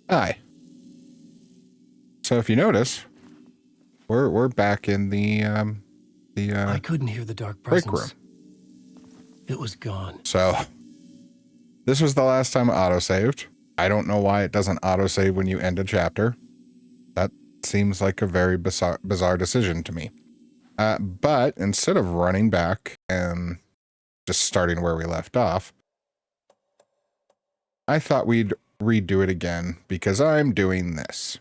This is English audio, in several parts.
Hi. So if you notice, we're back in the I couldn't hear the dark break presence. room. It was gone. So this was the last time it autosaved. I don't know why it doesn't autosave when you end a chapter. That seems like a very bizarre decision to me. But instead of running back and just starting where we left off, I thought we'd redo it again because I'm doing this.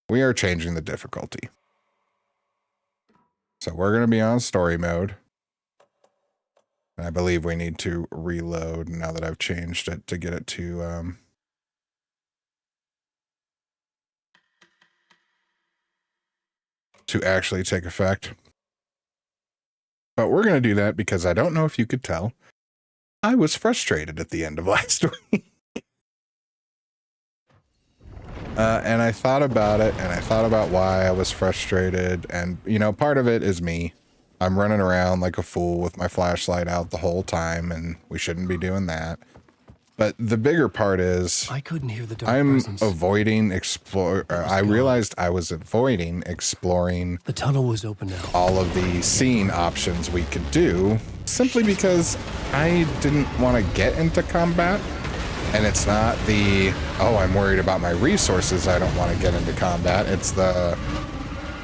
We are changing the difficulty. So we're going to be on story mode. I believe we need to reload now that I've changed it to get it to actually take effect. But we're going to do that because I don't know if you could tell, I was frustrated at the end of last week. And I thought about it, and I thought about why I was frustrated. And, you know, part of it is me. I'm running around like a fool with my flashlight out the whole time, and we shouldn't be doing that. But the bigger part is I couldn't hear the dark presence. avoiding I realized I was avoiding exploring The tunnel was open now. all of the scene options we could do simply because I didn't want to get into combat. And it's not the, oh, I'm worried about my resources, I don't want to get into combat. It's the,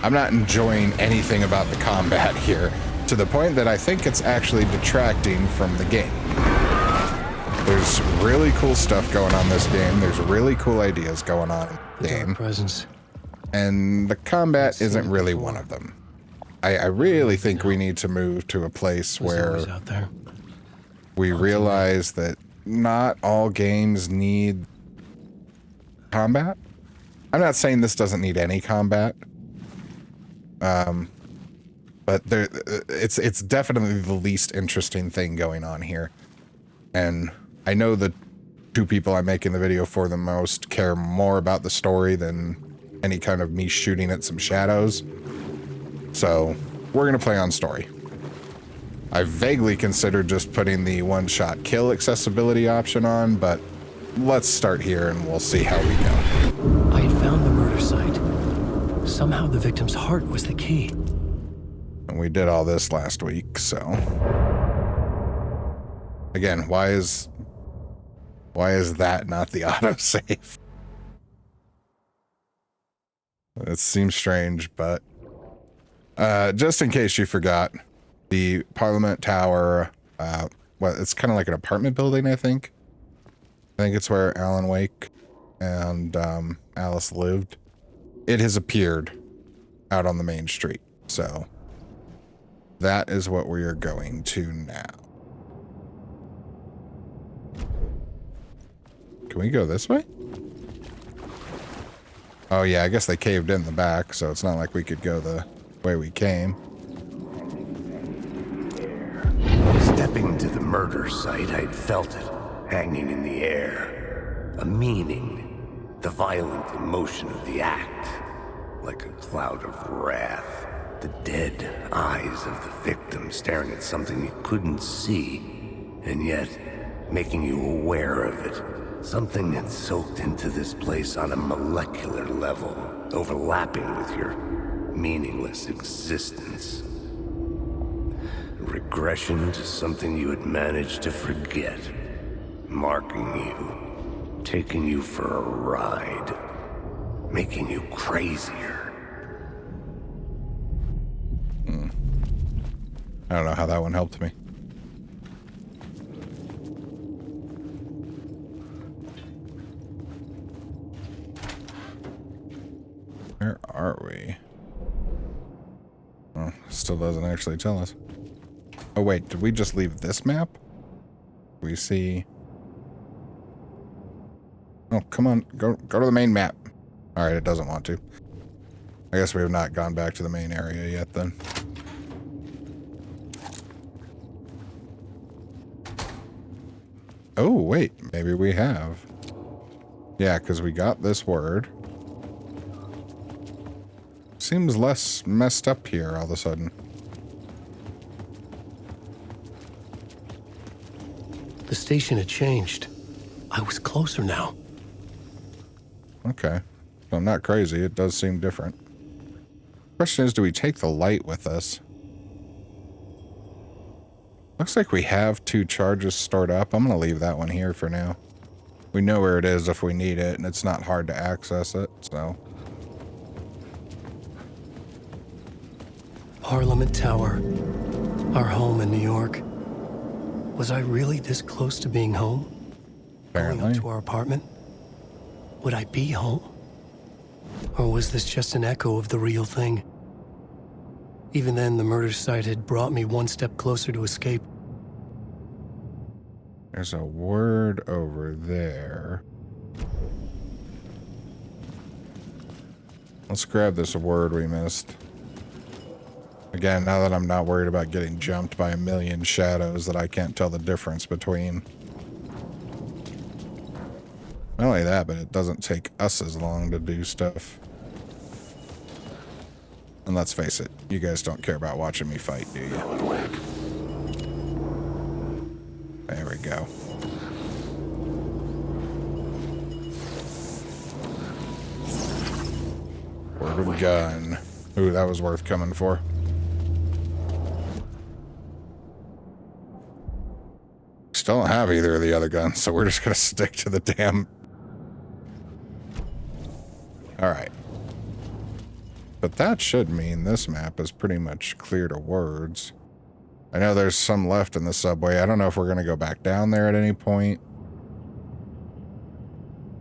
I'm not enjoying anything about the combat here, to the point that I think it's actually detracting from the game. There's really cool stuff going on in this game. There's really cool ideas going on in the game. Presence. And the combat isn't really one of them. I really think we need to move to a place where we realize that not all games need combat. I'm not saying this doesn't need any combat. But it's definitely the least interesting thing going on here. And I know the two people I'm making the video for the most care more about the story than any kind of me shooting at some shadows. So we're going to play on story. I vaguely considered just putting the one-shot kill accessibility option on, but let's start here and we'll see how we go. I had found the murder site. Somehow the victim's heart was the key. And we did all this last week, so... Again, why is that not the autosave? It seems strange, but just in case you forgot, the Parliament Tower, it's kind of like an apartment building, I think. I think it's where Alan Wake and Alice lived. It has appeared out on the main street, so that is what we are going to now. Can we go this way? Oh yeah, I guess they caved in the back, so it's not like we could go the way we came. Stepping to the murder site, I'd felt it, hanging in the air. A meaning, the violent emotion of the act, like a cloud of wrath. The dead eyes of the victim staring at something you couldn't see, and yet making you aware of it. Something had soaked into this place on a molecular level, overlapping with your meaningless existence. Regression to something you had managed to forget, marking you, taking you for a ride, making you crazier. I don't know how that one helped me. Where are we? Oh, still doesn't actually tell us. Oh wait, did we just leave this map? We see... Oh, come on, go to the main map. Alright, it doesn't want to. I guess we have not gone back to the main area yet then. Oh, wait, maybe we have. Yeah, because we got this word. Seems less messed up here all of a sudden. The station had changed. I was closer now. Okay. So I'm not crazy. It does seem different. Question is, do we take the light with us? Looks like we have 2 charges stored up. I'm going to leave that one here for now. We know where it is if we need it, and it's not hard to access it, so. Parliament Tower. Our home in New York. Was I really this close to being home? Going Apparently. up to our apartment? Would I be home? Or was this just an echo of the real thing? Even then, the murder site had brought me one step closer to escape. There's a word over there. Let's grab this word we missed. Again, now that I'm not worried about getting jumped by a million shadows that I can't tell the difference between. Not only that, but it doesn't take us as long to do stuff. And let's face it, you guys don't care about watching me fight, do you? There we go. Word of gun. Ooh, that was worth coming for. Still don't have either of the other guns, so we're just gonna stick to the damn... Alright. But that should mean this map is pretty much clear to words. I know there's some left in the subway. I don't know if we're gonna go back down there at any point.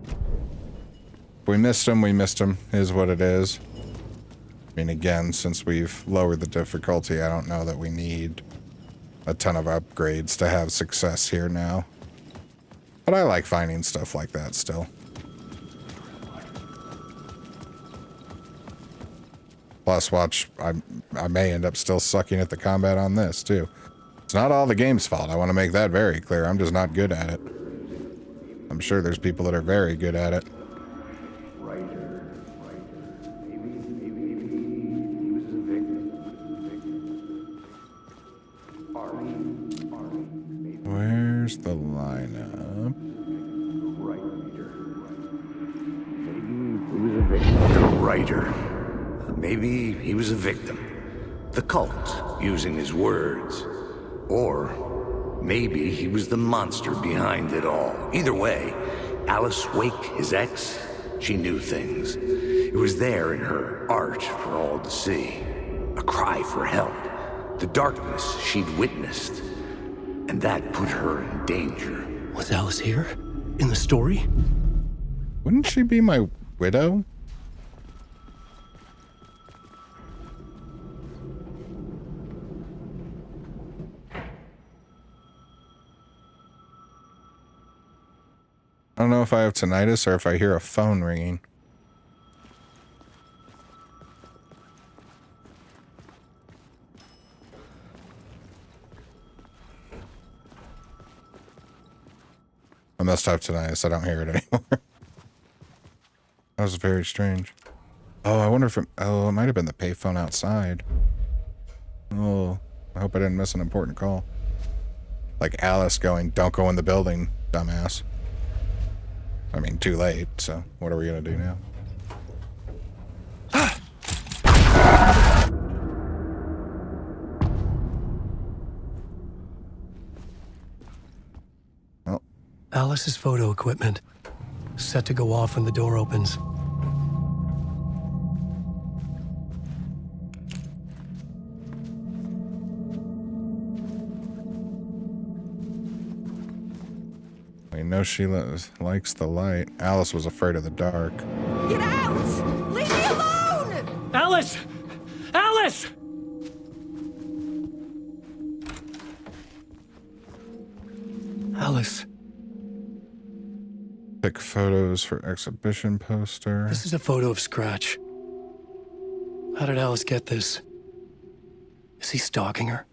If we missed him, we missed him, is what it is. I mean, again, since we've lowered the difficulty, I don't know that we need a ton of upgrades to have success here now. But I like finding stuff like that still. Plus, watch, I may end up still sucking at the combat on this, too. It's not all the game's fault. I want to make that very clear. I'm just not good at it. I'm sure there's people that are very good at it. Where's the lineup? The writer. Maybe he was a victim. The cult, using his words. Or maybe he was the monster behind it all. Either way, Alice Wake, his ex, she knew things. It was there in her art for all to see. A cry for help. The darkness she'd witnessed. And that put her in danger. Was Alice here? In the story? Wouldn't she be my widow? I don't know if I have tinnitus or if I hear a phone ringing. I must have tinnitus. I don't hear it anymore. That was very strange. Oh, I wonder if it... Oh, it might have been the payphone outside. Oh, I hope I didn't miss an important call. Like Alice going, "Don't go in the building, dumbass." I mean, too late, so what are we gonna do now? Well, Alice's photo equipment. Set to go off when the door opens. we know she likes the light. Alice was afraid of the dark. Get out! Leave me alone! Alice! Alice! Alice. Pick photos for exhibition poster. This is a photo of Scratch. How did Alice get this? Is he stalking her?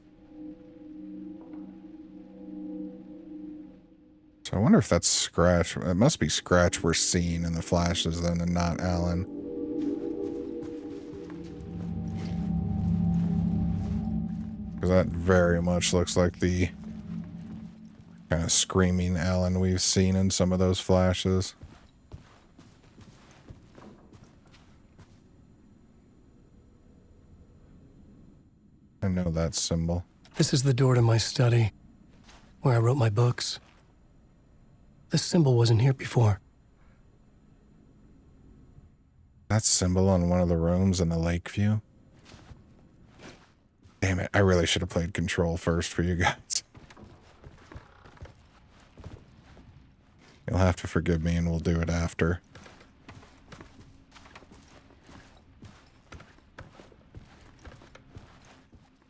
So I wonder if that's Scratch. It must be Scratch we're seeing in the flashes then and not Alan. Because that very much looks like the Kind of screaming Alan we've seen in some of those flashes. I know that symbol. This is the door to my study, where I wrote my books. This symbol wasn't here before. That symbol on one of the rooms in the lake view. Damn it, I really should have played Control first for you guys. You'll have to forgive me and we'll do it after.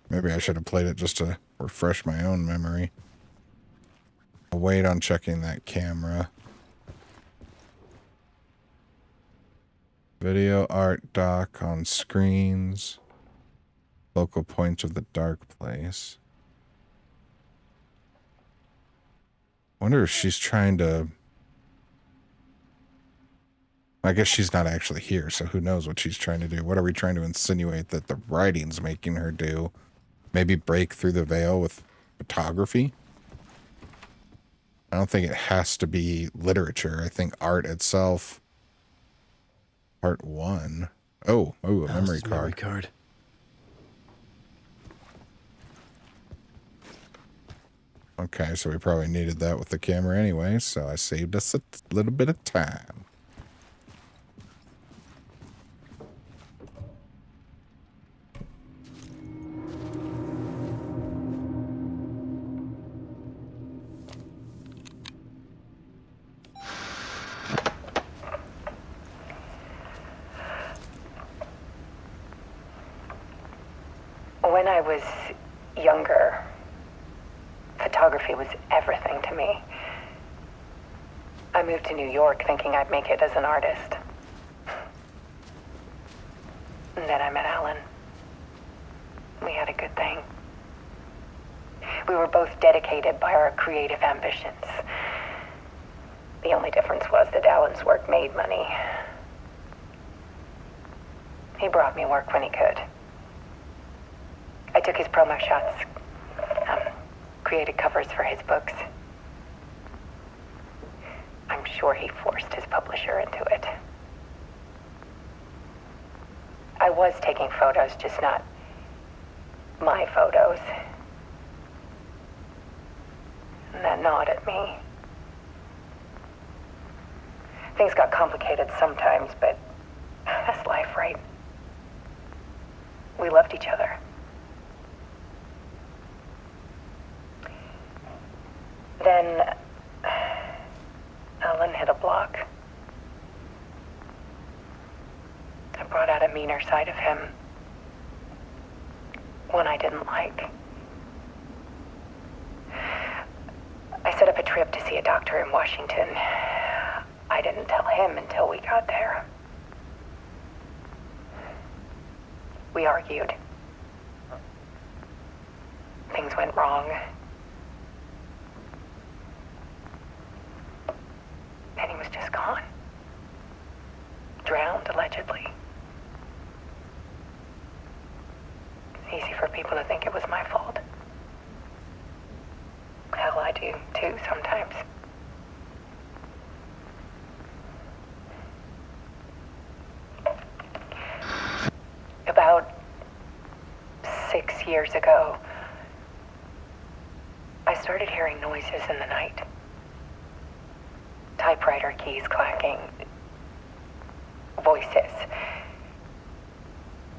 Maybe I should have played it just to refresh my own memory. I'll wait on checking that camera. Video art dock on screens. Focal points of the dark place. Wonder if she's trying to... I guess she's not actually here, so who knows what she's trying to do. What are we trying to insinuate that the writing's making her do? Maybe break through the veil with photography? I don't think it has to be literature. I think art itself... Part 1. Oh, a memory card. Memory card. Okay, so we probably needed that with the camera anyway, so I saved us a little bit of time. When I was younger, photography was everything to me. I moved to New York thinking I'd make it as an artist. And then I met Alan. We had a good thing. We were both dedicated by our creative ambitions. The only difference was that Alan's work made money. He brought me work when he could. I took his promo shots, created covers for his books. I'm sure he forced his publisher into it. I was taking photos, just not my photos. And that gnawed at me. Things got complicated sometimes, but that's life, right? We loved each other. Then Alan hit a block. I brought out a meaner side of him. One I didn't like. I set up a trip to see a doctor in Washington. I didn't tell him until we got there. We argued. Things went wrong. And he was just gone. Drowned, allegedly. It's easy for people to think it was my fault. Hell, I do, too, sometimes. About 6 years ago, I started hearing noises in the night. Typewriter keys clacking. Voices.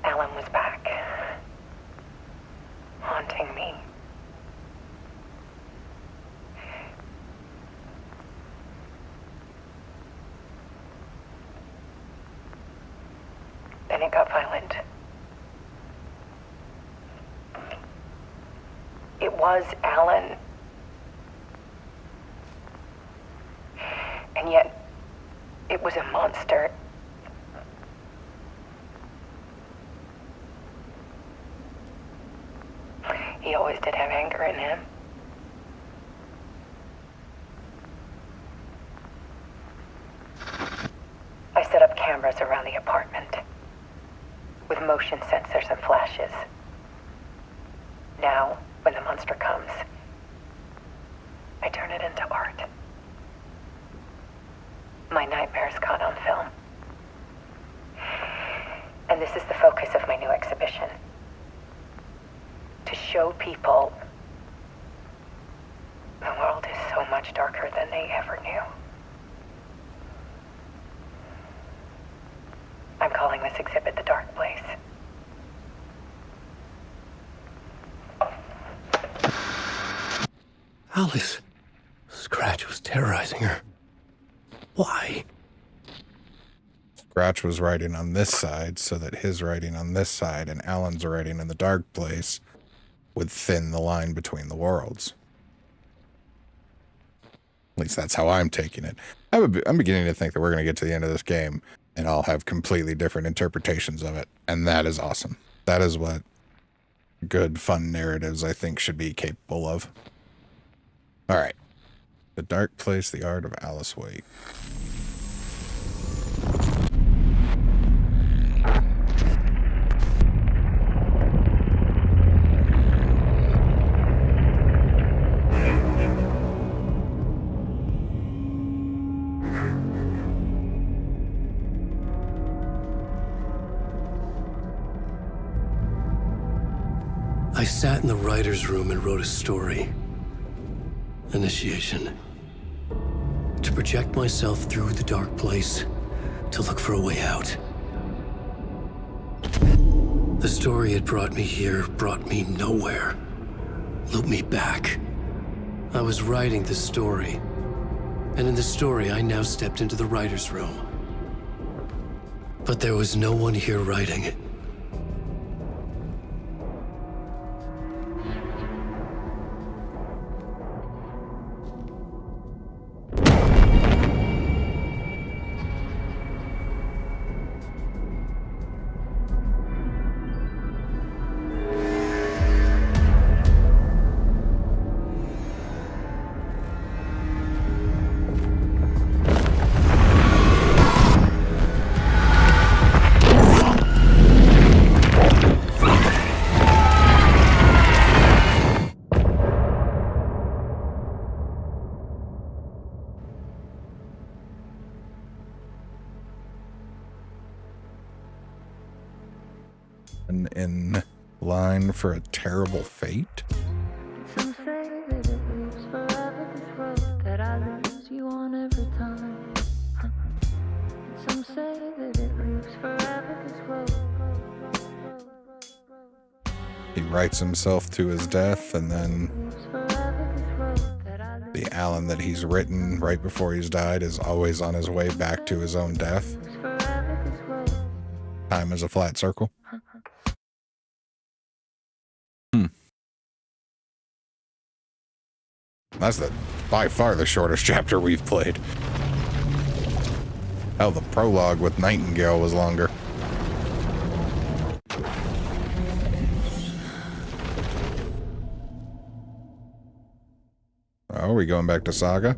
Alan was back. Haunting me. Then it got violent. It was Alan. And yet, it was a monster. He always did have anger in him. I set up cameras around the apartment with motion sensors and flashes. Now, when the monster comes, I turn it show people the world is so much darker than they ever knew. I'm calling this exhibit The Dark Place. Alice. Scratch was terrorizing her. Why? Scratch was writing on this side so that his writing on this side and Alan's writing in the dark place would thin the line between the worlds. At least that's how I'm taking it. I'm beginning to think that we're going to get to the end of this game and I'll have completely different interpretations of it. And that is awesome. That is what good, fun narratives, I think, should be capable of. All right. The Dark Place, The Art of Alice Wake. I sat in the writer's room and wrote a story. Initiation. To project myself through the dark place, to look for a way out. The story had brought me here, brought me nowhere. Looped me back. I was writing the story. And in the story, I now stepped into the writer's room. But there was no one here writing it. In line for a terrible fate? Some say that it lives forever, this road that I lose you on every time. And some say that it lives forever, this road. He writes himself to his death, and then the Alan that he's written right before he's died is always on his way back to his own death. Time is a flat circle. That's by far the shortest chapter we've played. Hell, the prologue with Nightingale was longer. Oh, are we going back to Saga?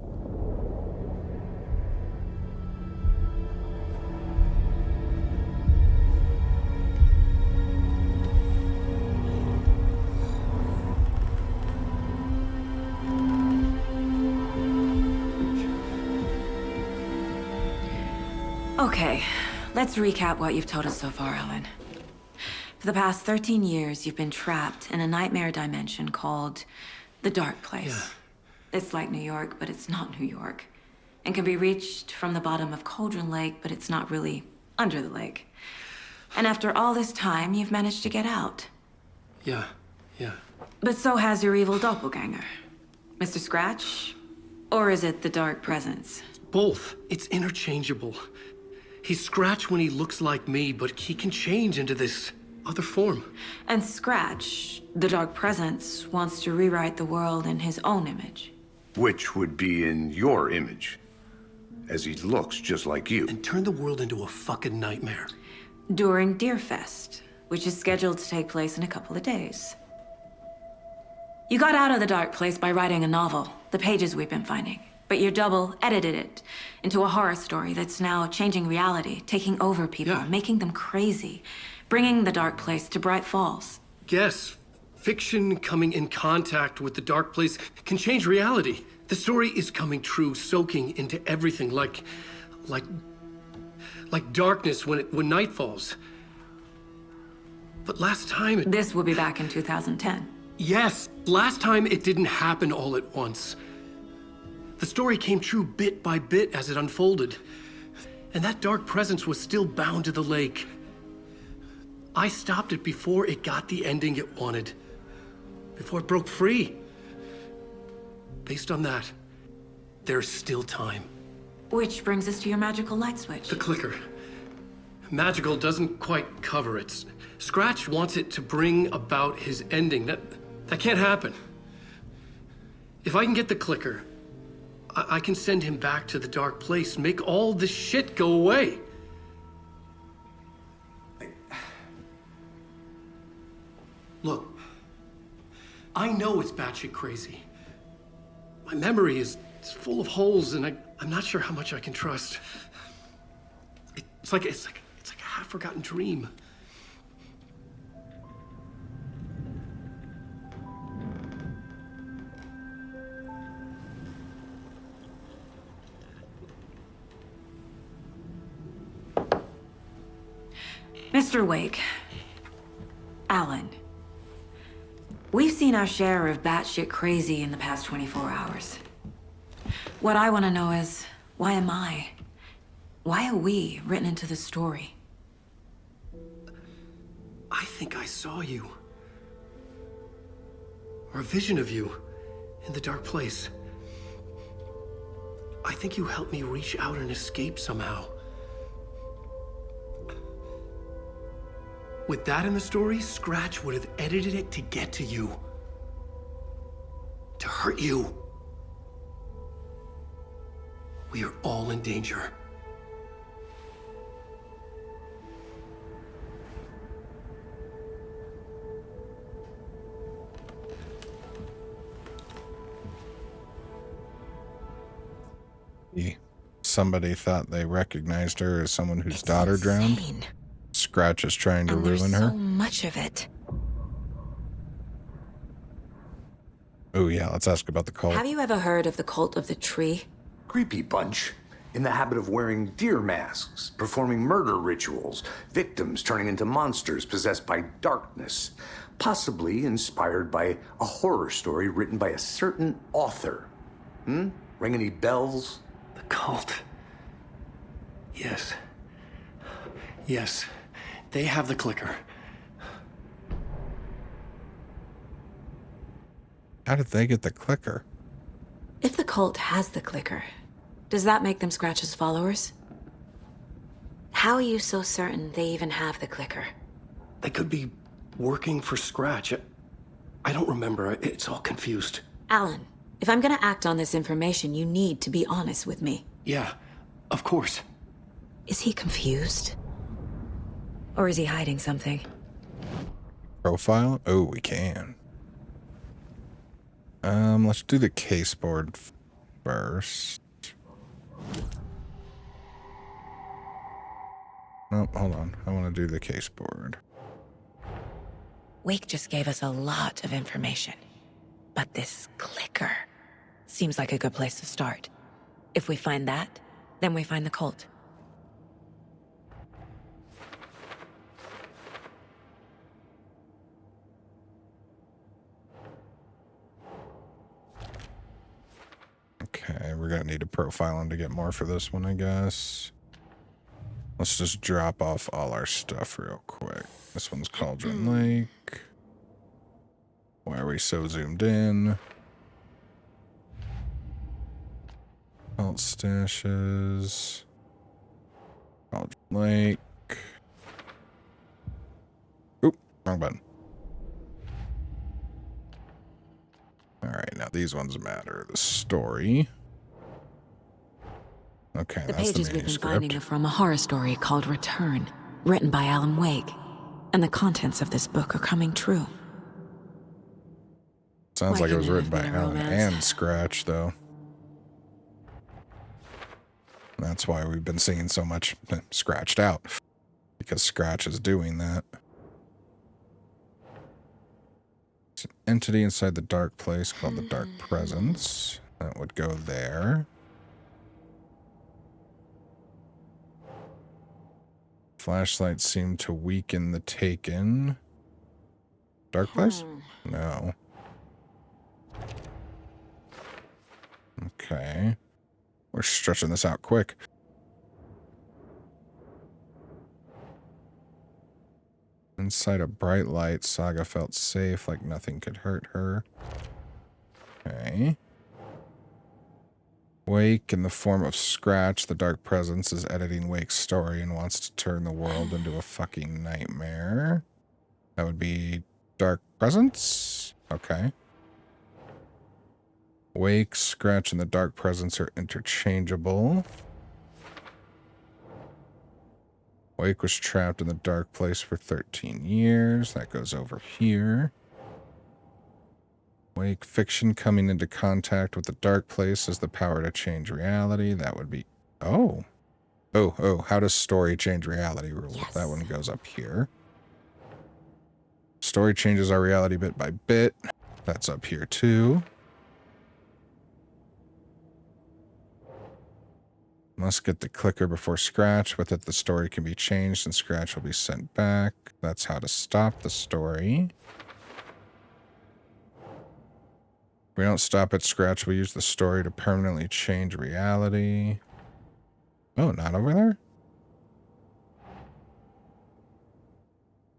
Okay, let's recap what you've told us so far, Ellen. For the past 13 years, you've been trapped in a nightmare dimension called the Dark Place. Yeah. It's like New York, but it's not New York. And can be reached from the bottom of Cauldron Lake, but it's not really under the lake. And after all this time, you've managed to get out. Yeah. But so has your evil doppelganger. Mr. Scratch? Or is it the Dark Presence? Both. It's interchangeable. He's Scratch when he looks like me, but he can change into this other form. And Scratch, the Dark Presence, wants to rewrite the world in his own image. Which would be in your image, as he looks just like you. And turn the world into a fucking nightmare. During Deerfest, which is scheduled to take place in a couple of days. You got out of the Dark Place by writing a novel, the pages we've been finding. But your double edited it into a horror story that's now changing reality, taking over people, making them crazy, bringing the Dark Place to Bright Falls. Yes, fiction coming in contact with the Dark Place can change reality. The story is coming true, soaking into everything like darkness when night falls. But last time This will be back in 2010. Yes, last time it didn't happen all at once. The story came true bit by bit as it unfolded. And that dark presence was still bound to the lake. I stopped it before it got the ending it wanted. Before it broke free. Based on that, there's still time. Which brings us to your magical light switch. The clicker. Magical doesn't quite cover it. Scratch wants it to bring about his ending. That can't happen. If I can get the clicker, I can send him back to the dark place, make all this shit go away. Look, I know it's batshit crazy. My memory is full of holes, and I'm not sure how much I can trust. It's like a half-forgotten dream. Mr. Wake. Alan. We've seen our share of batshit crazy in the past 24 hours. What I want to know is, why am I? Why are we written into the story? I think I saw you. Or a vision of you in the dark place. I think you helped me reach out and escape somehow. With that in the story, Scratch would have edited it to get to you. To hurt you. We are all in danger. Somebody thought they recognized her as someone whose daughter drowned. Scratch is trying to ruin her. So much of it. Oh yeah, let's ask about the cult. Have you ever heard of the cult of the tree? Creepy bunch. In the habit of wearing deer masks, performing murder rituals, victims turning into monsters possessed by darkness. Possibly inspired by a horror story written by a certain author. Ring any bells? The cult. Yes. Yes. They have the clicker. How did they get the clicker? If the cult has the clicker, does that make them Scratch's followers? How are you so certain they even have the clicker? They could be working for Scratch. I don't remember. It's all confused. Alan, if I'm gonna act on this information, you need to be honest with me. Yeah, of course. Is he confused? Or is he hiding something? Profile? Oh, we can. Let's do the case board first. Nope, hold on. I want to do the case board. Wake just gave us a lot of information. But this clicker seems like a good place to start. If we find that, then we find the cult. Okay, we're gonna need a profiling to get more for this one, I guess. Let's just drop off all our stuff real quick. This one's Cauldron Lake. Why are we so zoomed in? Alt stashes. Cauldron Lake. Oop, wrong button. Alright, now these ones matter. The story. Okay, The that's the pages we've been manuscript. finding are from a horror story called Return, written by Alan Wake. And the contents of this book are coming true. Sounds Why like it was couldn't written it by have been a Alan romance? and Scratch, though. That's why we've been seeing so much scratched out. Because Scratch is doing that. It's an entity inside the dark place called the Dark Presence. That would go there. Flashlights seem to weaken the taken. Dark place? No. Okay. We're stretching this out quick. Inside a bright light, Saga felt safe, like nothing could hurt her. Okay. Wake, in the form of Scratch, the dark presence, is editing Wake's story and wants to turn the world into a fucking nightmare. That would be dark presence? Okay. Wake, Scratch, and the dark presence are interchangeable. Wake was trapped in the dark place for 13 years. That goes over here. Wake, fiction coming into contact with the dark place has the power to change reality. That would be... Oh. Oh, how does story change reality rule? Yes. That one goes up here. Story changes our reality bit by bit. That's up here too. Must get the clicker before Scratch. With it, the story can be changed and Scratch will be sent back. That's how to stop the story. If we don't stop at Scratch, we use the story to permanently change reality. Oh, not over there?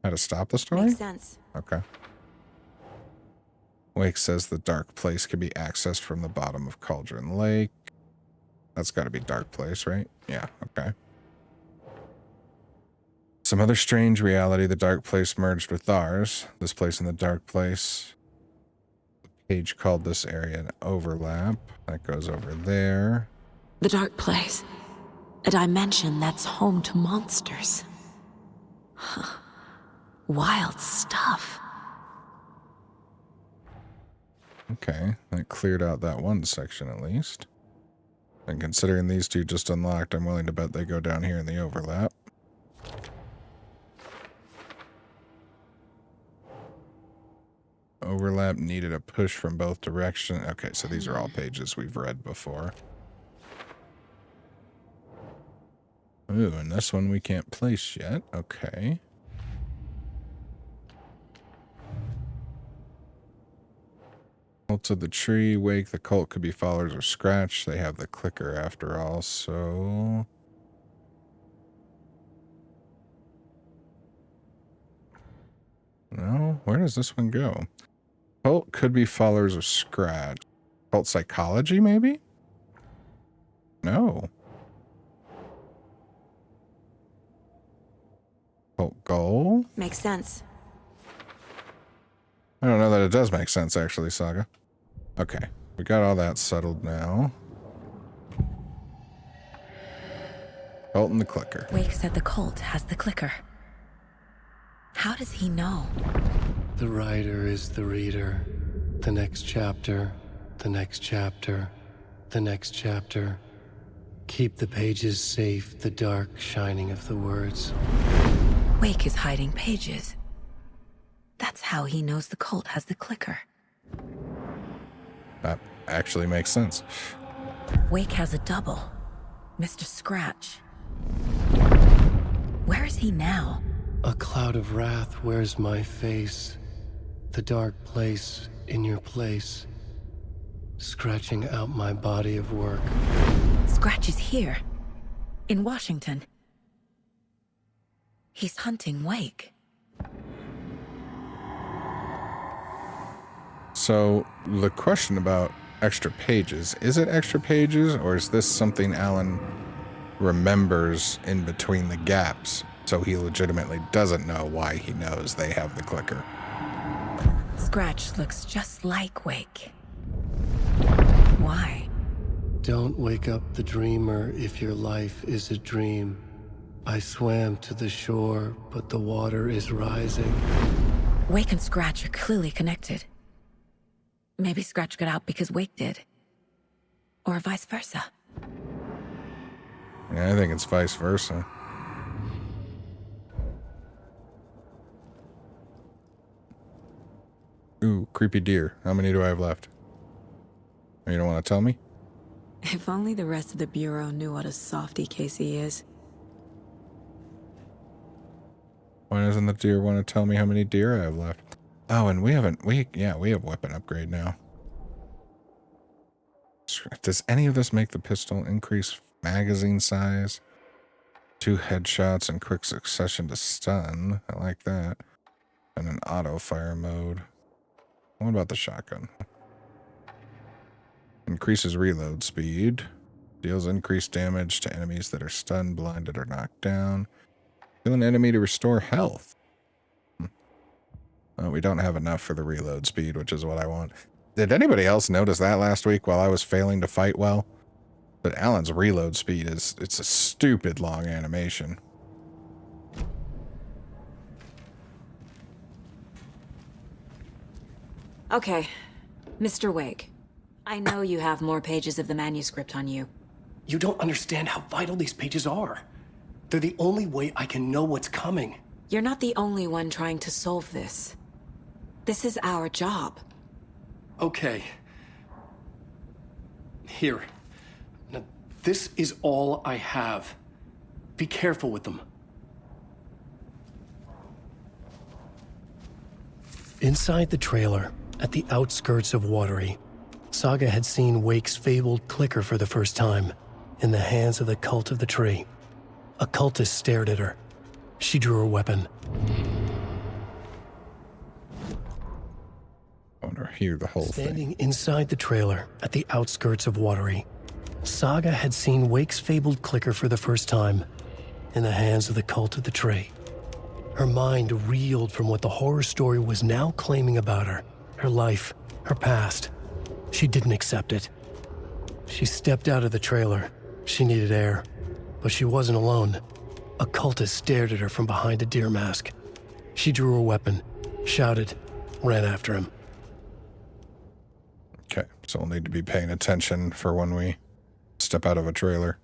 How to stop the story? Makes sense. Okay. Wake says the dark place can be accessed from the bottom of Cauldron Lake. That's got to be dark place, right? Yeah, okay. Some other strange reality, the dark place merged with ours. This place and the dark place. The page called this area an overlap. That goes over there. The dark place. A dimension that's home to monsters. Huh. Wild stuff. Okay, that cleared out that one section at least. And considering these two just unlocked, I'm willing to bet they go down here in the overlap. Overlap needed a push from both directions. Okay, so these are all pages we've read before. Ooh, and this one we can't place yet. Okay. Cult of the tree, Wake, the cult could be followers of Scratch. They have the clicker after all, so... No, where does this one go? Cult could be followers of Scratch. Cult psychology, maybe? No. Cult goal? Makes sense. I don't know that it does make sense, actually, Saga. Okay, we got all that settled now. Cult and the clicker. Wake said the cult has the clicker. How does he know? The writer is the reader. The next chapter, the next chapter, the next chapter. Keep the pages safe, the dark shining of the words. Wake is hiding pages. That's how he knows the cult has the clicker. That actually makes sense. Wake has a double. Mr. Scratch. Where is he now? A cloud of wrath wears my face. The dark place in your place. Scratching out my body of work. Scratch is here. In Washington. He's hunting Wake. So, the question about extra pages, is it extra pages, or is this something Alan remembers in between the gaps, so he legitimately doesn't know why he knows they have the clicker? Scratch looks just like Wake. Why? Don't wake up the dreamer if your life is a dream. I swam to the shore, but the water is rising. Wake and Scratch are clearly connected. Maybe Scratch got out because Wake did. Or vice versa. Yeah, I think it's vice versa. Ooh, creepy deer. How many do I have left? You don't want to tell me? If only the rest of the Bureau knew what a softy Casey is. Why doesn't the deer want to tell me how many deer I have left? Oh, and we have weapon upgrade now. Does any of this make the pistol increase magazine size? 2 headshots in quick succession to stun. I like that. And an auto fire mode. What about the shotgun? Increases reload speed. Deals increased damage to enemies that are stunned, blinded, or knocked down. Kill an enemy to restore health. We don't have enough for the reload speed, which is what I want. Did anybody else notice that last week while I was failing to fight well? But Alan's reload speed it's a stupid long animation. Okay, Mr. Wake. I know you have more pages of the manuscript on you. You don't understand how vital these pages are. They're the only way I can know what's coming. You're not the only one trying to solve this. This is our job. Okay. Here. Now, this is all I have. Be careful with them. Inside the trailer, at the outskirts of Watery, Saga had seen Wake's fabled clicker for the first time, in the hands of the Cult of the Tree. A cultist stared at her. She drew her weapon. I want to hear the whole Standing thing. inside the trailer, at the outskirts of Watery, Saga had seen Wake's fabled clicker for the first time, in the hands of the Cult of the Tree. Her mind reeled from what the horror story was now claiming about her, her life, her past. She didn't accept it. She stepped out of the trailer. She needed air, but she wasn't alone. A cultist stared at her from behind a deer mask. She drew her weapon, shouted, ran after him. Okay, so we'll need to be paying attention for when we step out of a trailer.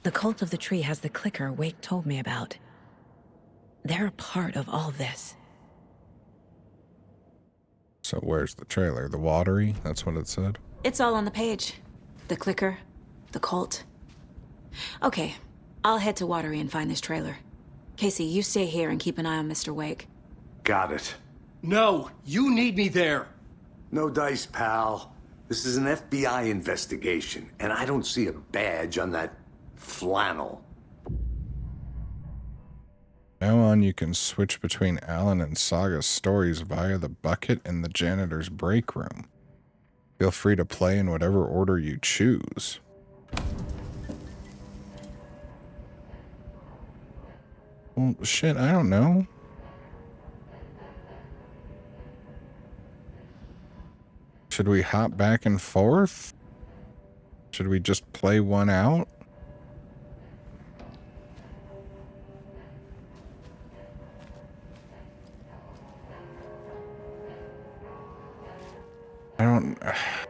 The Cult of the Tree has the clicker Wake told me about. They're a part of all this. So where's the trailer? The Watery? That's what it said. It's all on the page. The clicker, the cult. Okay, I'll head to Watery and find this trailer. Casey, you stay here and keep an eye on Mr. Wake. Got it. No, you need me there. No dice, pal. This is an FBI investigation, and I don't see a badge on that flannel. Now on, you can switch between Alan and Saga's stories via the bucket in the janitor's break room. Feel free to play in whatever order you choose. Well, shit, I don't know. Should we hop back and forth? Should we just play one out?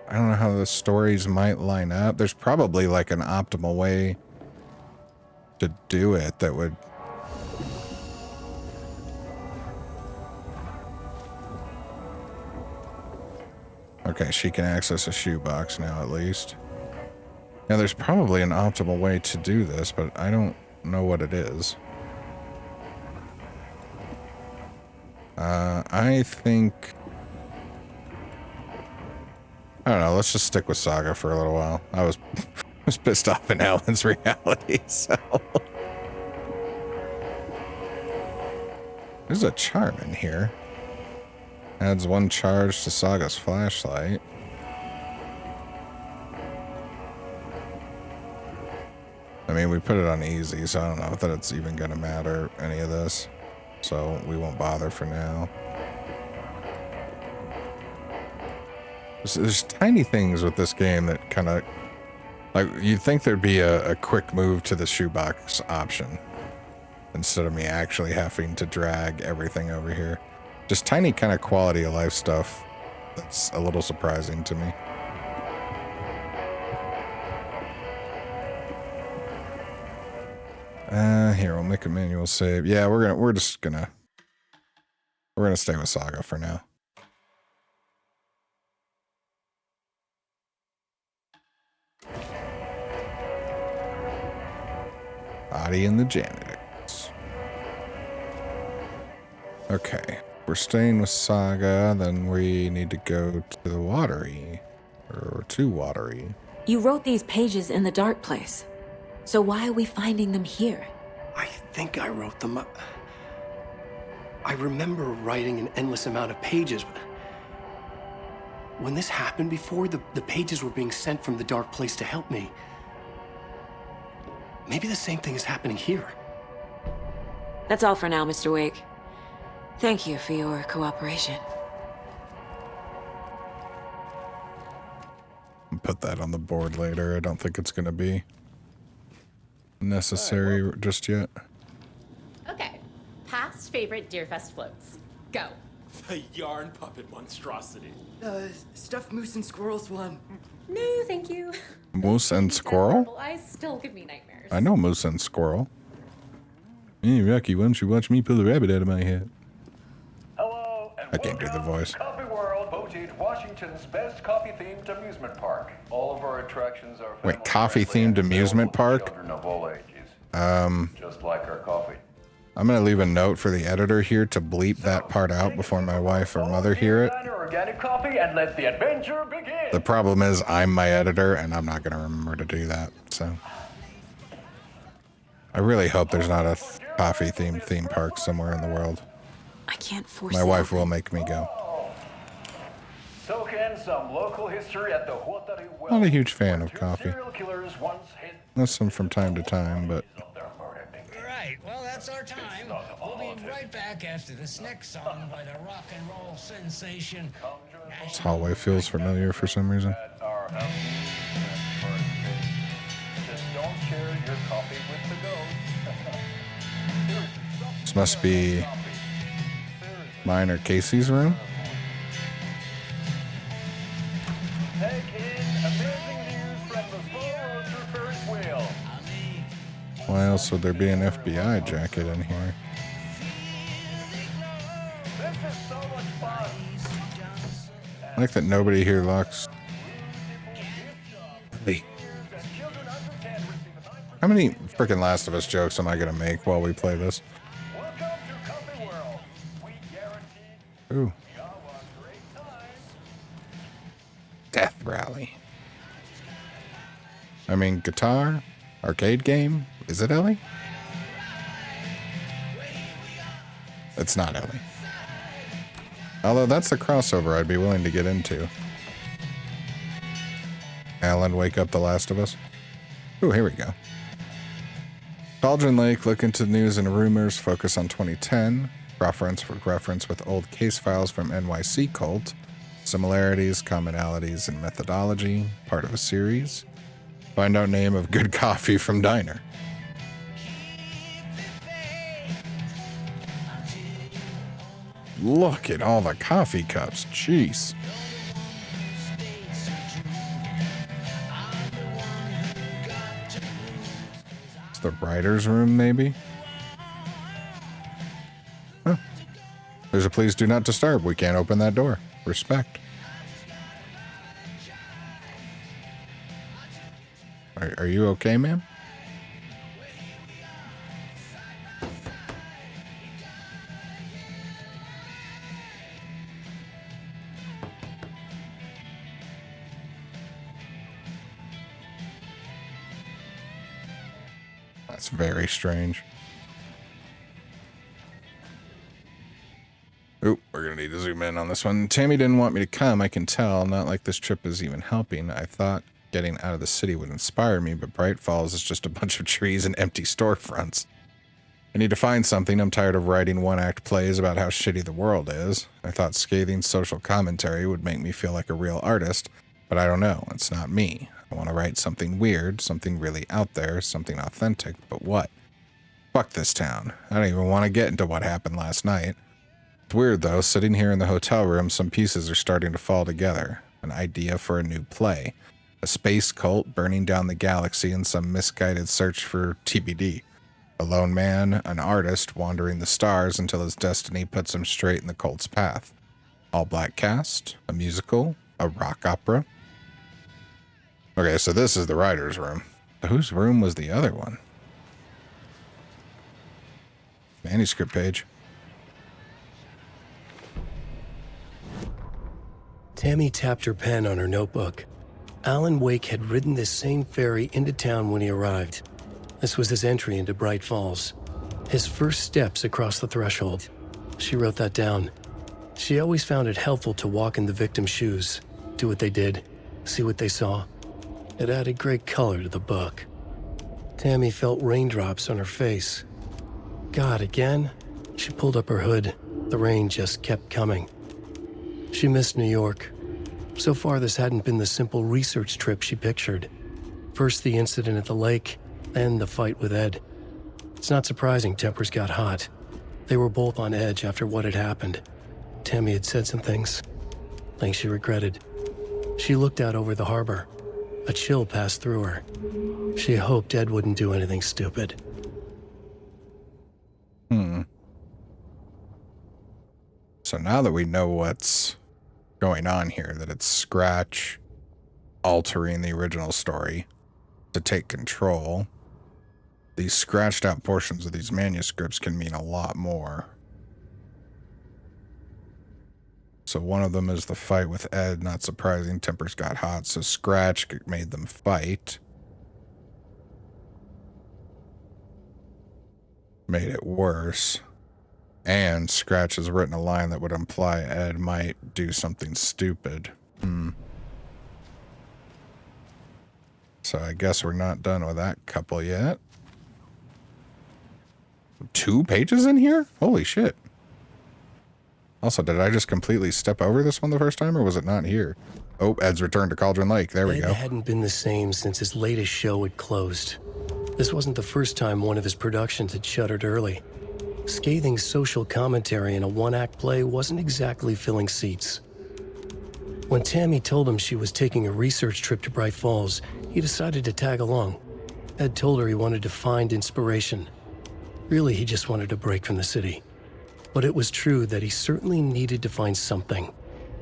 I don't know how the stories might line up. There's probably like an optimal way to do it that would... Okay, she can access a shoebox now at least. Now there's probably an optimal way to do this, but I don't know what it is. I think... I don't know, let's just stick with Saga for a little while. I was pissed off in Alan's reality, so... There's a charm in here. Adds 1 charge to Saga's flashlight. I mean, we put it on easy, so I don't know that it's even gonna matter, any of this. So we won't bother for now. There's tiny things with this game that kind of... Like, you'd think there'd be a quick move to the shoebox option. Instead of me actually having to drag everything over here. Just tiny kind of quality of life stuff that's a little surprising to me. Here, we'll make a manual save. Yeah, we're gonna stay with Saga for now. Body and the janitors. Okay. We're staying with Saga, then we need to go to the Watery. Or to Watery. You wrote these pages in the dark place. So why are we finding them here? I think I wrote them. I remember writing an endless amount of pages. When this happened before, the pages were being sent from the dark place to help me. Maybe the same thing is happening here. That's all for now, Mr. Wake. Thank you for your cooperation. Put that on the board later. I don't think it's going to be necessary just yet. Okay. Past favorite Deerfest floats. Go. The yarn puppet monstrosity. Stuffed moose and squirrels one. No, thank you. Moose and squirrel? Purple eyes still give me nightmares. I know moose and squirrel. Hey, Rocky, why don't you watch me pull a rabbit out of my hat? Hello, and I can't do the voice. Coffee World voted Washington's best coffee-themed amusement park. All of our attractions are Wait, coffee-themed amusement park? children of all ages. Just like our coffee. I'm going to leave a note for the editor here to bleep that part out before my wife or mother hear it. Organic coffee, and let the adventure begin. The problem is I'm my editor, and I'm not going to remember to do that, so. I really hope there's not a coffee-themed theme park somewhere in the world. I can't force My it wife open. will make me go. Soak in some local history at the Huatari Well. Not a huge fan of coffee. Serial killers once hid Listen from time to time, but Right, well, that's our time. We'll be right back after this next song by the rock and roll sensation. this hallway feels familiar for some reason. at our house. Just don't share your coffee with the ghost. This must be mine or Casey's room. Take in amazing views from the Slow Roaster Ferris wheel. Why else would there be an FBI jacket in here? This is so much fun. I like that nobody here locks. Hey. How many freaking Last of Us jokes am I gonna make while we play this? Welcome to Coffee World. We guarantee Ooh, you'll have a great time. Death Rally. I mean, guitar, arcade game. Is it Ellie? It's not Ellie. Although that's the crossover I'd be willing to get into. Alan, wake up, The Last of Us. Ooh, here we go. Cauldron Lake, look into news and rumors, focus on 2010. Reference with old case files from NYC Cult. Similarities, commonalities, and methodology. Part of a series. Find out name of good coffee from diner. Look at all the coffee cups. Jeez. It's the writer's room, maybe? Huh. There's a please do not disturb. We can't open that door. Respect. Are you okay, ma'am? That's very strange. Oop, we're gonna need to zoom in on this one. Tammy didn't want me to come, I can tell. Not like this trip is even helping. I thought getting out of the city would inspire me, but Bright Falls is just a bunch of trees and empty storefronts. I need to find something. I'm tired of writing one-act plays about how shitty the world is. I thought scathing social commentary would make me feel like a real artist, but I don't know. It's not me. I want to write something weird, something really out there, something authentic, but what? Fuck this town. I don't even want to get into what happened last night. It's weird, though. Sitting here in the hotel room, some pieces are starting to fall together. An idea for a new play. A space cult burning down the galaxy in some misguided search for TBD. A lone man, an artist, wandering the stars until his destiny puts him straight in the cult's path. All black cast, a musical, a rock opera. Okay, so this is the writer's room. Whose room was the other one? Manuscript page. Tammy tapped her pen on her notebook. Alan Wake had ridden this same ferry into town when he arrived. This was his entry into Bright Falls. His first steps across the threshold. She wrote that down. She always found it helpful to walk in the victim's shoes, do what they did, see what they saw. It added great color to the book. Tammy felt raindrops on her face. God, again? She pulled up her hood. The rain just kept coming. She missed New York. So far, this hadn't been the simple research trip she pictured. First the incident at the lake, then the fight with Ed. It's not surprising tempers got hot. They were both on edge after what had happened. Tammy had said some things she regretted. She looked out over the harbor. A chill passed through her. She hoped Ed wouldn't do anything stupid. So now that we know what's going on here, that it's Scratch altering the original story to take control, these scratched out portions of these manuscripts can mean a lot more. So one of them is the fight with Ed. Not surprising, tempers got hot, so Scratch made them fight. Made it worse. And Scratch has written a line that would imply Ed might do something stupid. So I guess we're not done with that couple yet. 2 pages in here? Holy shit. Also, did I just completely step over this one the first time, or was it not here? Oh, Ed's returned to Cauldron Lake. There we go. Ed hadn't been the same since his latest show had closed. This wasn't the first time one of his productions had shuttered early. Scathing social commentary in a one-act play wasn't exactly filling seats. When Tammy told him she was taking a research trip to Bright Falls, he decided to tag along. Ed told her he wanted to find inspiration. Really, he just wanted a break from the city. But it was true that he certainly needed to find something.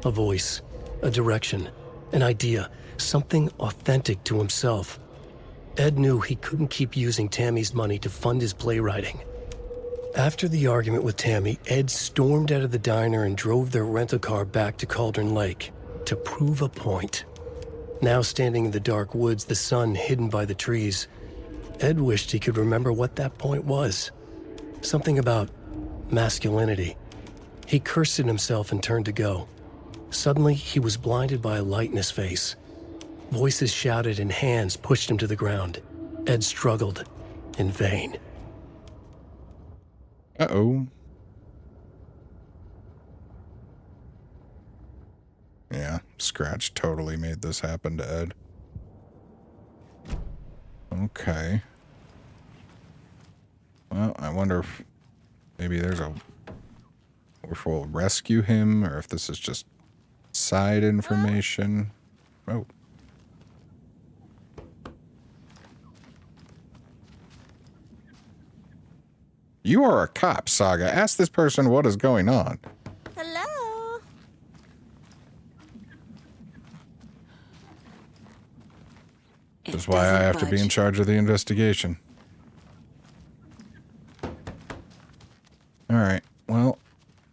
A voice, a direction, an idea, something authentic to himself. Ed knew he couldn't keep using Tammy's money to fund his playwriting. After the argument with Tammy, Ed stormed out of the diner and drove their rental car back to Cauldron Lake to prove a point. Now standing in the dark woods, the sun hidden by the trees, Ed wished he could remember what that point was. Something about masculinity. He cursed at himself and turned to go. Suddenly, he was blinded by a light in his face. Voices shouted and hands pushed him to the ground. Ed struggled in vain. Uh-oh. Yeah, Scratch totally made this happen to Ed. Okay. Well, I wonder if maybe there's a... or if we'll rescue him, or if this is just side information. Oh. You are a cop, Saga. Ask this person what is going on. Hello? Which is why I have to be in charge of the investigation. Alright, well,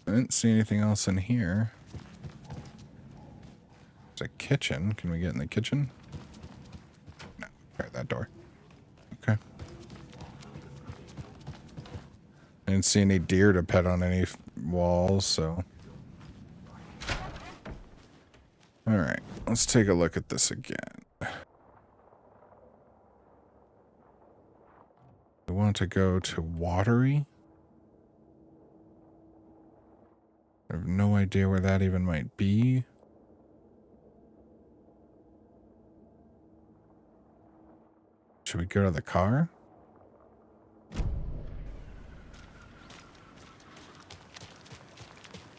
I didn't see anything else in here. There's a kitchen. Can we get in the kitchen? No, try that door. Okay. I didn't see any deer to pet on any walls, so... Alright, let's take a look at this again. We want to go to Watery. I have no idea where that even might be. Should we go to the car? I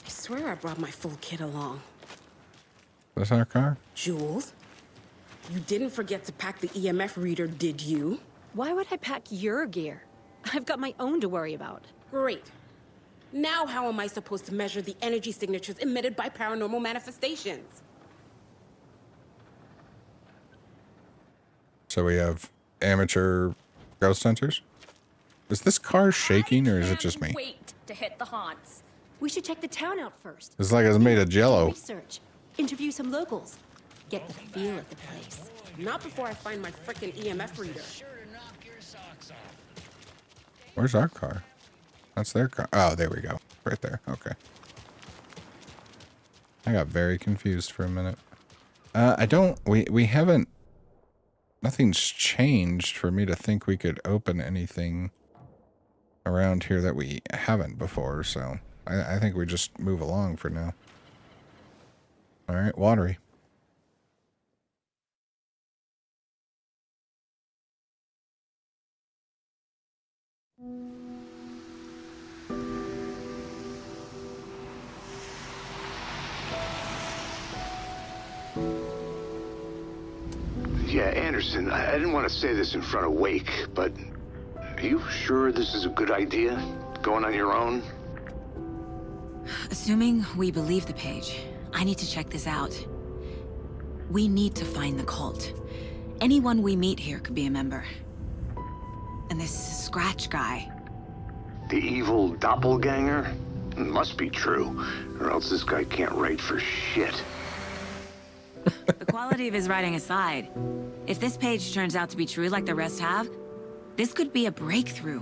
swear I brought my full kit along. Is this our car? Jules, you didn't forget to pack the EMF reader, did you? Why would I pack your gear? I've got my own to worry about. Great. Now how am I supposed to measure the energy signatures emitted by paranormal manifestations? So we have amateur ghost hunters? Is this car shaking or is it just me? Wait to hit the haunts. We should check the town out first. It's like it's made of Do jello. research. Interview some locals. Get the feel of the place. Not before I find my frickin' EMF reader. Where's our car? That's their car. Oh, there we go. Right there. Okay. I got very confused for a minute. We haven't, nothing's changed for me to think we could open anything around here that we haven't before, so I think we just move along for now. All right, watery. Yeah, Anderson, I didn't want to say this in front of Wake, but are you sure this is a good idea? Going on your own? Assuming we believe the page, I need to check this out. We need to find the cult. Anyone we meet here could be a member. And this Scratch guy. The evil doppelganger? Must be true, or else this guy can't write for shit. The quality of his writing aside, if this page turns out to be true like the rest have, this could be a breakthrough.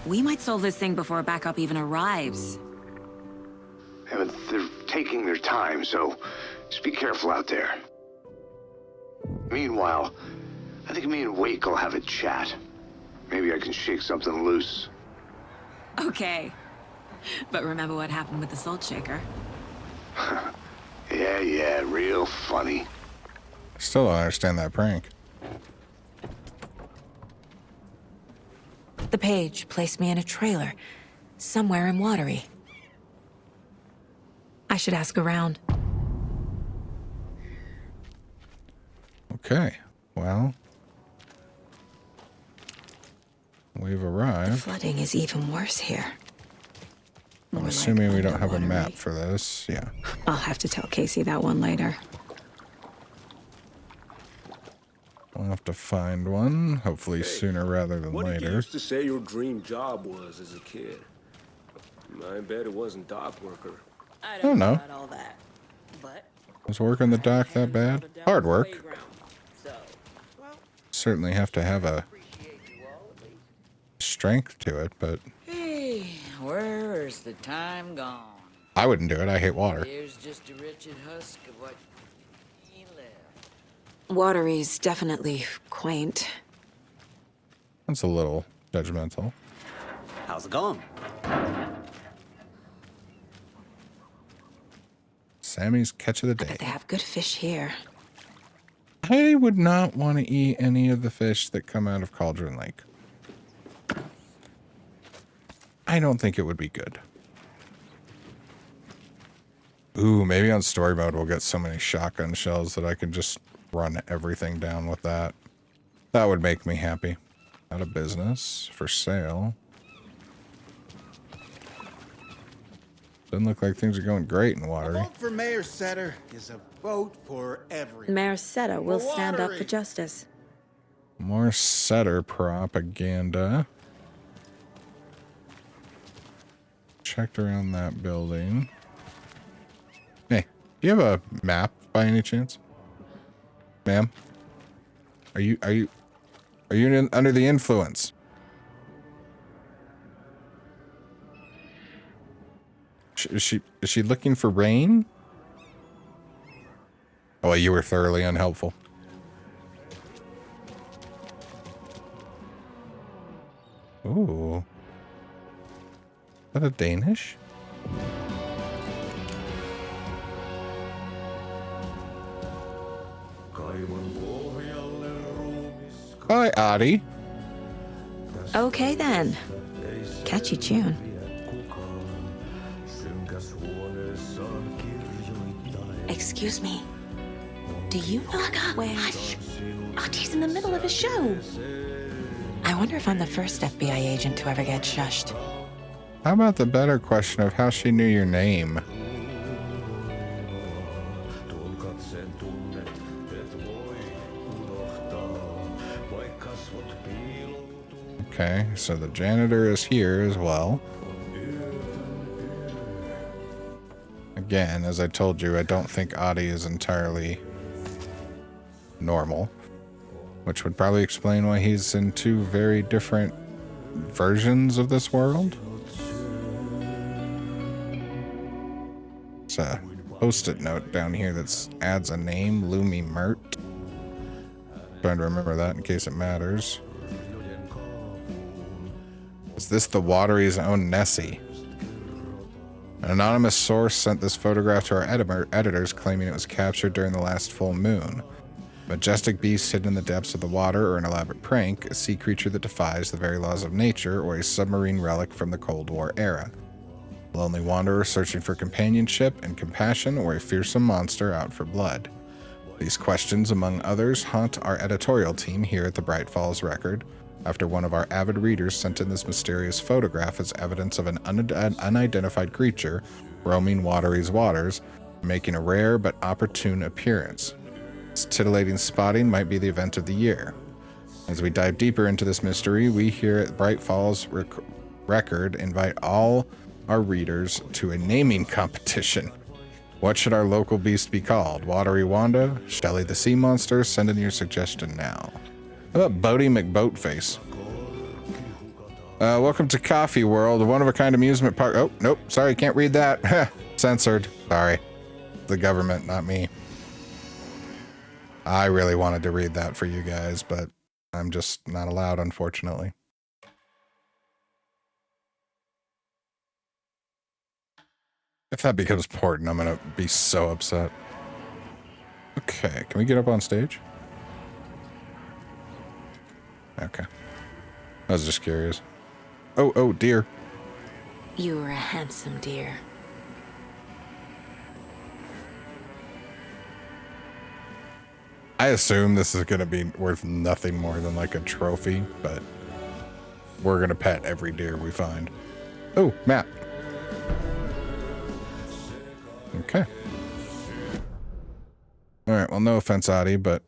We might solve this thing before backup even arrives. Yeah, but they're taking their time, so just be careful out there. Meanwhile, I think me and Wake will have a chat. Maybe I can shake something loose. Okay. But remember what happened with the salt shaker? Yeah, real funny. Still don't understand that prank. The page placed me in a trailer, somewhere in Watery. I should ask around. Okay, well, we've The arrived. flooding is even worse here. I'm assuming we don't have a map for this. Yeah. I'll have to tell Casey that one later. We'll have to find one, hopefully sooner rather than What did you later. used to say your dream job was as a kid? I bet it wasn't dock worker. I don't know. All that. But Was working the dock that bad? Hard work. Certainly have to have a strength to it, but Hey, where's the time gone? I wouldn't do it. I hate water. Here's just a wretched husk of what he left. Watery's definitely quaint. That's a little judgmental. How's it going? Sammy's catch of the I bet day. they have good fish here. I would not want to eat any of the fish that come out of Cauldron Lake. I don't think it would be good. Ooh, maybe on story mode we'll get so many shotgun shells that I can just run everything down with that. That would make me happy. Out of business. For sale. Doesn't look like things are going great in Watery. A vote for Mayor Setter is a vote for everyone. Mayor Seta will stand up for Watery. justice. More setter propaganda. Checked around that building. Hey, do you have a map by any chance? Ma'am? Are you under the influence? Is she looking for rain? Oh, well, you were thoroughly unhelpful. Ooh. Is that a Danish? Hi, Adi. Okay then. Catchy tune. Excuse me. Do you know where... Hush! Artie's in the middle of a show. I wonder if I'm the first FBI agent to ever get shushed. How about the better question of how she knew your name? Okay, so the janitor is here as well. Again, as I told you, I don't think Adi is entirely normal, which would probably explain why he's in two very different versions of this world. It's a post-it note down here that adds a name, Lumi Mert. Trying to remember that in case it matters. Is this the Watery's own Nessie? An anonymous source sent this photograph to our editors claiming it was captured during the last full moon. A majestic beast hidden in the depths of the water, or an elaborate prank, a sea creature that defies the very laws of nature, or a submarine relic from the Cold War era. A lonely wanderer searching for companionship and compassion, or a fearsome monster out for blood. These questions, among others, haunt our editorial team here at the Bright Falls Record, after one of our avid readers sent in this mysterious photograph as evidence of an unidentified creature roaming Watery's waters, making a rare but opportune appearance. This titillating spotting might be the event of the year. As we dive deeper into this mystery, we here at Bright Falls Record invite all our readers to a naming competition. What should our local beast be called? Watery Wanda? Shelly the Sea Monster? Send in your suggestion now. How about Bodie McBoatface? Welcome to Coffee World, a one-of-a-kind amusement park. Oh, nope, sorry, can't read that. Censored. Sorry. The government, not me. I really wanted to read that for you guys, but I'm just not allowed, unfortunately. If that becomes important, I'm gonna be so upset. Okay, can we get up on stage? Okay. I was just curious. Oh, dear. You were a handsome deer. I assume this is gonna be worth nothing more than like a trophy, but we're gonna pet every deer we find. Oh, map. Okay. Alright, well, no offense, Adi, but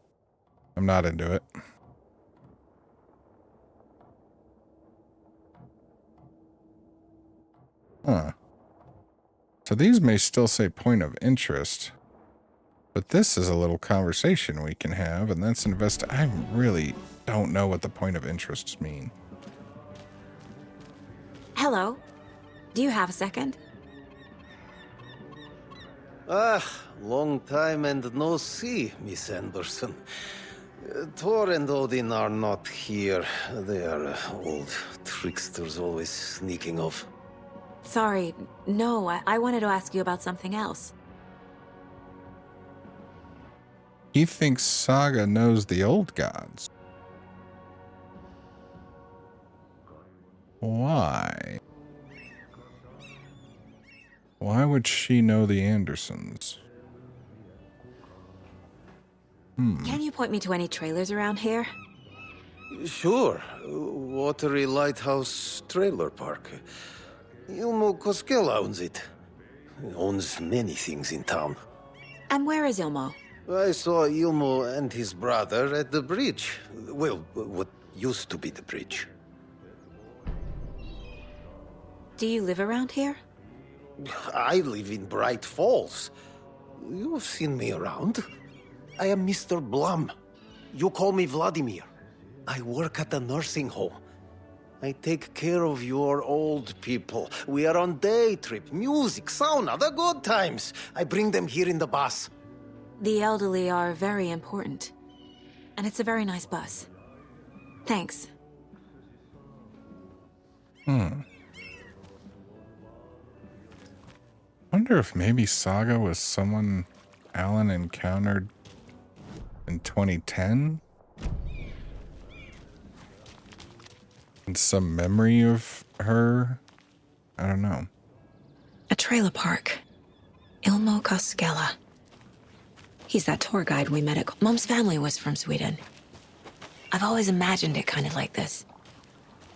I'm not into it. Huh. So these may still say point of interest, but this is a little conversation we can have, and that's I really don't know what the point of interests mean. Hello. Do you have a second? Long time and no see, Miss Anderson. Thor and Odin are not here. They are old tricksters always sneaking off. Sorry. No, I wanted to ask you about something else. He thinks Saga knows the old gods. Why? Why would she know the Andersons? Can you point me to any trailers around here? Sure. Watery Lighthouse Trailer Park. Ilmo Koskela owns it. He owns many things in town. And where is Ilmo? I saw Ilmo and his brother at the bridge. Well, what used to be the bridge. Do you live around here? I live in Bright Falls. You've seen me around. I am Mr. Blum. You call me Vladimir. I work at a nursing home. I take care of your old people. We are on day trip, music, sauna, the good times. I bring them here in the bus. The elderly are very important. And it's a very nice bus. Thanks. Wonder if maybe Saga was someone Alan encountered in 2010? And some memory of her? I don't know. A trailer park. Ilmo Koskela. He's that tour guide we met at... Mom's family was from Sweden. I've always imagined it kind of like this.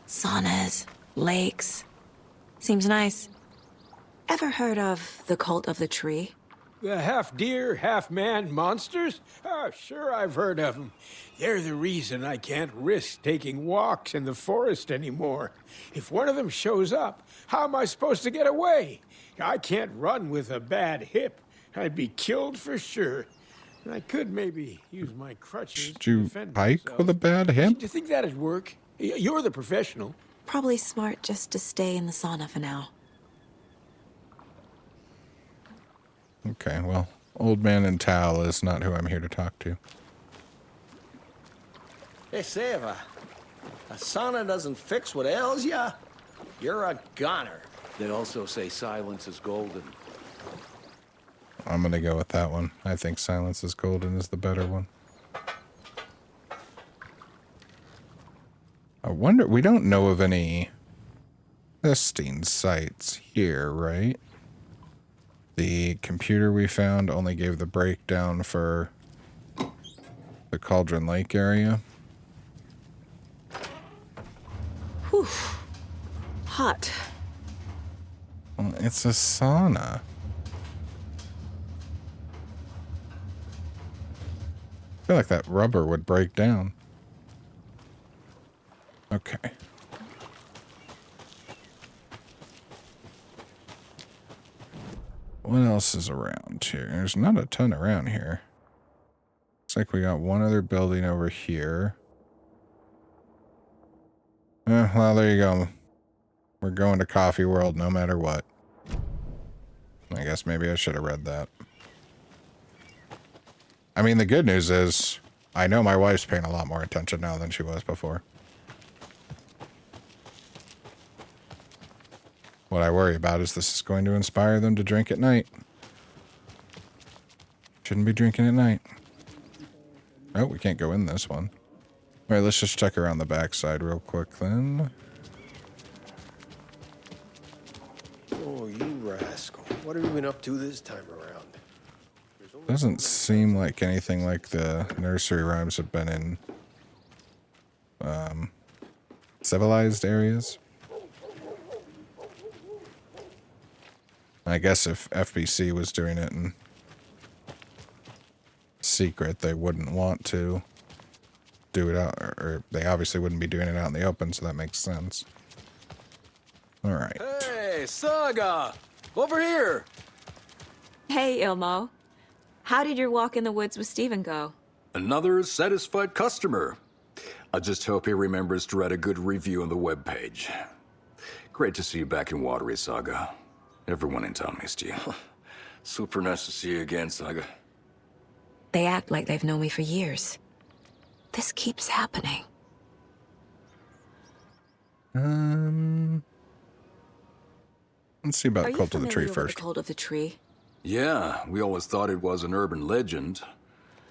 Saunas, lakes. Seems nice. Ever heard of the Cult of the Tree? The half-deer, half-man monsters? Oh, sure, I've heard of them. They're the reason I can't risk taking walks in the forest anymore. If one of them shows up, how am I supposed to get away? I can't run with a bad hip. I'd be killed for sure. I could maybe use my crutches Should to you defend hike myself. with a bad Do hip? you think that'd work? You're the professional. Probably smart just to stay in the sauna for now. Okay, well, old man in towel is not who I'm here to talk to. Hey, Seva, a sauna doesn't fix what ails ya. You're a goner. They also say silence is golden. I'm gonna go with that one. I think silence is golden is the better one. I wonder, we don't know of any testing sites here, right? The computer we found only gave the breakdown for the Cauldron Lake area. Whew. Hot. Well, it's a sauna. I feel like that rubber would break down. Okay. What else is around here? There's not a ton around here. Looks like we got one other building over here. Well, there you go. We're going to Coffee World no matter what. I guess maybe I should have read that. I mean, the good news is I know my wife's paying a lot more attention now than she was before. What I worry about is this is going to inspire them to drink at night. Shouldn't be drinking at night. Oh, we can't go in this one. All right, let's just check around the backside real quick then. Oh, you rascal. What have you been up to this time around? Doesn't seem like anything like the nursery rhymes have been in civilized areas. I guess if FBC was doing it in secret, they wouldn't want to do it out, or they obviously wouldn't be doing it out in the open, so that makes sense. All right. Hey, Saga! Over here! Hey, Ilmo. How did your walk in the woods with Steven go? Another satisfied customer. I just hope he remembers to write a good review on the webpage. Great to see you back in Watery, Saga. Everyone in town missed you. Super nice to see you again, Saga. They act like they've known me for years. This keeps happening. Let's see about Are you Cult of the Tree familiar with first. the Cult of the Tree? Yeah, we always thought it was an urban legend.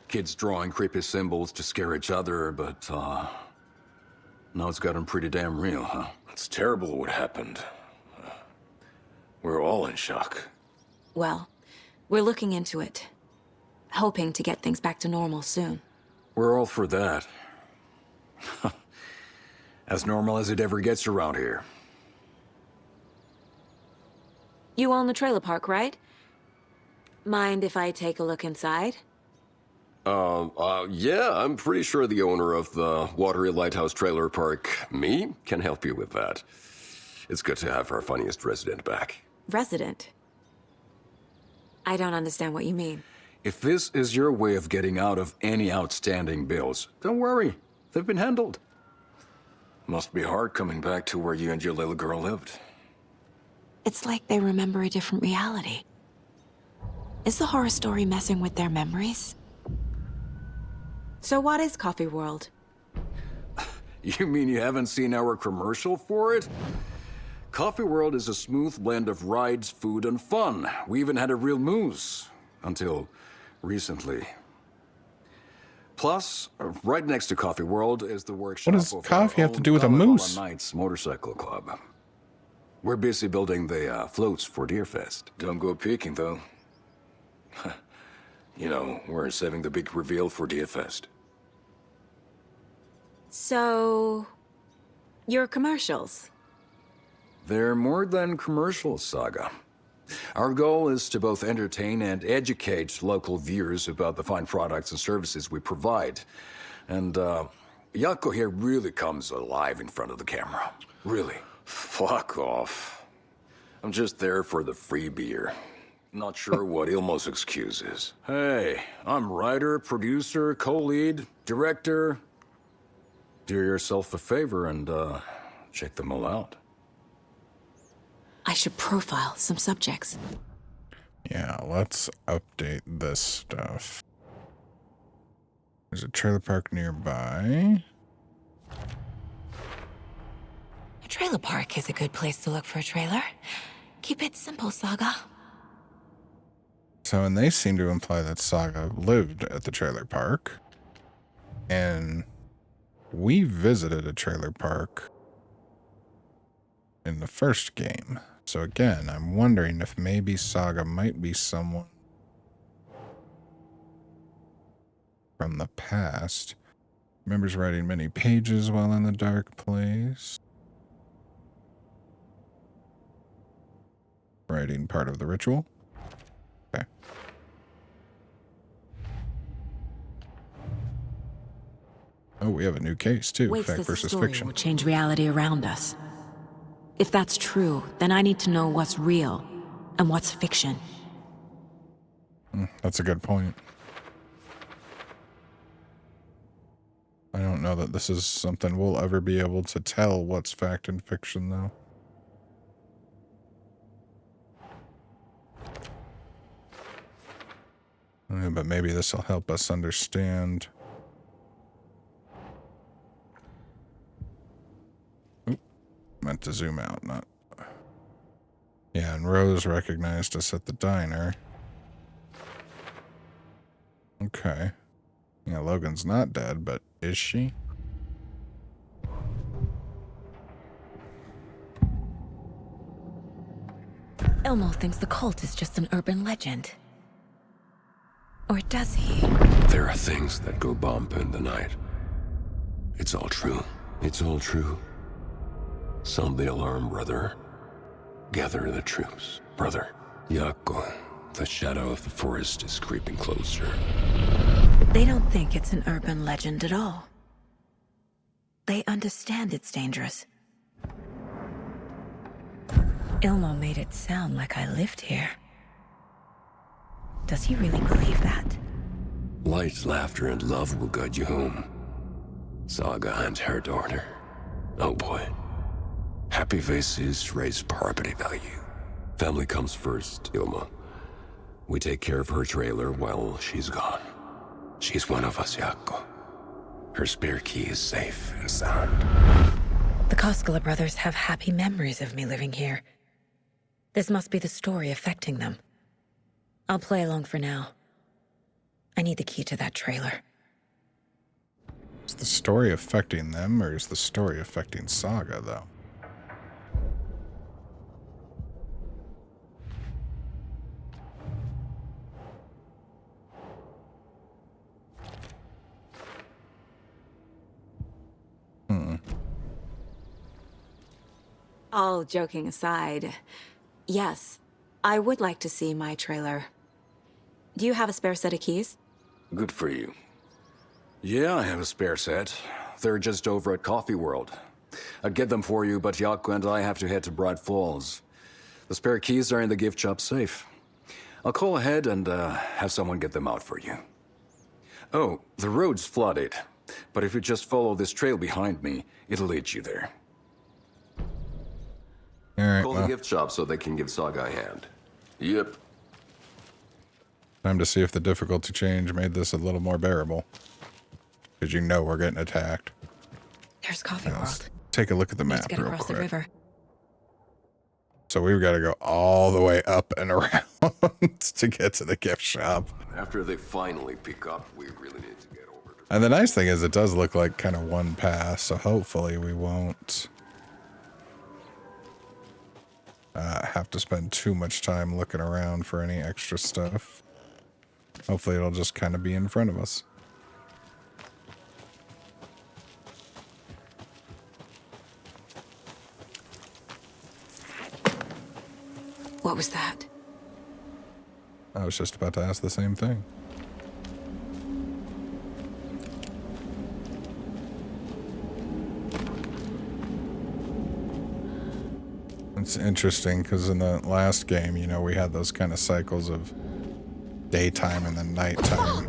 Kids drawing creepy symbols to scare each other, but, now it's gotten pretty damn real, huh? It's terrible what happened. We're all in shock. Well, we're looking into it. Hoping to get things back to normal soon. We're all for that. As normal as it ever gets around here. You own the trailer park, right? Mind if I take a look inside? Yeah, I'm pretty sure the owner of the Watery Lighthouse Trailer Park, me, can help you with that. It's good to have our funniest resident back. Resident? I don't understand what you mean. If this is your way of getting out of any outstanding bills, don't worry. They've been handled. Must be hard coming back to where you and your little girl lived. It's like they remember a different reality. Is the horror story messing with their memories? So what is Coffee World? You mean you haven't seen our commercial for it? Coffee World is a smooth blend of rides, food, and fun. We even had a real moose. Until recently. Plus, right next to Coffee World is the workshop. What does of coffee our have to own do with a Valhalla moose? Knights Motorcycle Club. We're busy building the floats for Deerfest. Don't go peeking, though. You know, we're saving the big reveal for Deerfest. So... your commercials? They're more than commercials, Saga. Our goal is to both entertain and educate local viewers about the fine products and services we provide. And, Yako here really comes alive in front of the camera. Really. Fuck off. I'm just there for the free beer. Not sure what Ilmo's excuse is. Hey, I'm writer, producer, co-lead, director. Do yourself a favor and, check them all out. I should profile some subjects. Yeah, let's update this stuff. There's a trailer park nearby. A trailer park is a good place to look for a trailer. Keep it simple, Saga. So, and they seem to imply that Saga lived at the trailer park. And we visited a trailer park in the first game. So again, I'm wondering if maybe Saga might be someone from the past. Remembers writing many pages while in the dark place. Writing part of the ritual. Okay. Oh, we have a new case too. Waits Fact that the versus story fiction. will change reality around us. If that's true, then I need to know what's real and what's fiction. That's a good point. I don't know that this is something we'll ever be able to tell what's fact and fiction, though. But maybe this will help us understand. Oop, meant to zoom out, not... Yeah, and Rose recognized us at the diner. Okay. Yeah, Logan's not dead, but is she? Elmo thinks the cult is just an urban legend. Or does he? There are things that go bump in the night. It's all true. It's all true. Sound the alarm, brother. Gather the troops, brother. Yako, the shadow of the forest is creeping closer. They don't think it's an urban legend at all. They understand it's dangerous. Ilmo made it sound like I lived here. Does he really believe that? Light, laughter, and love will guide you home. Saga and her daughter. Oh boy. Happy faces raise property value. Family comes first, Ilma. We take care of her trailer while she's gone. She's one of us, Yako. Her spare key is safe and sound. The Koskela brothers have happy memories of me living here. This must be the story affecting them. I'll play along for now. I need the key to that trailer. Is the story affecting them, or is the story affecting Saga, though? All joking aside, yes, I would like to see my trailer. Do you have a spare set of keys? Good for you. Yeah, I have a spare set. They're just over at Coffee World. I'd get them for you, but Yako and I have to head to Bright Falls. The spare keys are in the gift shop safe. I'll call ahead and have someone get them out for you. Oh, the road's flooded, but if you just follow this trail behind me, it'll lead you there. All right, Call the gift shop so they can give Saga a hand. Yep. Time to see if the difficulty change made this a little more bearable. Because you know we're getting attacked. There's Coffee World. Take a look at the Need map to get real across quick. the river. So we've got to go all the way up and around to get to the gift shop. After they finally pick up, we really need to get over to... And the nice thing is it does look like kind of one pass, so hopefully we won't have to spend too much time looking around for any extra stuff. Hopefully it'll just kind of be in front of us. What was that? I was just about to ask the same thing. It's interesting because in the last game, you know, we had those kind of cycles of daytime and then nighttime.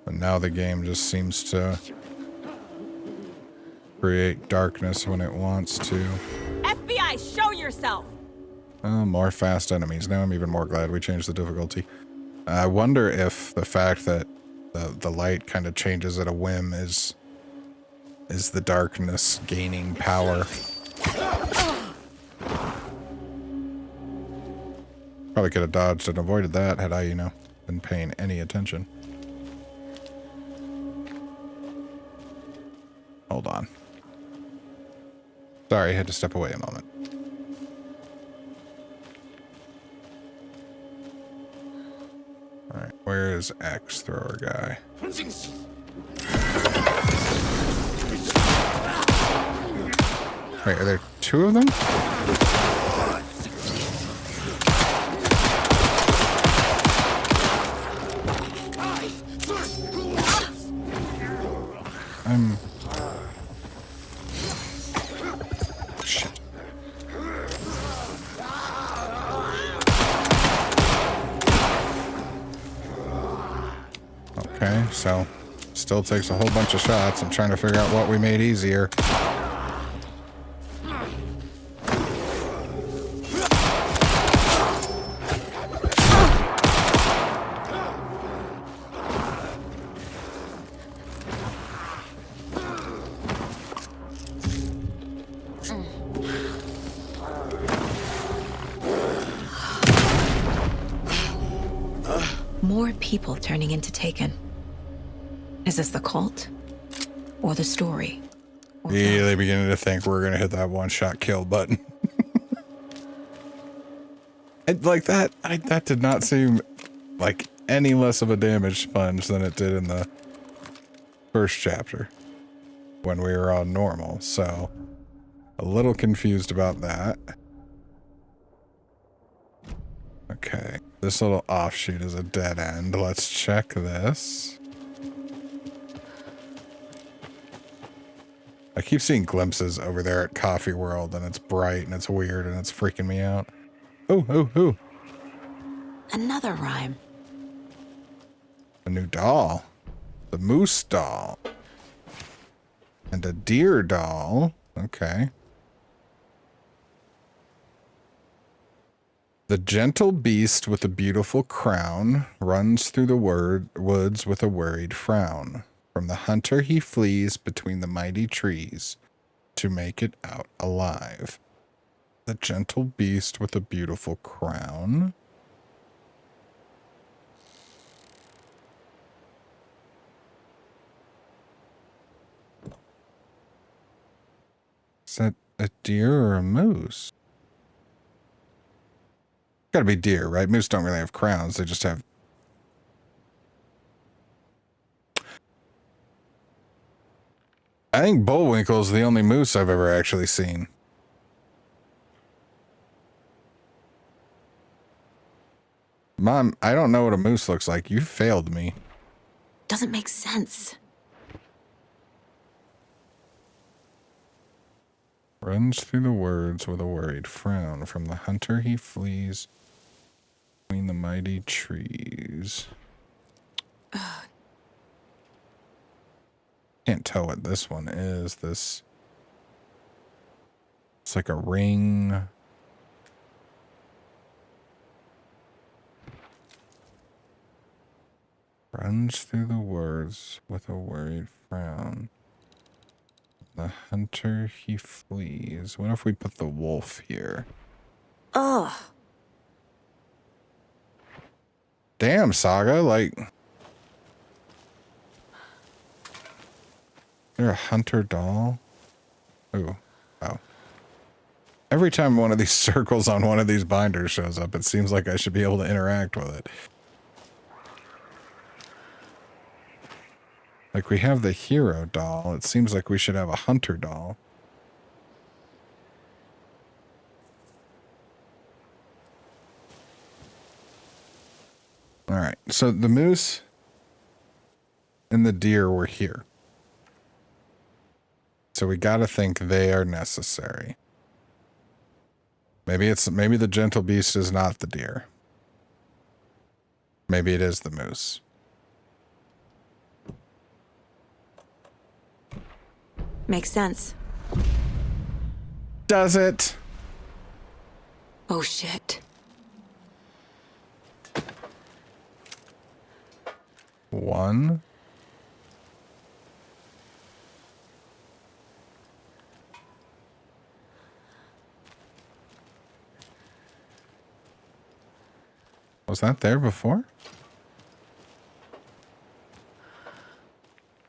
But now the game just seems to create darkness when it wants to. FBI, show yourself! Oh, more fast enemies. Now I'm even more glad we changed the difficulty. I wonder if the fact that the light kind of changes at a whim is the darkness gaining power. Probably could have dodged and avoided that had I, you know, been paying any attention. Hold on. Sorry, I had to step away a moment. Alright, where is Axe Thrower guy? Wait, are there two of them? Shit. Okay, so still takes a whole bunch of shots. I'm trying to figure out what we made easier. More people turning into Taken. Is this the cult? Or the story? Really beginning to think we're gonna hit that one-shot kill button. Like that, that did not seem like any less of a damage sponge than it did in the first chapter when we were on normal, so a little confused about that. Okay, this little offshoot is a dead end. Let's check this. I keep seeing glimpses over there at Coffee World, and it's bright and it's weird and it's freaking me out. Oh. Another rhyme. A new doll. The moose doll. And a deer doll. Okay. The gentle beast with a beautiful crown runs through the woods with a worried frown. From the hunter he flees between the mighty trees to make it out alive. The gentle beast with a beautiful crown. Is that a deer or a moose? Gotta be deer, right? Moose don't really have crowns. They just have... I think Bullwinkle's the only moose I've ever actually seen. Mom, I don't know what a moose looks like. You failed me. Doesn't make sense. Runs through the woods with a worried frown. From the hunter he flees between the mighty trees. Can't tell what this one is. It's like a ring. Runs through the woods with a worried frown. The hunter he flees. What if we put the wolf here? Ugh. Damn, Saga, like... They're a hunter doll? Ooh. Wow. Every time one of these circles on one of these binders shows up, it seems like I should be able to interact with it. Like, we have the hero doll. It seems like we should have a hunter doll. All right, so the moose and the deer were here. So we got to think they are necessary. Maybe the gentle beast is not the deer. Maybe it is the moose. Makes sense. Does it? Oh shit. One. Was that there before?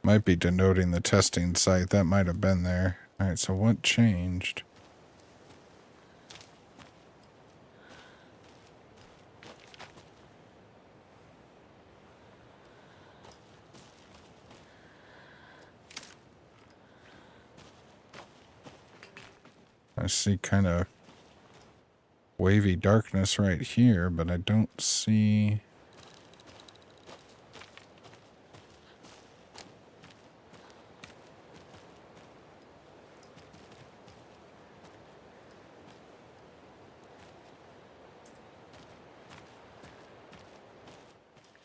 Might be denoting the testing site. That might have been there. All right, so what changed? I see kind of wavy darkness right here, but I don't see...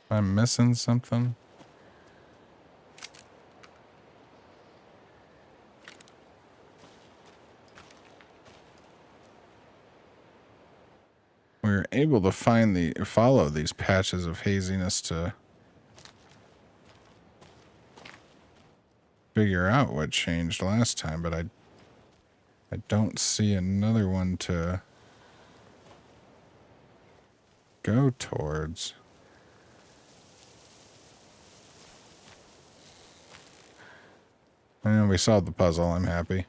I'm missing something. We were able to follow these patches of haziness to figure out what changed last time, but I don't see another one to go towards. And we solved the puzzle. I'm happy.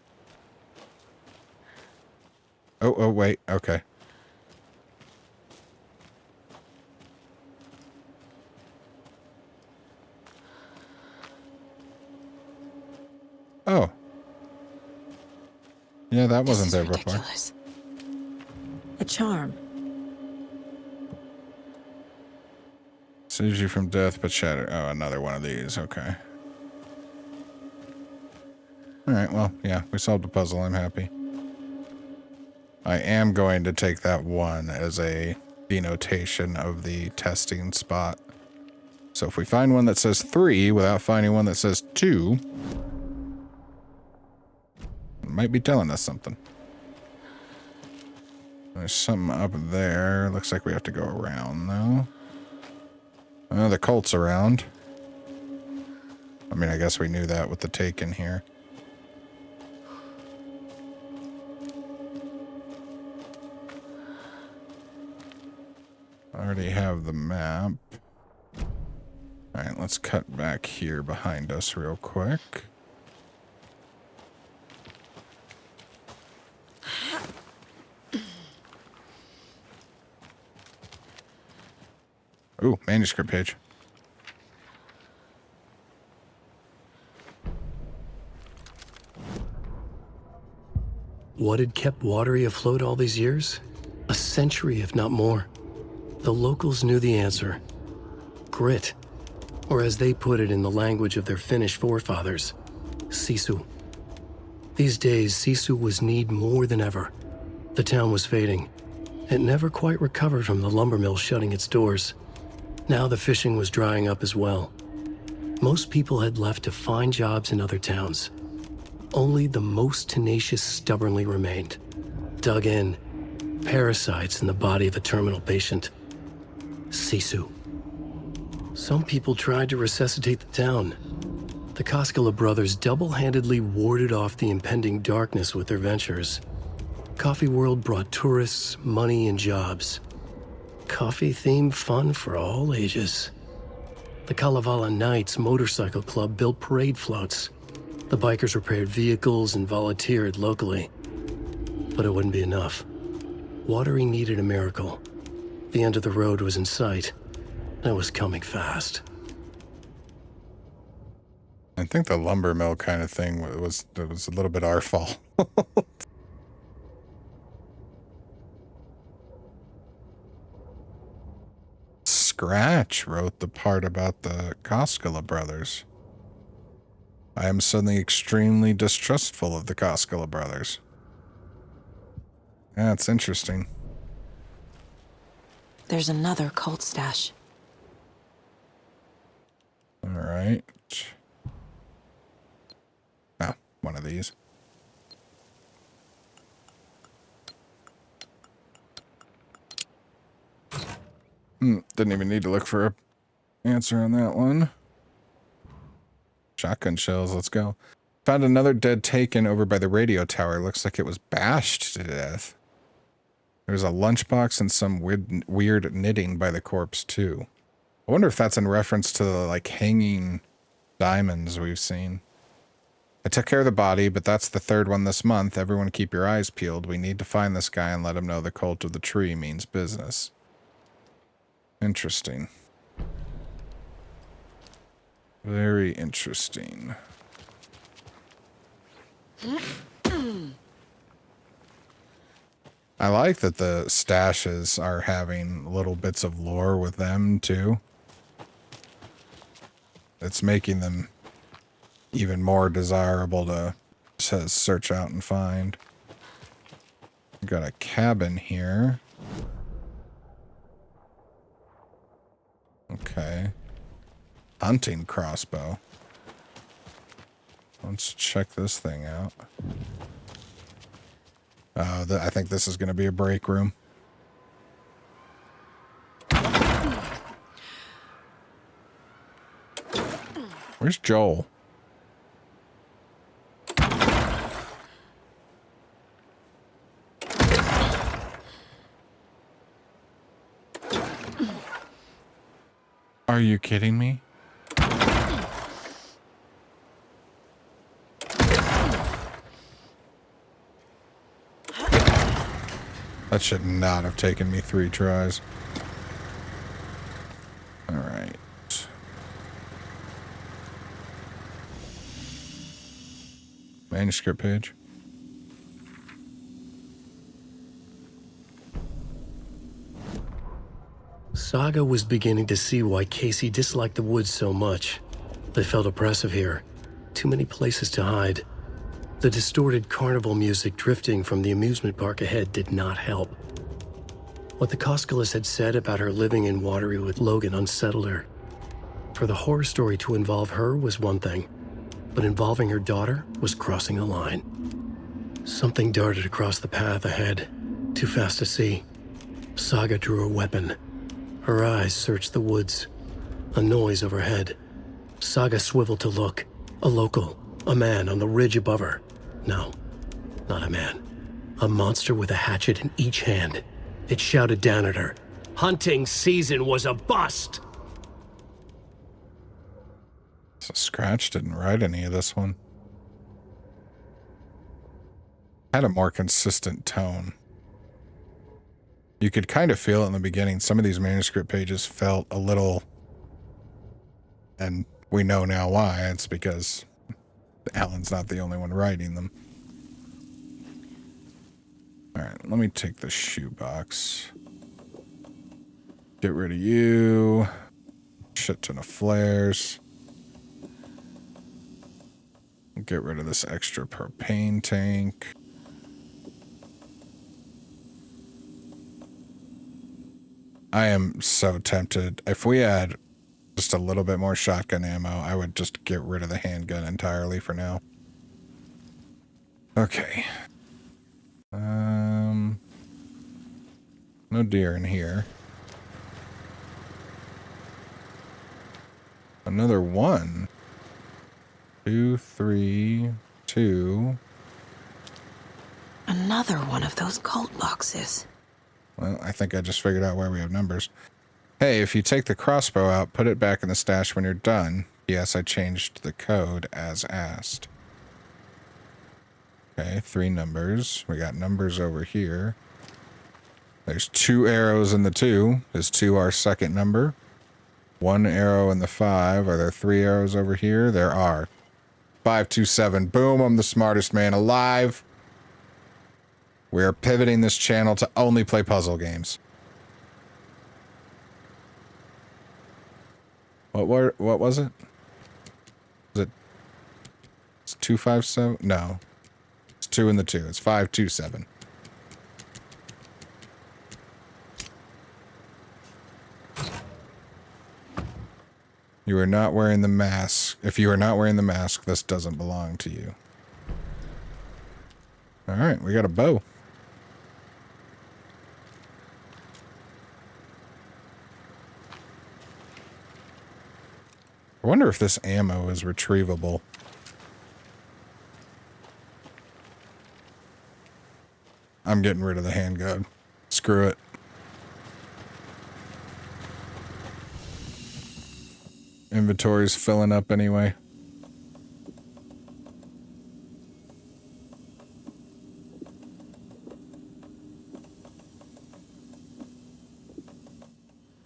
Oh, wait. Okay. Oh. Yeah, that wasn't there before. A charm. Saves you from death, but shatter. Oh, another one of these. Okay. All right, well, yeah, we solved the puzzle. I'm happy. I am going to take that one as a denotation of the testing spot. So if we find one that says 3 without finding one that says 2, it might be telling us something. There's something up there. Looks like we have to go around, though. Oh, the Colt's around. I mean, I guess we knew that with the Taken here. I already have the map. Alright, let's cut back here behind us real quick. Ooh, manuscript page. What had kept Watery afloat all these years? A century, if not more. The locals knew the answer. Grit. Or as they put it in the language of their Finnish forefathers, sisu. These days, sisu was needed more than ever. The town was fading. It never quite recovered from the lumber mill shutting its doors. Now the fishing was drying up as well. Most people had left to find jobs in other towns. Only the most tenacious stubbornly remained. Dug in, parasites in the body of a terminal patient. Sisu. Some people tried to resuscitate the town. The Koskela brothers double-handedly warded off the impending darkness with their ventures. Coffee World brought tourists, money, and jobs. Coffee-themed fun for all ages. The Kalevala Knights Motorcycle Club built parade floats. The bikers repaired vehicles and volunteered locally. But it wouldn't be enough. Watery needed a miracle. The end of the road was in sight, and it was coming fast. I think the lumber mill kind of thing was a little bit our fault. Scratch wrote the part about the Koskela brothers. I am suddenly extremely distrustful of the Koskela brothers. That's interesting. There's another cult stash. All right. Oh, one of these. Didn't even need to look for an answer on that one. Shotgun shells, let's go. Found another dead taken over by the radio tower. Looks like it was bashed to death. There's a lunchbox and some weird knitting by the corpse, too. I wonder if that's in reference to the, like, hanging diamonds we've seen. I took care of the body, but that's the third one this month. Everyone keep your eyes peeled. We need to find this guy and let him know the cult of the tree means business. Interesting. Very interesting. I like that the stashes are having little bits of lore with them, too. It's making them even more desirable to search out and find. We've got a cabin here. Okay. Hunting crossbow. Let's check this thing out. I think this is going to be a break room. Where's Joel? Are you kidding me? That should not have taken me 3 tries. All right. Manuscript page. Saga was beginning to see why Casey disliked the woods so much. They felt oppressive here. Too many places to hide. The distorted carnival music drifting from the amusement park ahead did not help. What the Koskelas had said about her living in Watery with Logan unsettled her. For the horror story to involve her was one thing, but involving her daughter was crossing a line. Something darted across the path ahead, too fast to see. Saga drew her weapon. Her eyes searched the woods. A noise overhead. Saga swiveled to look. A local, a man on the ridge above her. No, not a man. A monster with a hatchet in each hand. It shouted down at her. Hunting season was a bust! So Scratch didn't write any of this one. Had a more consistent tone. You could kind of feel it in the beginning. Some of these manuscript pages felt a little, and we know now why. It's because Alan's not the only one writing them. All right, let me take the shoebox. Get rid of you. Shit ton of flares. Get rid of this extra propane tank. I am so tempted. If we had just a little bit more shotgun ammo, I would just get rid of the handgun entirely for now. Okay. No deer in here. Another 1, 2, 3, 2. Another one of those cult boxes. Well, I think I just figured out why we have numbers. Hey, if you take the crossbow out, put it back in the stash when you're done. Yes, I changed the code as asked. Okay, 3 numbers. We got numbers over here. There's 2 arrows in the 2. Is 2 our second number? 1 arrow in the 5. Are there 3 arrows over here? There are. 527. Boom, I'm the smartest man alive. We are pivoting this channel to only play puzzle games. What was it? Was it? It's 257? No. It's 2 and the 2. It's 527. You are not wearing the mask. If you are not wearing the mask, this doesn't belong to you. All right, we got a bow. I wonder if this ammo is retrievable. I'm getting rid of the handgun. Screw it. Inventory's filling up anyway.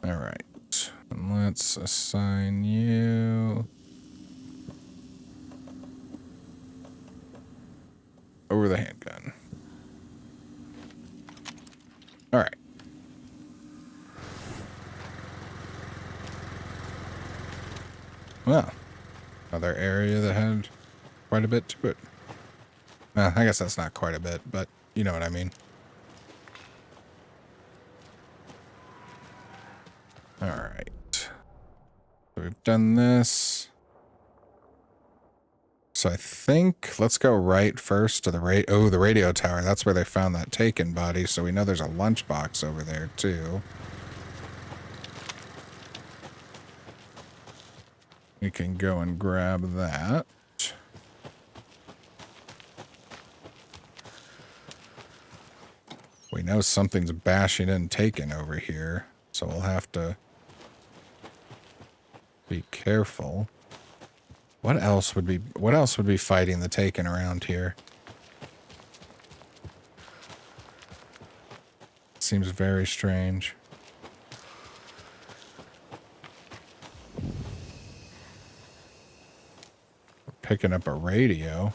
All right. Let's assign you over the handgun. All right. Well, another area that had quite a bit to it. I guess that's not quite a bit, but you know what I mean. All right. So we've done this. So I think let's go right first to the the radio tower. That's where they found that taken body. So we know there's a lunchbox over there too. We can go and grab that. We know something's bashing and taken over here, so we'll have to be careful. What else would be fighting the taken around here? Seems very strange. Picking up a radio.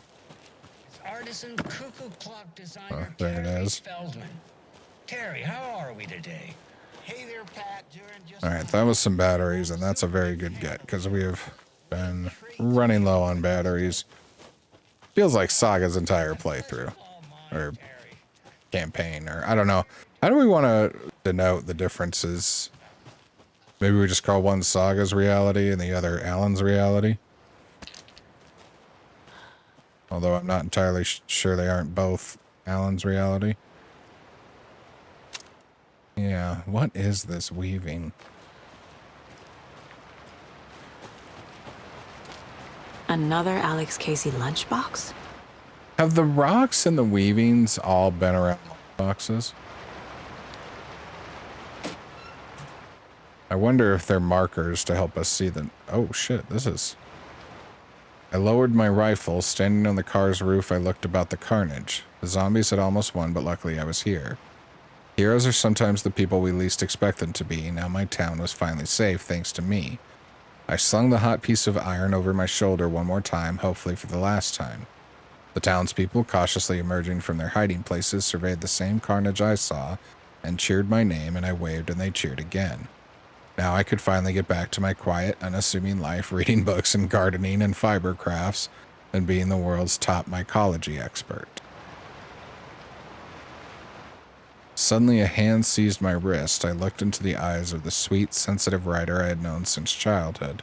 Artisan cuckoo clock designer there it is. Feldman. Terry, how are we today? Hey there, Pat. All right, that was some batteries, and that's a very good get because we have been running low on batteries. Feels like Saga's entire playthrough or campaign, or I don't know. How do we want to denote the differences? Maybe we just call one Saga's reality and the other Alan's reality. Although I'm not entirely sure they aren't both Alan's reality. Yeah, what is this weaving? Another Alex Casey lunchbox? Have the rocks and the weavings all been around boxes? I wonder if they're markers to help us see them. Oh shit, this is... I lowered my rifle. Standing on the car's roof, I looked about the carnage. The zombies had almost won, but luckily I was here. Heroes are sometimes the people we least expect them to be. Now my town was finally safe, thanks to me. I slung the hot piece of iron over my shoulder one more time, hopefully for the last time. The townspeople, cautiously emerging from their hiding places, surveyed the same carnage I saw, and cheered my name, and I waved and they cheered again. Now I could finally get back to my quiet, unassuming life, reading books and gardening and fiber crafts, and being the world's top mycology expert. Suddenly a hand seized my wrist. I looked into the eyes of the sweet, sensitive writer I had known since childhood.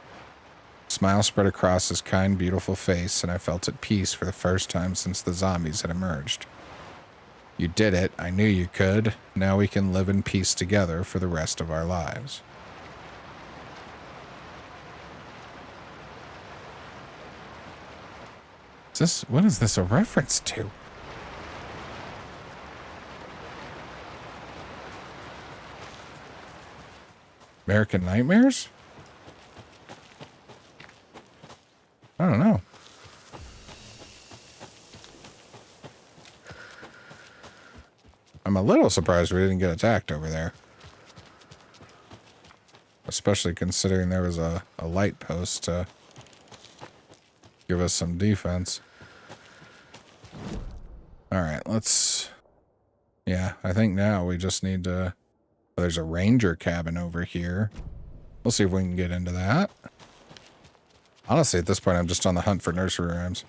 A smile spread across his kind, beautiful face, and I felt at peace for the first time since the zombies had emerged. You did it. I knew you could. Now we can live in peace together for the rest of our lives. What is this a reference to? American Nightmares? I don't know. I'm a little surprised we didn't get attacked over there. Especially considering there was a light post to give us some defense. All right, let's... Yeah, I think now we just need to... There's a ranger cabin over here. We'll see if we can get into that. Honestly, at this point, I'm just on the hunt for nursery rhymes.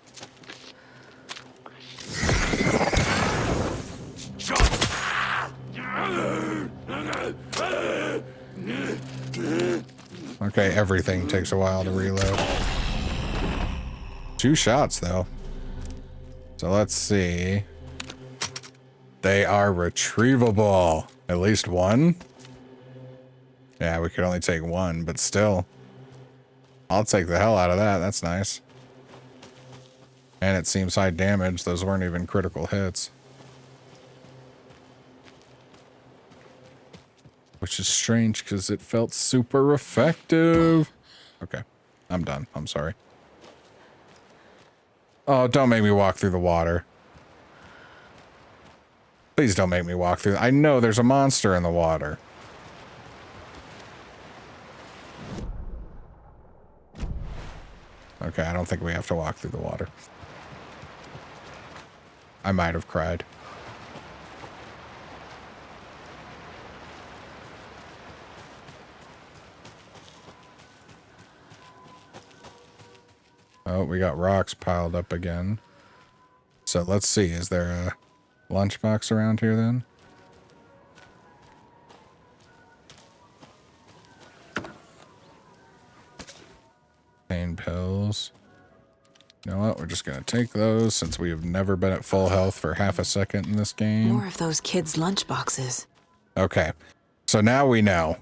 Okay, everything takes a while to reload. 2 shots, though. So let's see. They are retrievable. At least 1? Yeah, we could only take 1, but still. I'll take the hell out of that. That's nice. And it seems high damage. Those weren't even critical hits. Which is strange because it felt super effective. Okay, I'm done. I'm sorry. Oh, don't make me walk through the water. Please don't make me walk through. I know there's a monster in the water. Okay, I don't think we have to walk through the water. I might have cried. Oh, we got rocks piled up again. So let's see. Is there a lunchbox around here then? Pain pills. You know what? We're just going to take those since we have never been at full health for half a second in this game. More of those kids' lunchboxes. Okay. So now we know.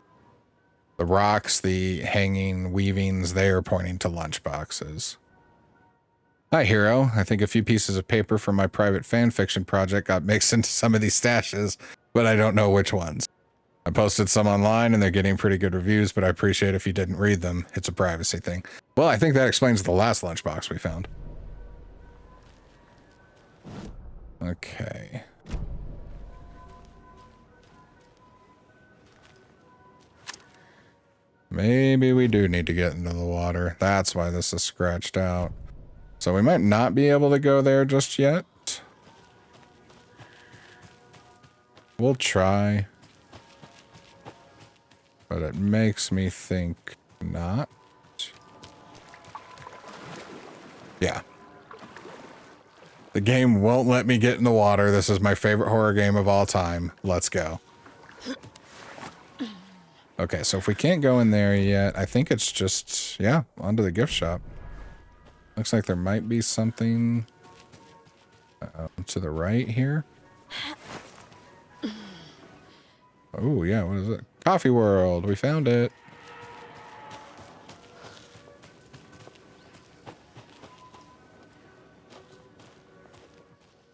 The rocks, the hanging weavings, they are pointing to lunchboxes. Hi, hero. I think a few pieces of paper from my private fan fiction project got mixed into some of these stashes, but I don't know which ones. I posted some online and they're getting pretty good reviews, but I appreciate if you didn't read them. It's a privacy thing. Well, I think that explains the last lunchbox we found. Okay. Maybe we do need to get into the water. That's why this is scratched out. So we might not be able to go there just yet. We'll try. But it makes me think not. Yeah. The game won't let me get in the water. This is my favorite horror game of all time. Let's go. Okay, so if we can't go in there yet, I think it's just, yeah, onto the gift shop. Looks like there might be something to the right here. Oh, yeah, what is it? Coffee World. We found it.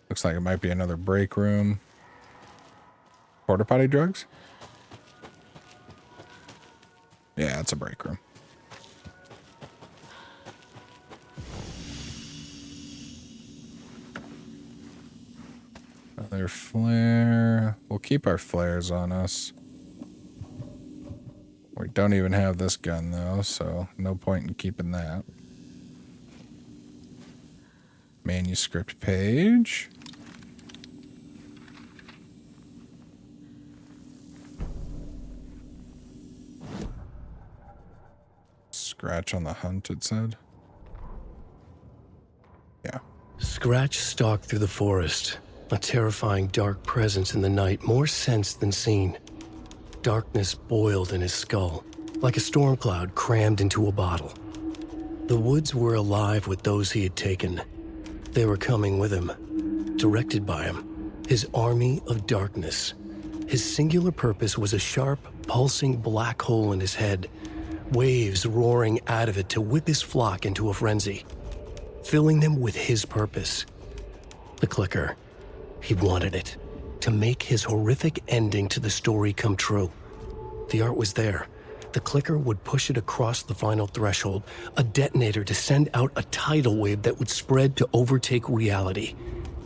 Looks like it might be another break room. Porta potty drugs? Yeah, it's a break room. Another flare. We'll keep our flares on us. We don't even have this gun though, so no point in keeping that. Manuscript page. Scratch on the hunt, it said. Yeah. Scratch stalked through the forest, a terrifying dark presence in the night, more sensed than seen. Darkness boiled in his skull, like a storm cloud crammed into a bottle. The woods were alive with those he had taken. They were coming with him, directed by him, his army of darkness. His singular purpose was a sharp, pulsing black hole in his head, waves roaring out of it to whip his flock into a frenzy, filling them with his purpose. The clicker. He wanted it, to make his horrific ending to the story come true. The art was there. The clicker would push it across the final threshold, a detonator to send out a tidal wave that would spread to overtake reality.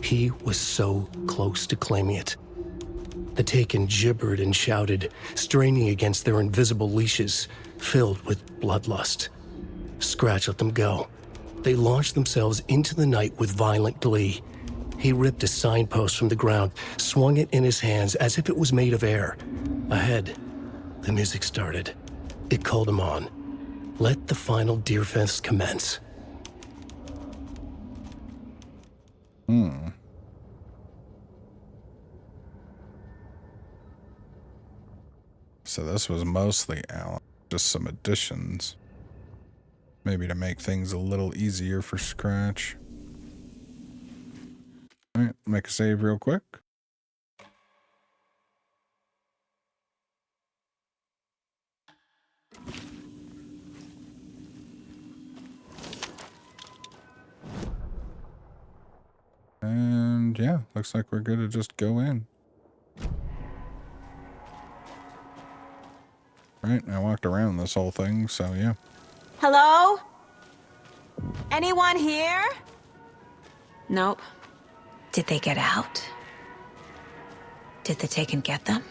He was so close to claiming it. The Taken gibbered and shouted, straining against their invisible leashes, filled with bloodlust. Scratch let them go. They launched themselves into the night with violent glee. He ripped a signpost from the ground, swung it in his hands as if it was made of air. Ahead, the music started. It called him on. Let the final Deerfest commence. So this was mostly Alan, just some additions. Maybe to make things a little easier for Scratch. Alright, make a save real quick. And yeah, looks like we're good to just go in. Right, I walked around this whole thing, so yeah. Hello? Anyone here? Nope. Did they get out? Did the Taken get them?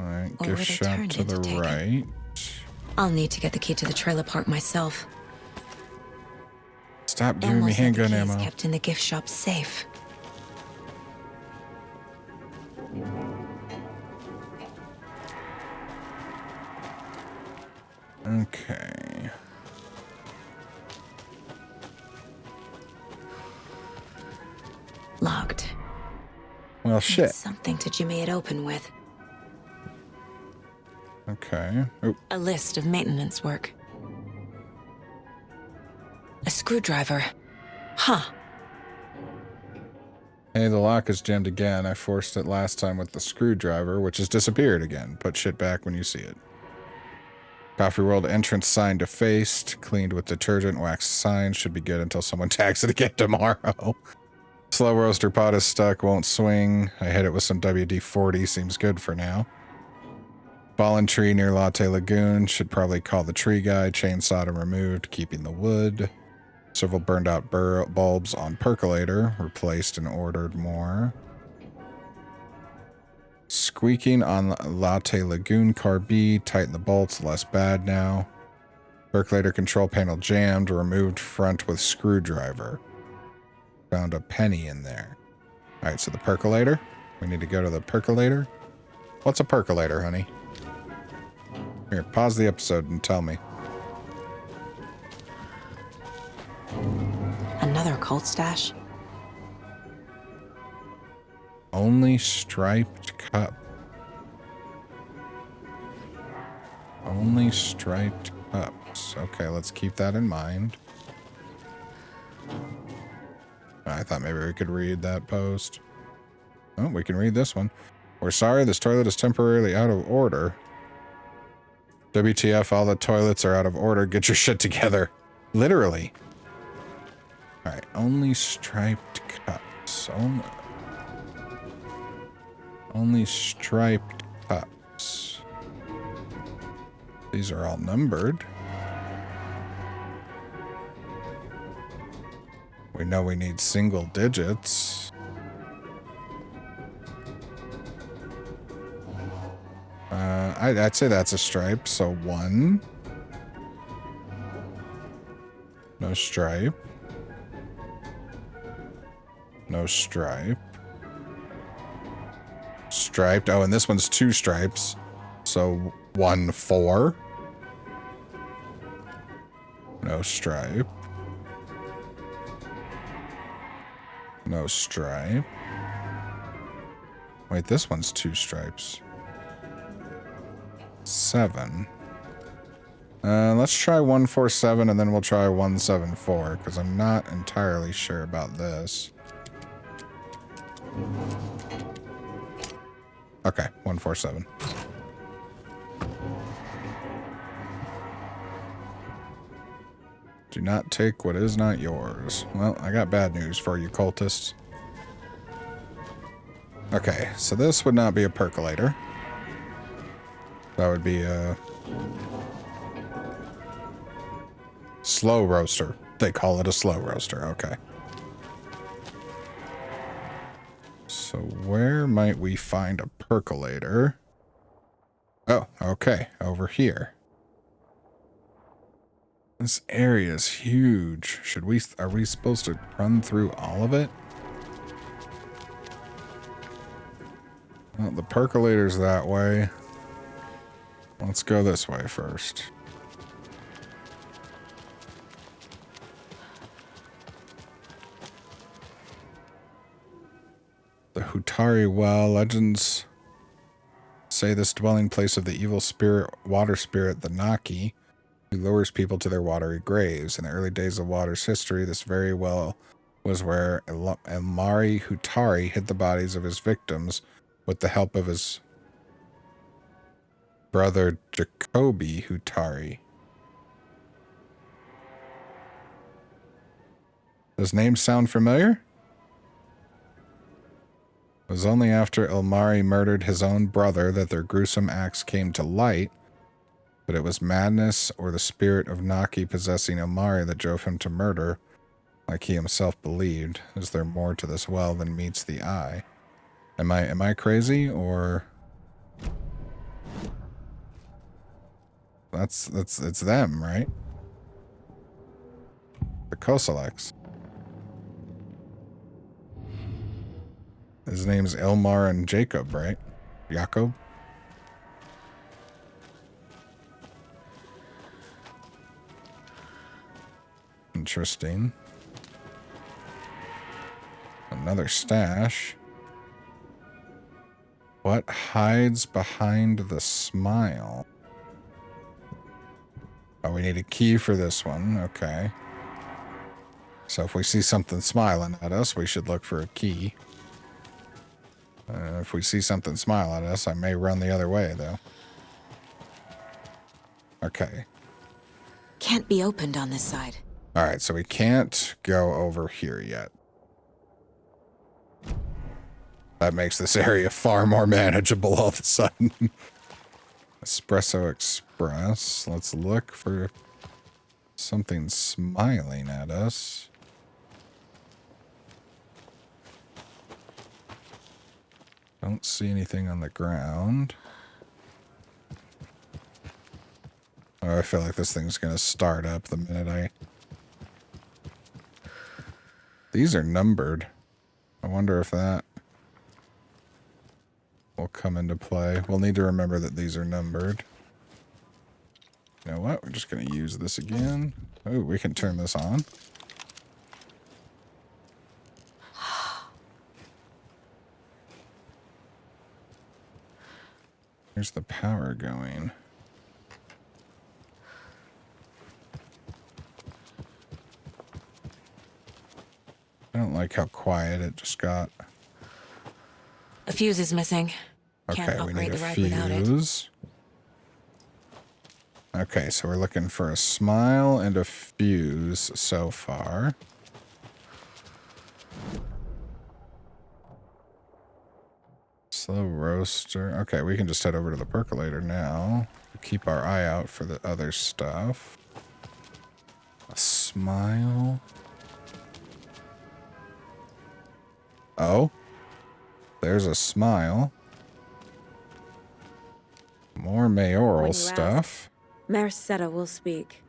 Alright, Or gift were they shop turned to the into Taken? right. I'll need to get the key to the trailer park myself. Stop giving me Elmo said the handgun key is ammo. kept in the gift shop safe. Okay. Locked. Well, shit. Need something to jimmy it open with. Okay. Oop. A list of maintenance work. A screwdriver. Huh. Hey, the lock is jammed again. I forced it last time with the screwdriver, which has disappeared again. Put shit back when you see it. Coffee World entrance sign defaced. Cleaned with detergent. Wax sign should be good until someone tags it again tomorrow. Slow roaster pot is stuck. Won't swing. I hit it with some WD-40. Seems good for now. Fallen tree near Latte Lagoon. Should probably call the tree guy. Chainsaw and removed. Keeping the wood. Several burned out bulbs on percolator. Replaced and ordered more. Squeaking on Latte Lagoon car B. Tighten the bolts. Less bad now. Percolator control panel jammed. Removed front with screwdriver. Found a penny in there. Alright, so the percolator. We need to go to the percolator. What's a percolator, honey? Here, pause the episode and tell me. Another cult stash. Only striped cup. Only striped cups. Okay, let's keep that in mind. I thought maybe we could read that post. Oh, we can read this one. We're sorry, this toilet is temporarily out of order. WTF, all the toilets are out of order. Get your shit together. Literally. Alright, only striped cups. Only striped cups. These are all numbered. We know we need single digits. I'd say that's a stripe, so 1. No stripe. No stripe. Striped. Oh, and this one's 2 stripes. So 1, 4. No stripe. No stripe. Wait, this one's 2 stripes. 7. Let's try 147 and then we'll try 174 because I'm not entirely sure about this. Okay, 147. Do not take what is not yours. Well, I got bad news for you cultists. Okay, so this would not be a percolator. That would be a slow roaster. They call it a slow roaster. Okay. So where might we find a percolator? Oh, okay. Over here. This area is huge. Are we supposed to run through all of it? Well, the percolator's that way. Let's go this way first. The Hutari Well. Legends say this dwelling place of the evil spirit, water spirit, the Naki, who lures people to their watery graves. In the early days of water's history, this very well was where Elmari Hutari hid the bodies of his victims with the help of his brother Jacobi Hutari. Does name sound familiar? It was only after Elmari murdered his own brother that their gruesome acts came to light, but it was madness or the spirit of Naki possessing Elmari that drove him to murder, like he himself believed. Is there more to this well than meets the eye? Am I crazy, or it's them, right? The Koselecs. His name's Elmar and Jacob, right? Jacob? Interesting. Another stash. What hides behind the smile? Oh, we need a key for this one. Okay. So if we see something smiling at us, we should look for a key. If we see something smile at us, I may run the other way, though. Okay. Can't be opened on this side. All right, so we can't go over here yet. That makes this area far more manageable all of a sudden. Espresso Express. Let's look for something smiling at us. Don't see anything on the ground. Oh, I feel like this thing's going to start up the minute I... These are numbered. I wonder if that will come into play. We'll need to remember that these are numbered. You know what? We're just going to use this again. Oh, we can turn this on. Here's the power going. I don't like how quiet it just got. A fuse is missing. Can't Okay, we need operate a the ride without it. fuse. Okay, so we're looking for a smile and a fuse so far. Slow roaster. Okay, we can just head over to the percolator now. Keep our eye out for the other stuff. A smile. Oh. There's a smile. More mayoral stuff. Mayor Seta will speak.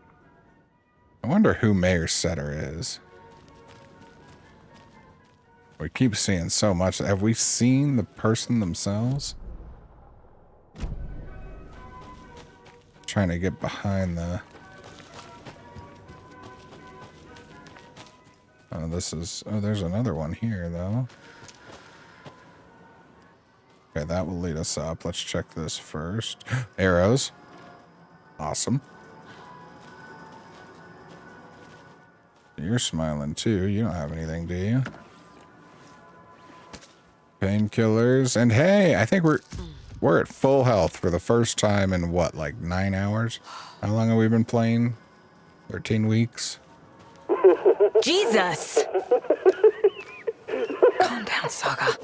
I wonder who Mayor Setter is. We keep seeing so much. Have we seen the person themselves? Trying to get behind the... Oh, this is... Oh, there's another one here, though. Okay, that will lead us up. Let's check this first. Arrows. Awesome. You're smiling, too. You don't have anything, do you? Painkillers. And hey, I think we're at full health for the first time in what, like 9 hours? How long have we been playing? 13 weeks? Jesus! Calm down, Saga.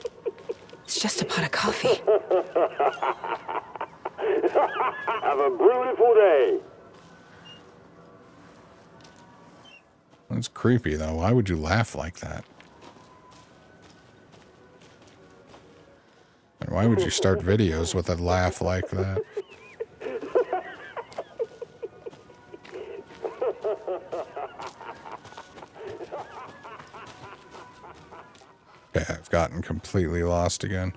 It's just a pot of coffee. Have a beautiful day. That's creepy, though. Why would you laugh like that? And why would you start videos with a laugh like that? Okay, I've gotten completely lost again.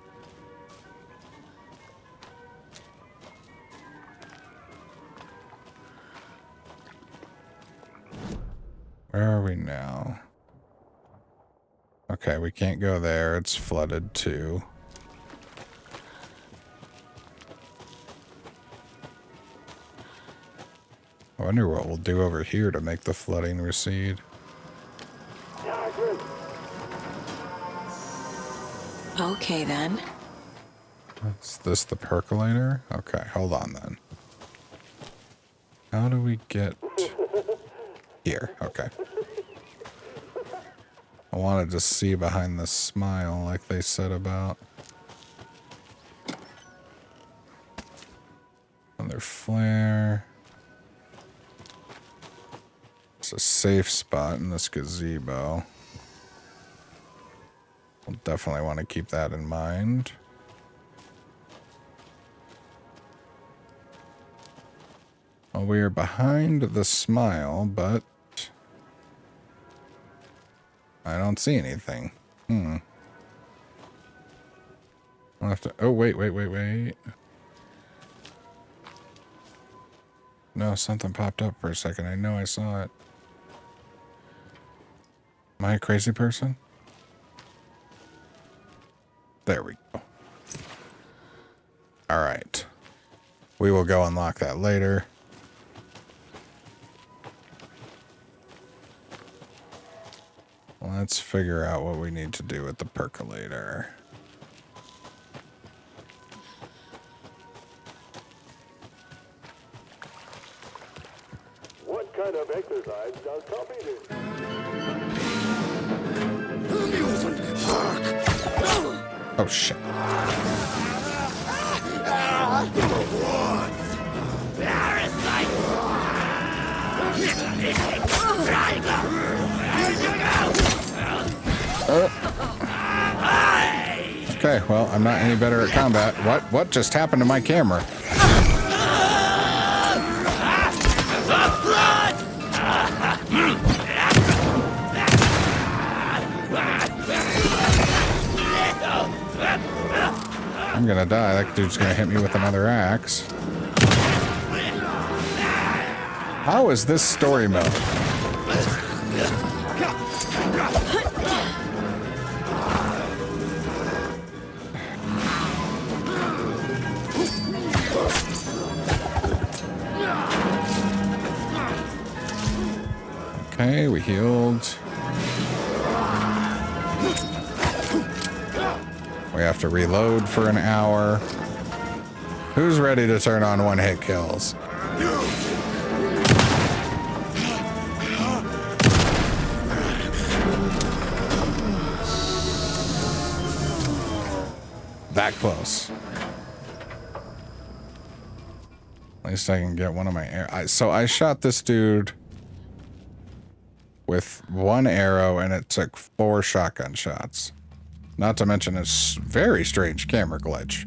Where are we now? Okay, we can't go there. It's flooded too. I wonder what we'll do over here to make the flooding recede. Okay, then. Is this the percolator? Okay, hold on then. How do we get here? Okay. I wanted to see behind the smile like they said about. Another flare. It's a safe spot in this gazebo. We'll definitely want to keep that in mind. Well, we are behind the smile, but I don't see anything. I'll have to. Oh, wait. No, something popped up for a second. I know I saw it. Am I a crazy person? There we go. All right. We will go unlock that later. Let's figure out what we need to do with the percolator. What kind of exercise does coffee do? Oh, shit. Okay, well, I'm not any better at combat. What just happened to my camera? I'm gonna die. That dude's gonna hit me with another axe. How is this story mode? Okay, we healed. We have to reload for an hour. Who's ready to turn on one-hit kills? That close. At least I can get one of my arrows. So I shot this dude with one arrow and it took 4 shotgun shots. Not to mention a very strange camera glitch.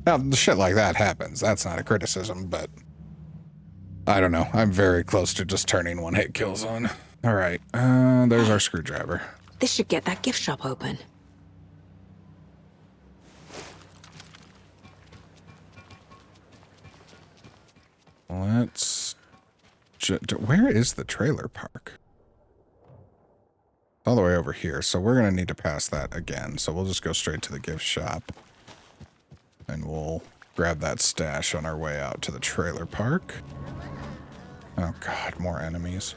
Now, shit like that happens. That's not a criticism, but I don't know. I'm very close to just turning one-hit kills on. All right, there's our screwdriver. This should get that gift shop open. Let's... Where is the trailer park? All the way over here, so we're gonna need to pass that again. So we'll just go straight to the gift shop. And we'll grab that stash on our way out to the trailer park. Oh god, more enemies.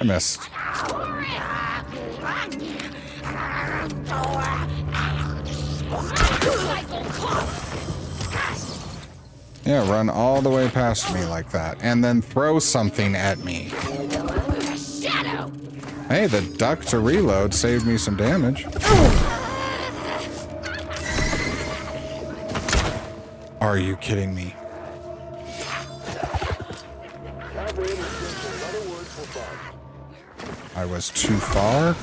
I missed. Yeah, run all the way past me like that, and then throw something at me. Hey, the duck to reload saved me some damage. Are you kidding me? I was too far?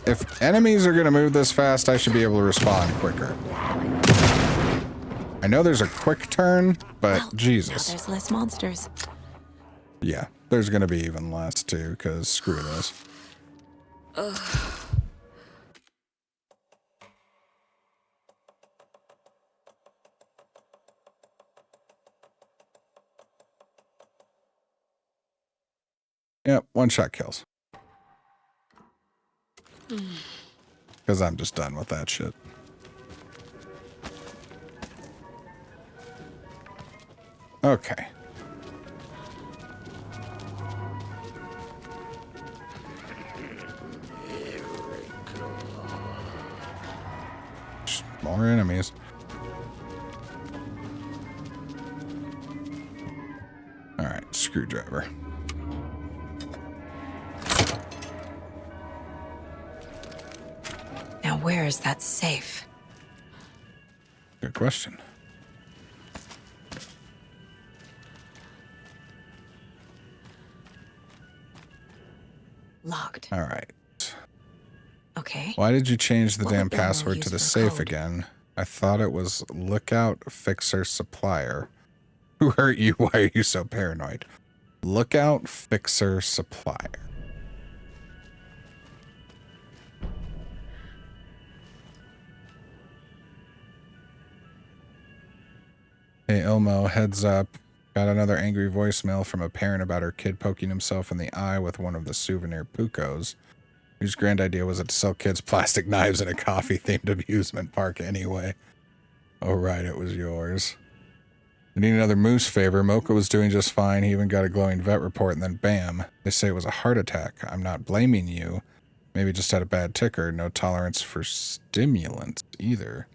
If enemies are gonna move this fast, I should be able to respond quicker. I know there's a quick turn, but Well, Jesus. now there's less monsters. Yeah, there's gonna be even less too, because screw this. Ugh. Yep, one-shot kills. Because I'm just done with that shit. Okay. Just more enemies. Alright, screwdriver. Now where is that safe? Good question. Locked. Alright. Okay. Why did you change the What damn would Elmo password use to the for safe code? again? I thought it was Lookout Fixer Supplier. Who hurt you? Why are you so paranoid? Lookout Fixer Supplier. Hey Elmo, heads up. Got another angry voicemail from a parent about her kid poking himself in the eye with one of the souvenir Pucos, whose grand idea was to sell kids plastic knives in a coffee-themed amusement park anyway. Oh right, it was yours. I need another moose favor. Mocha was doing just fine. He even got a glowing vet report, and then bam. They say it was a heart attack. I'm not blaming you. Maybe just had a bad ticker. No tolerance for stimulants either.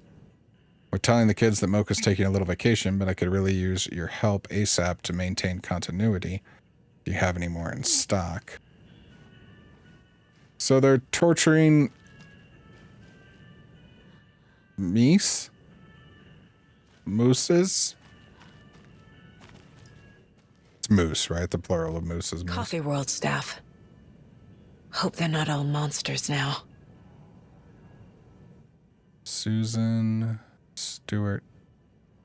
We're telling the kids that Mocha's taking a little vacation, but I could really use your help ASAP to maintain continuity. Do you have any more in stock? So they're torturing meese? Mooses? It's moose, right? The plural of moose is moose. Coffee World staff. Hope they're not all monsters now. Susan, Stewart,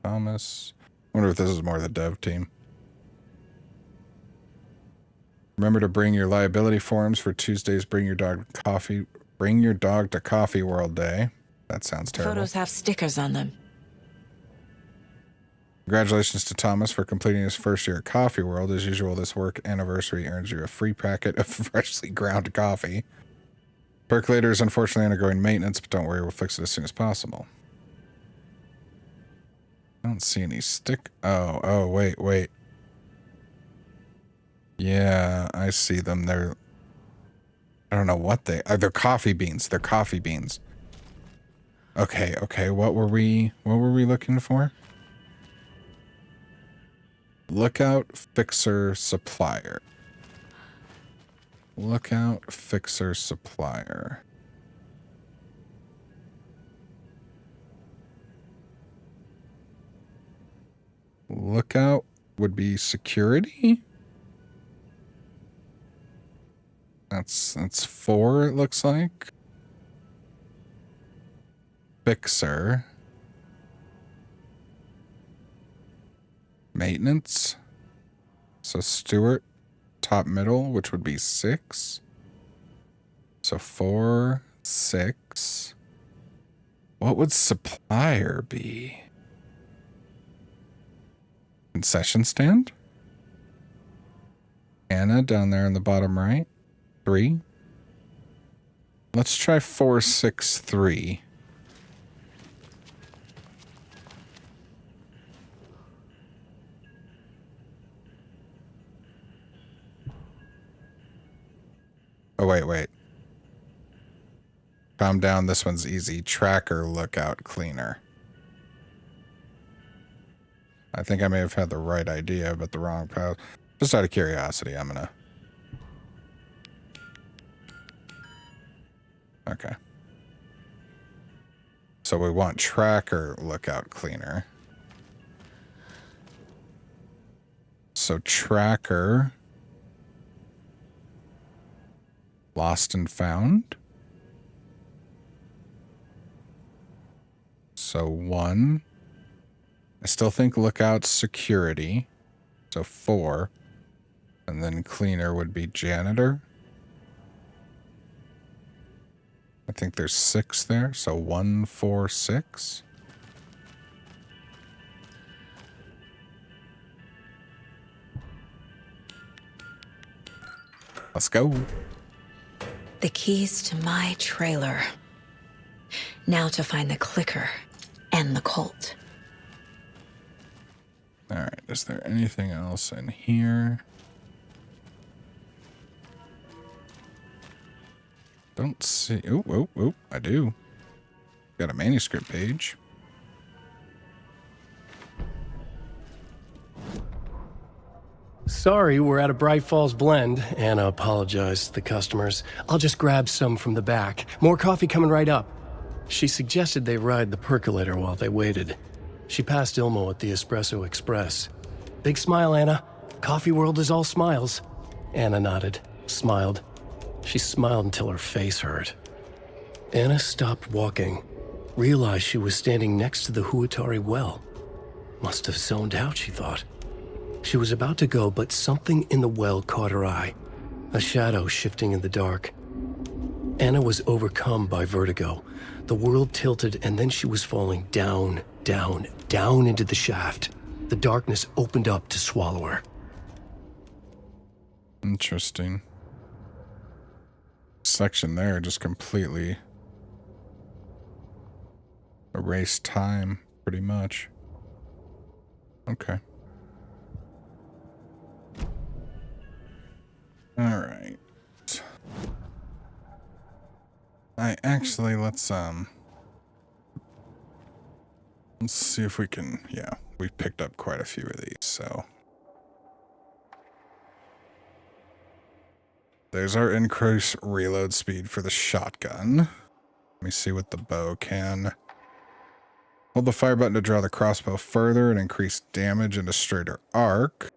Thomas. Wonder if this is more the dev team. Remember to bring your liability forms for Tuesday's Bring Your Dog to Coffee World Day. That sounds terrible. Photos have stickers on them. Congratulations to Thomas for completing his first year at Coffee World. As usual, this work anniversary earns you a free packet of freshly ground coffee. Percolator is unfortunately undergoing maintenance, but don't worry, we'll fix it as soon as possible. I don't see any Oh, wait. Yeah, I see them. I don't know what they are. They're coffee beans. They're coffee beans. Okay. What were we looking for? Lookout Fixer Supplier. Lookout Fixer Supplier. Lookout would be security. That's 4, it looks like. Fixer. Maintenance. So Stewart, top middle, which would be 6. So 4, 6. What would supplier be? Concession stand? Anna down there in the bottom right. 3. Let's try 4, 6, 3. Oh, wait. Calm down. This one's easy. Tracker lookout cleaner. I think I may have had the right idea, but the wrong path. Just out of curiosity, I'm gonna... Okay. So we want tracker lookout cleaner. So tracker... Lost and found? So 1. I still think lookout's security. So 4. And then cleaner would be janitor. I think there's 6 there. So 1, 4, 6. Let's go. The keys to my trailer. Now to find the clicker and the Colt. All right, is there anything else in here? Don't see. Oh, I do. Got a manuscript page. Sorry, we're at a Bright Falls blend. Anna apologized to the customers. I'll just grab some from the back. More coffee coming right up. She suggested they ride the percolator while they waited. She passed Ilmo at the Espresso Express. Big smile, Anna. Coffee world is all smiles. Anna nodded, smiled. She smiled until her face hurt. Anna stopped walking, realized she was standing next to the Huatari well. Must have zoned out, she thought. She was about to go, but something in the well caught her eye. A shadow shifting in the dark. Anna was overcome by vertigo. The world tilted, and then she was falling down, down, down into the shaft. The darkness opened up to swallow her. Interesting. Section there just completely erased time, pretty much. Okay. All right. Let's see if we can, yeah, we've picked up quite a few of these, so. There's our increased reload speed for the shotgun. Let me see what the bow can. Hold the fire button to draw the crossbow further and increase damage in a straighter arc.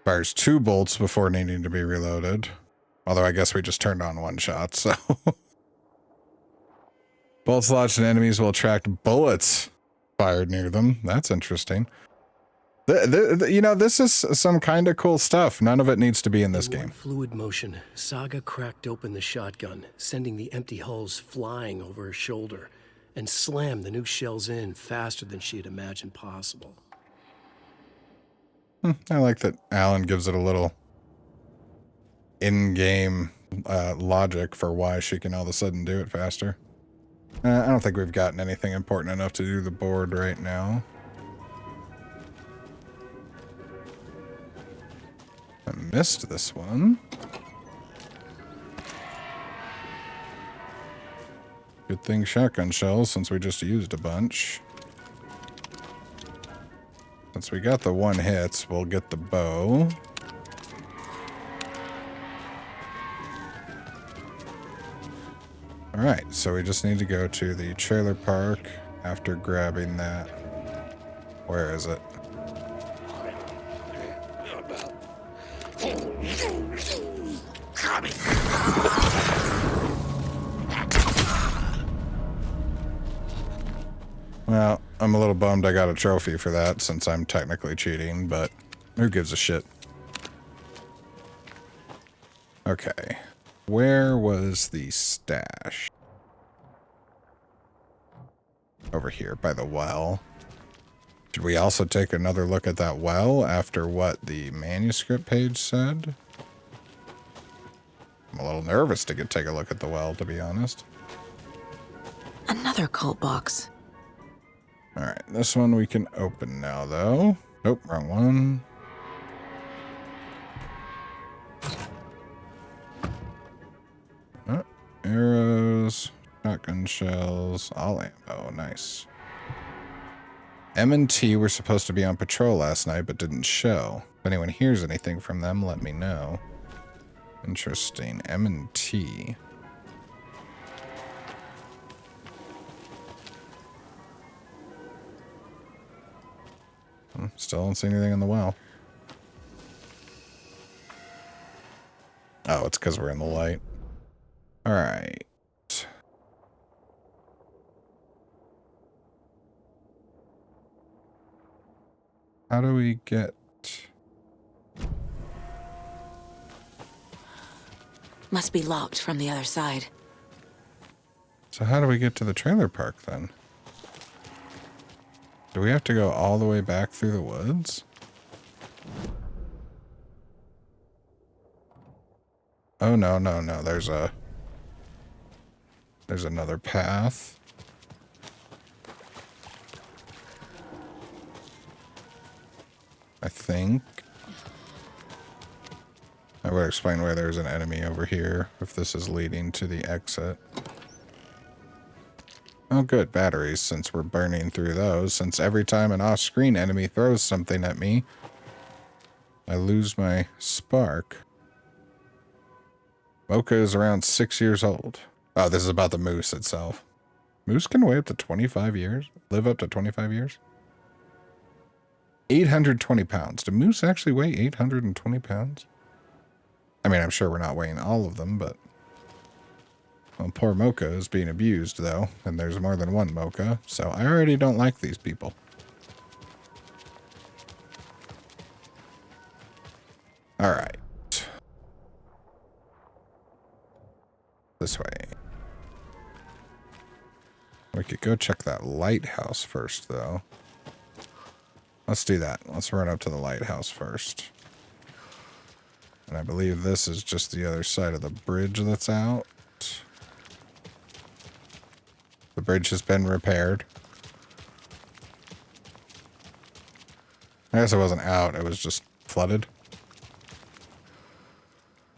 Fires 2 bolts before needing to be reloaded. Although I guess we just turned on 1 shot, so. Bolts lodged in enemies will attract bullets fired near them. That's interesting. You know, this is some kind of cool stuff. None of it needs to be in this game. Fluid motion, Saga cracked open the shotgun, sending the empty hulls flying over her shoulder, and slammed the new shells in faster than she had imagined possible. I like that Alan gives it a little in-game logic for why she can all of a sudden do it faster. I don't think we've gotten anything important enough to do the board right now. I missed this one. Good thing shotgun shells, since we just used a bunch. Since we got the 1 hits, we'll get the bow. Alright, so we just need to go to the trailer park after grabbing that. Where is it? Well, I'm a little bummed I got a trophy for that since I'm technically cheating, but who gives a shit? Okay. Where was the stash? Over here by the well. Should we also take another look at that well after what the manuscript page said? I'm a little nervous to take a look at the well, to be honest. Another cult box. Alright, this one we can open now, though. Nope, wrong one. Oh, arrows, shotgun shells, all ammo, nice. M&T were supposed to be on patrol last night, but didn't show. If anyone hears anything from them, let me know. Interesting, M&T. Still don't see anything in the well. Oh, it's because we're in the light. All right. How do we get... Must be locked from the other side. So how do we get to the trailer park then? Do we have to go all the way back through the woods? Oh, no, no, no. There's another path. I think. I would explain why there's an enemy over here if this is leading to the exit. Oh good, batteries, since we're burning through those. Since every time an off-screen enemy throws something at me, I lose my spark. Mocha is around 6 years old. Oh, this is about the moose itself. Moose can weigh up to 25 years? Live up to 25 years? 820 pounds. Do moose actually weigh 820 pounds? I mean, I'm sure we're not weighing all of them, but... Well, poor Mocha is being abused, though, and there's more than one Mocha, so I already don't like these people. Alright. This way. We could go check that lighthouse first, though. Let's do that. Let's run up to the lighthouse first. And I believe this is just the other side of the bridge that's out. The bridge has been repaired. I guess it wasn't out, it was just flooded.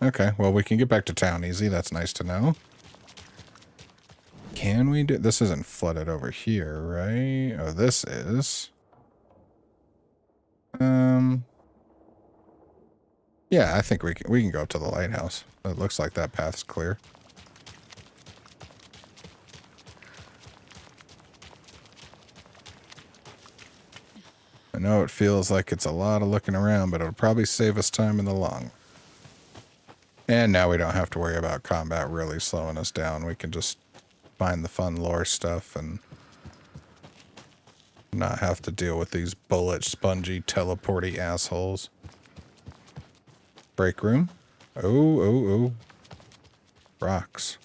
Okay, well we can get back to town easy, that's nice to know. Can we do... This isn't flooded over here, right? Oh, this is. Yeah, I think we can go up to the lighthouse. It looks like that path's clear. I know it feels like it's a lot of looking around, but it'll probably save us time in the long. And now we don't have to worry about combat really slowing us down. We can just find the fun lore stuff and not have to deal with these bullet spongy teleporty assholes. Break room. Oh. Rocks.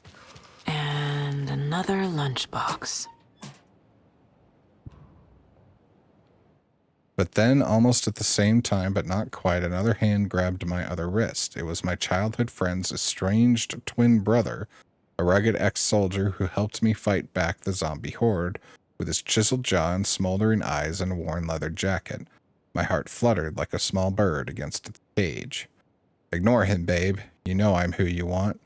And another lunchbox. But then, almost at the same time, but not quite, another hand grabbed my other wrist. It was my childhood friend's estranged twin brother, a rugged ex-soldier who helped me fight back the zombie horde, with his chiseled jaw and smoldering eyes and a worn leather jacket. My heart fluttered like a small bird against its cage. Ignore him, babe. You know I'm who you want.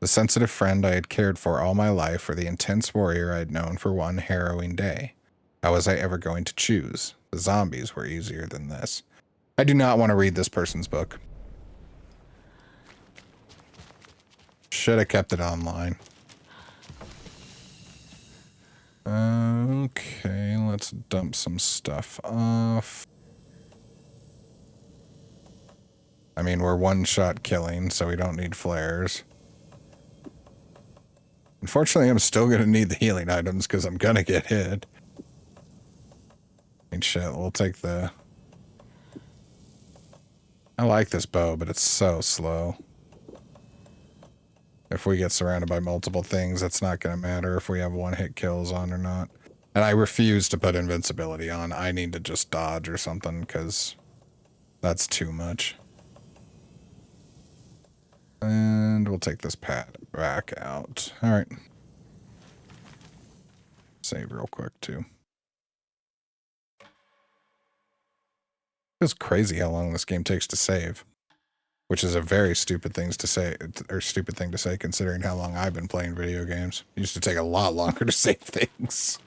The sensitive friend I had cared for all my life, or the intense warrior I had known for one harrowing day. How was I ever going to choose? The zombies were easier than this. I do not want to read this person's book. Should have kept it online. Okay, let's dump some stuff off. I mean, we're one-shot killing, so we don't need flares. Unfortunately, I'm still going to need the healing items because I'm going to get hit. I mean, shit, we'll take the... I like this bow, but it's so slow. If we get surrounded by multiple things, it's not going to matter if we have one-hit kills on or not. And I refuse to put invincibility on. I need to just dodge or something, because that's too much. And we'll take this pad back out. Alright. Save real quick, too. It's crazy how long this game takes to save. Which is a very stupid thing to say, considering how long I've been playing video games. It used to take a lot longer to save things.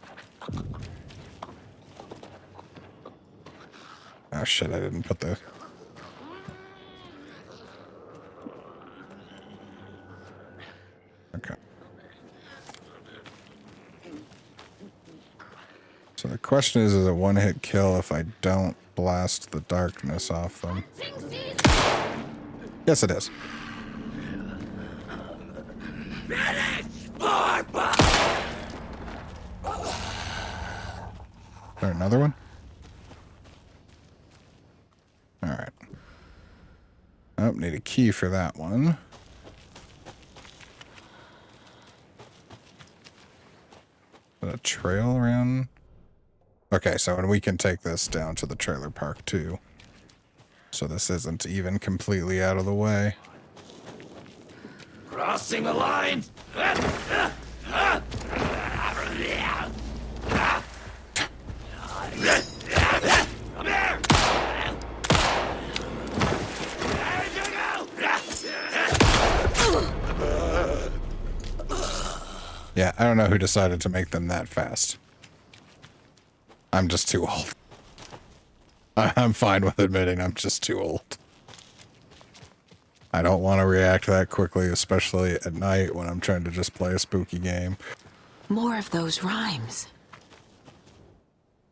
Oh shit, I didn't put the... Okay. So the question is it one-hit kill if I don't blast the darkness off them? Yes, it is. Is there another one? Oh, need a key for that one. A trail around. Okay, so and we can take this down to the trailer park too. So this isn't even completely out of the way. Crossing the line. Yeah, I don't know who decided to make them that fast. I'm just too old. I'm fine with admitting I'm just too old. I don't want to react that quickly, especially at night when I'm trying to just play a spooky game. More of those rhymes.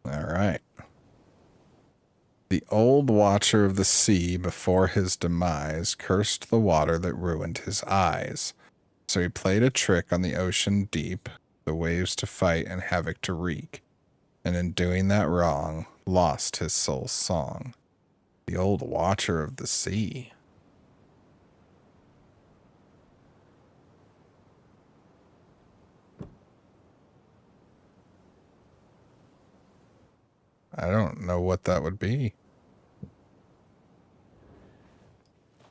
All right. The old watcher of the sea, before his demise, cursed the water that ruined his eyes. So he played a trick on the ocean deep, the waves to fight and havoc to wreak. And in doing that wrong, lost his soul's song. The old watcher of the sea. I don't know what that would be.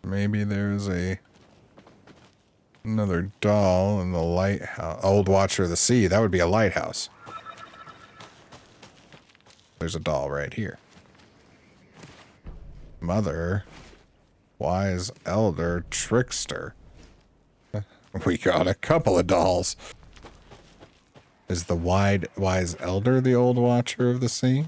Maybe there's another doll in the lighthouse. Old Watcher of the Sea. That would be a lighthouse. There's a doll right here. Mother. Wise Elder. Trickster. We got a couple of dolls. Is the Wise Elder the Old Watcher of the Sea?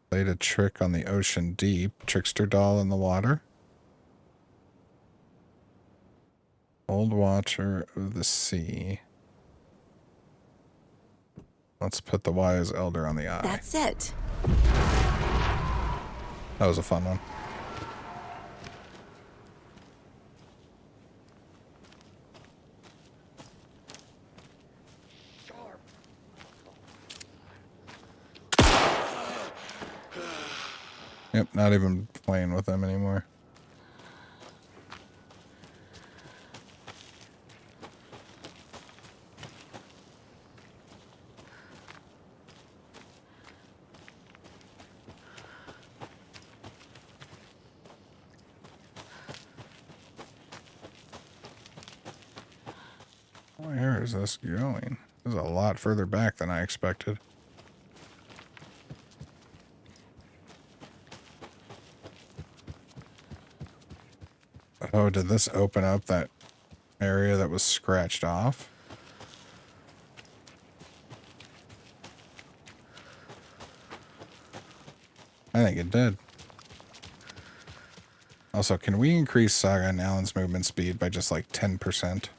Played a trick on the ocean deep. Trickster doll in the water. Old Watcher of the Sea. Let's put the Wise Elder on the eye. That's it. That was a fun one. Yep, not even playing with them anymore. Where is this going? This is a lot further back than I expected. Oh, did this open up that area that was scratched off? I think it did. Also, can we increase Saga and Alan's movement speed by just like 10%?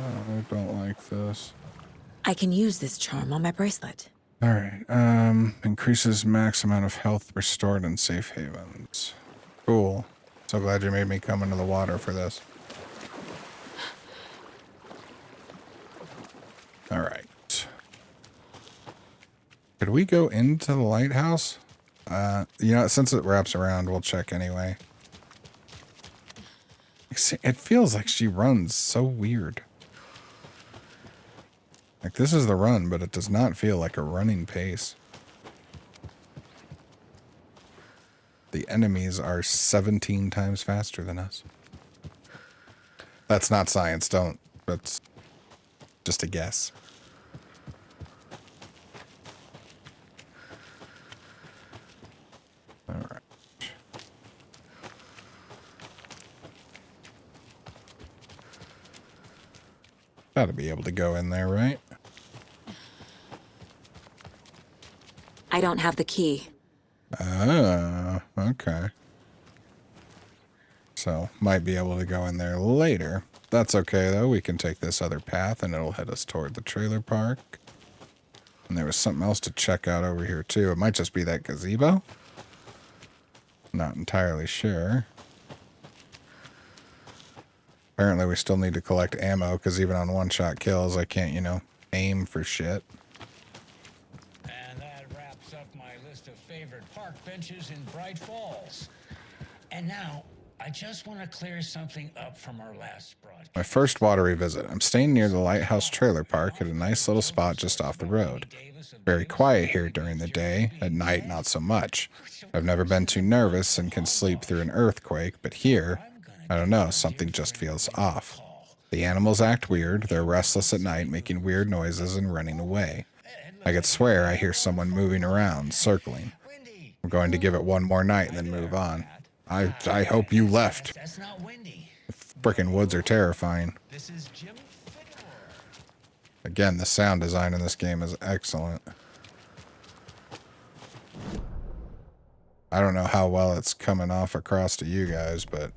I don't like this. I can use this charm on my bracelet. All right. Increases max amount of health restored in safe havens. Cool. So glad you made me come into the water for this. All right. Could we go into the lighthouse? You know, since it wraps around, we'll check anyway. It feels like she runs so weird. Like, this is the run, but it does not feel like a running pace. The enemies are 17 times faster than us. That's not science, don't. That's just a guess. All right. Gotta be able to go in there, right? I don't have the key. Okay. So, might be able to go in there later. That's okay, though. We can take this other path, and it'll head us toward the trailer park. And there was something else to check out over here, too. It might just be that gazebo. Not entirely sure. Apparently, we still need to collect ammo, because even on one-shot kills, I can't, you know, aim for shit. And that wraps up my list of favorite park benches in Bright Falls. And now, I just want to clear something up from our last broadcast. My first watery visit. I'm staying near the Lighthouse Trailer Park at a nice little spot just off the road. Very quiet here during the day. At night, not so much. I've never been too nervous and can sleep through an earthquake, but here, I don't know, something just feels off. The animals act weird. They're restless at night, making weird noises and running away. I could swear I hear someone moving around, circling. I'm going to give it one more night and then move on. I hope you left. The frickin' woods are terrifying. Again, the sound design in this game is excellent. I don't know how well it's coming off across to you guys, but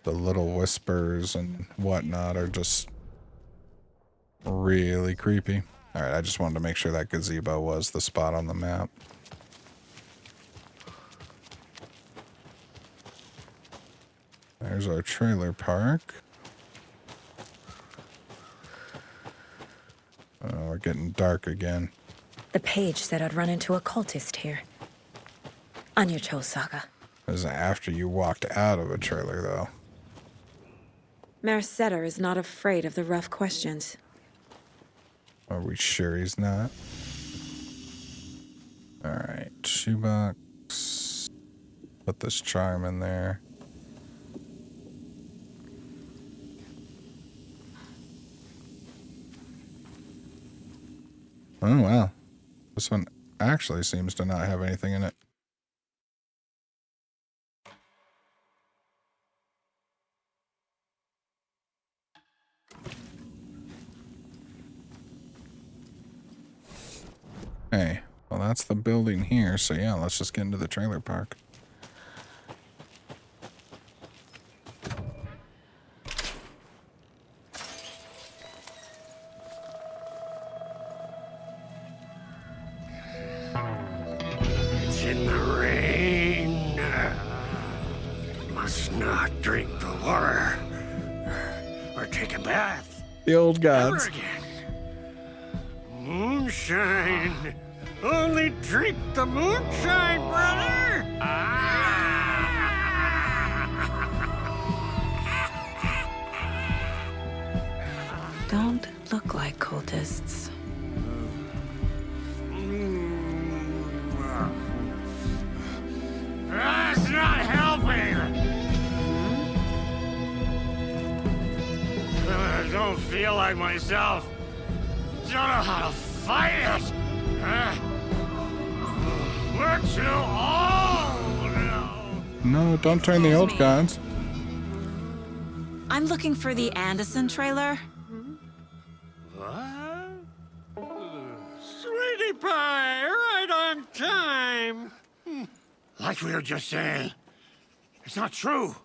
the little whispers and whatnot are just really creepy. Alright, I just wanted to make sure that gazebo was the spot on the map. There's our trailer park. Oh, we're getting dark again. The page said I'd run into a cultist here. On your toes, Saga. This is after you walked out of a trailer, though. Mayor Setter is not afraid of the rough questions. Are we sure he's not? Alright, shoebox. Put this charm in there. Oh, wow. This one actually seems to not have anything in it. Hey, well, that's the building here, so yeah, let's just get into the trailer park. It's in the rain. Must not drink the water or take a bath. The old gods. Never again. Moonshine. Only drink the moonshine, brother. Don't look like cultists. That's not helping. I don't feel like myself. Don't know how to fight it. We're too old now. No, don't turn the old gods. I'm looking for the Anderson trailer. What? Sweetie pie, right on time. Like we were just saying, it's not true.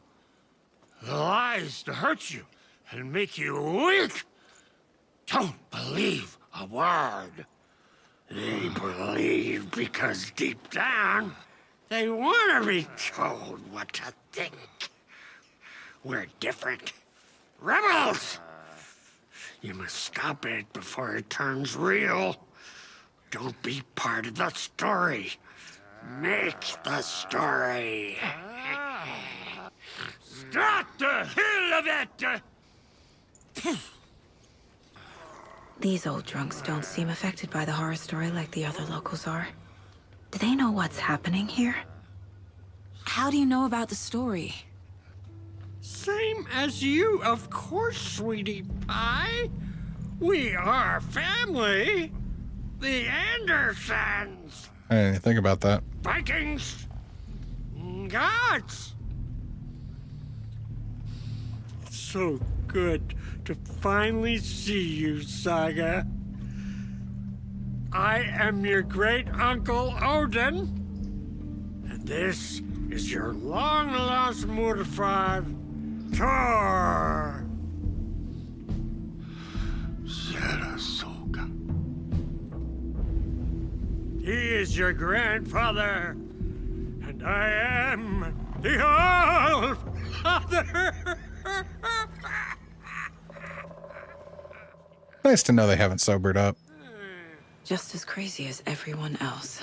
The lies to hurt you and make you weak. Don't believe a word. They believe because deep down, they want to be told what to think. We're different. Rebels! You must stop it before it turns real. Don't be part of the story. Make the story. Start the hell of it! These old drunks don't seem affected by the horror story like the other locals are. Do they know what's happening here? How do you know about the story? Same as you, of course, sweetie pie. We are family. The Andersons. I didn't even think about that. Vikings. Gods. It's so good to finally see you, Saga. I am your great uncle Odin, and this is your long-lost mortified Thor. He is your grandfather, and I am the All-Father. Nice to know they haven't sobered up. Just as crazy as everyone else.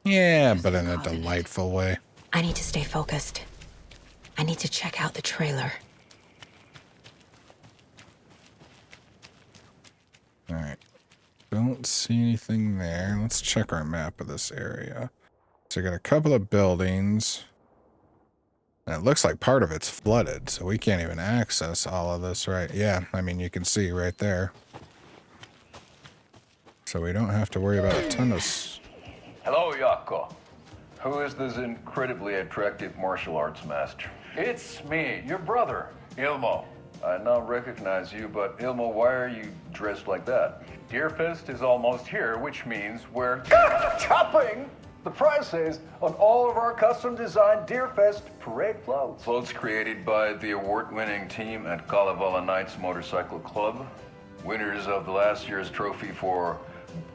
Yeah, but in a delightful way. I need to stay focused. I need to check out the trailer. Alright. Don't see anything there. Let's check our map of this area. So we got a couple of buildings. And it looks like part of it's flooded, so we can't even access all of this, right? Yeah, I mean, you can see right there. So we don't have to worry about a ton of... Hello, Yako. Who is this incredibly attractive martial arts master? It's me, your brother, Ilmo. I now recognize you, but Ilmo, why are you dressed like that? Deerfest is almost here, which means we're chopping the prices on all of our custom-designed Deerfest parade floats. Floats created by the award-winning team at Kalevala Knights Motorcycle Club. Winners of the last year's trophy for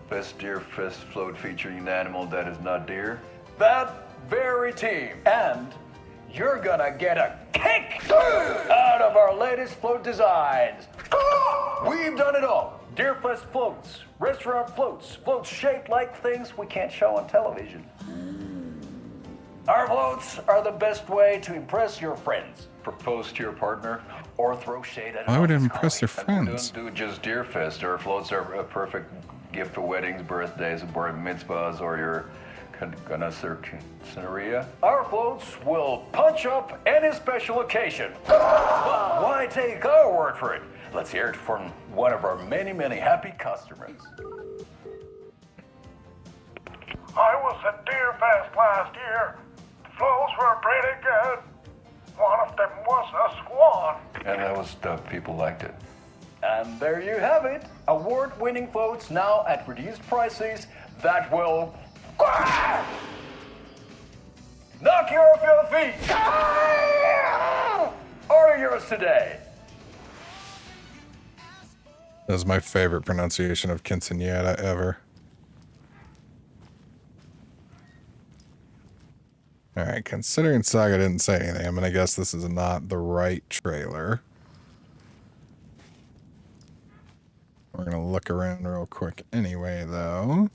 Best Deerfest float featuring an animal that is not deer. That very team. And you're gonna get a kick out of our latest float designs. We've done it all. Deerfest floats, restaurant floats, floats shaped like things we can't show on television. Our floats are the best way to impress your friends, propose to your partner, or throw shade at Why would it impress your friends? We don't do just Deerfest. Our floats are a perfect gift for weddings, birthdays, bar mitzvahs, or your scenario. Our floats will punch up any special occasion. But why take our word for it? Let's hear it from one of our many, many happy customers. I was at Deerfest last year. The floats were pretty good. One of them was a swan. And that was the people liked it. And there you have it. Award-winning floats now at reduced prices that will knock you off your feet. Order yours today. That was my favorite pronunciation of quinceañera ever. Alright, considering Saga didn't say anything, I'm gonna guess this is not the right trailer. We're gonna look around real quick anyway, though.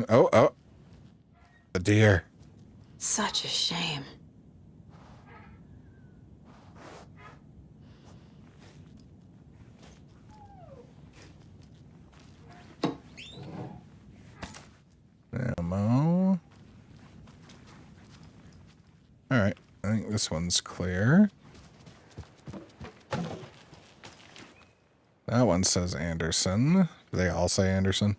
Oh. A deer. Such a shame. Ammo. Alright, I think this one's clear. That one says Anderson. Do they all say Anderson?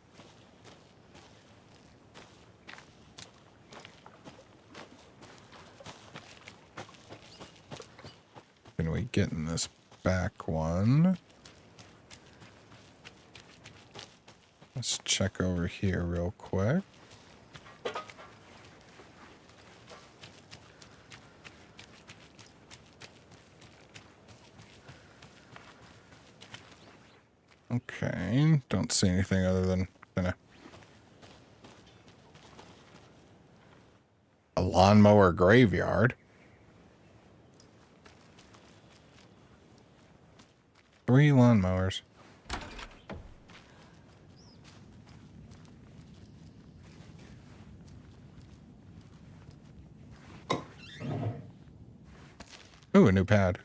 Can we get in this back one? Let's check over here real quick. Okay, don't see anything other than kinda a lawnmower graveyard. 3 lawnmowers. Ooh, a new pad.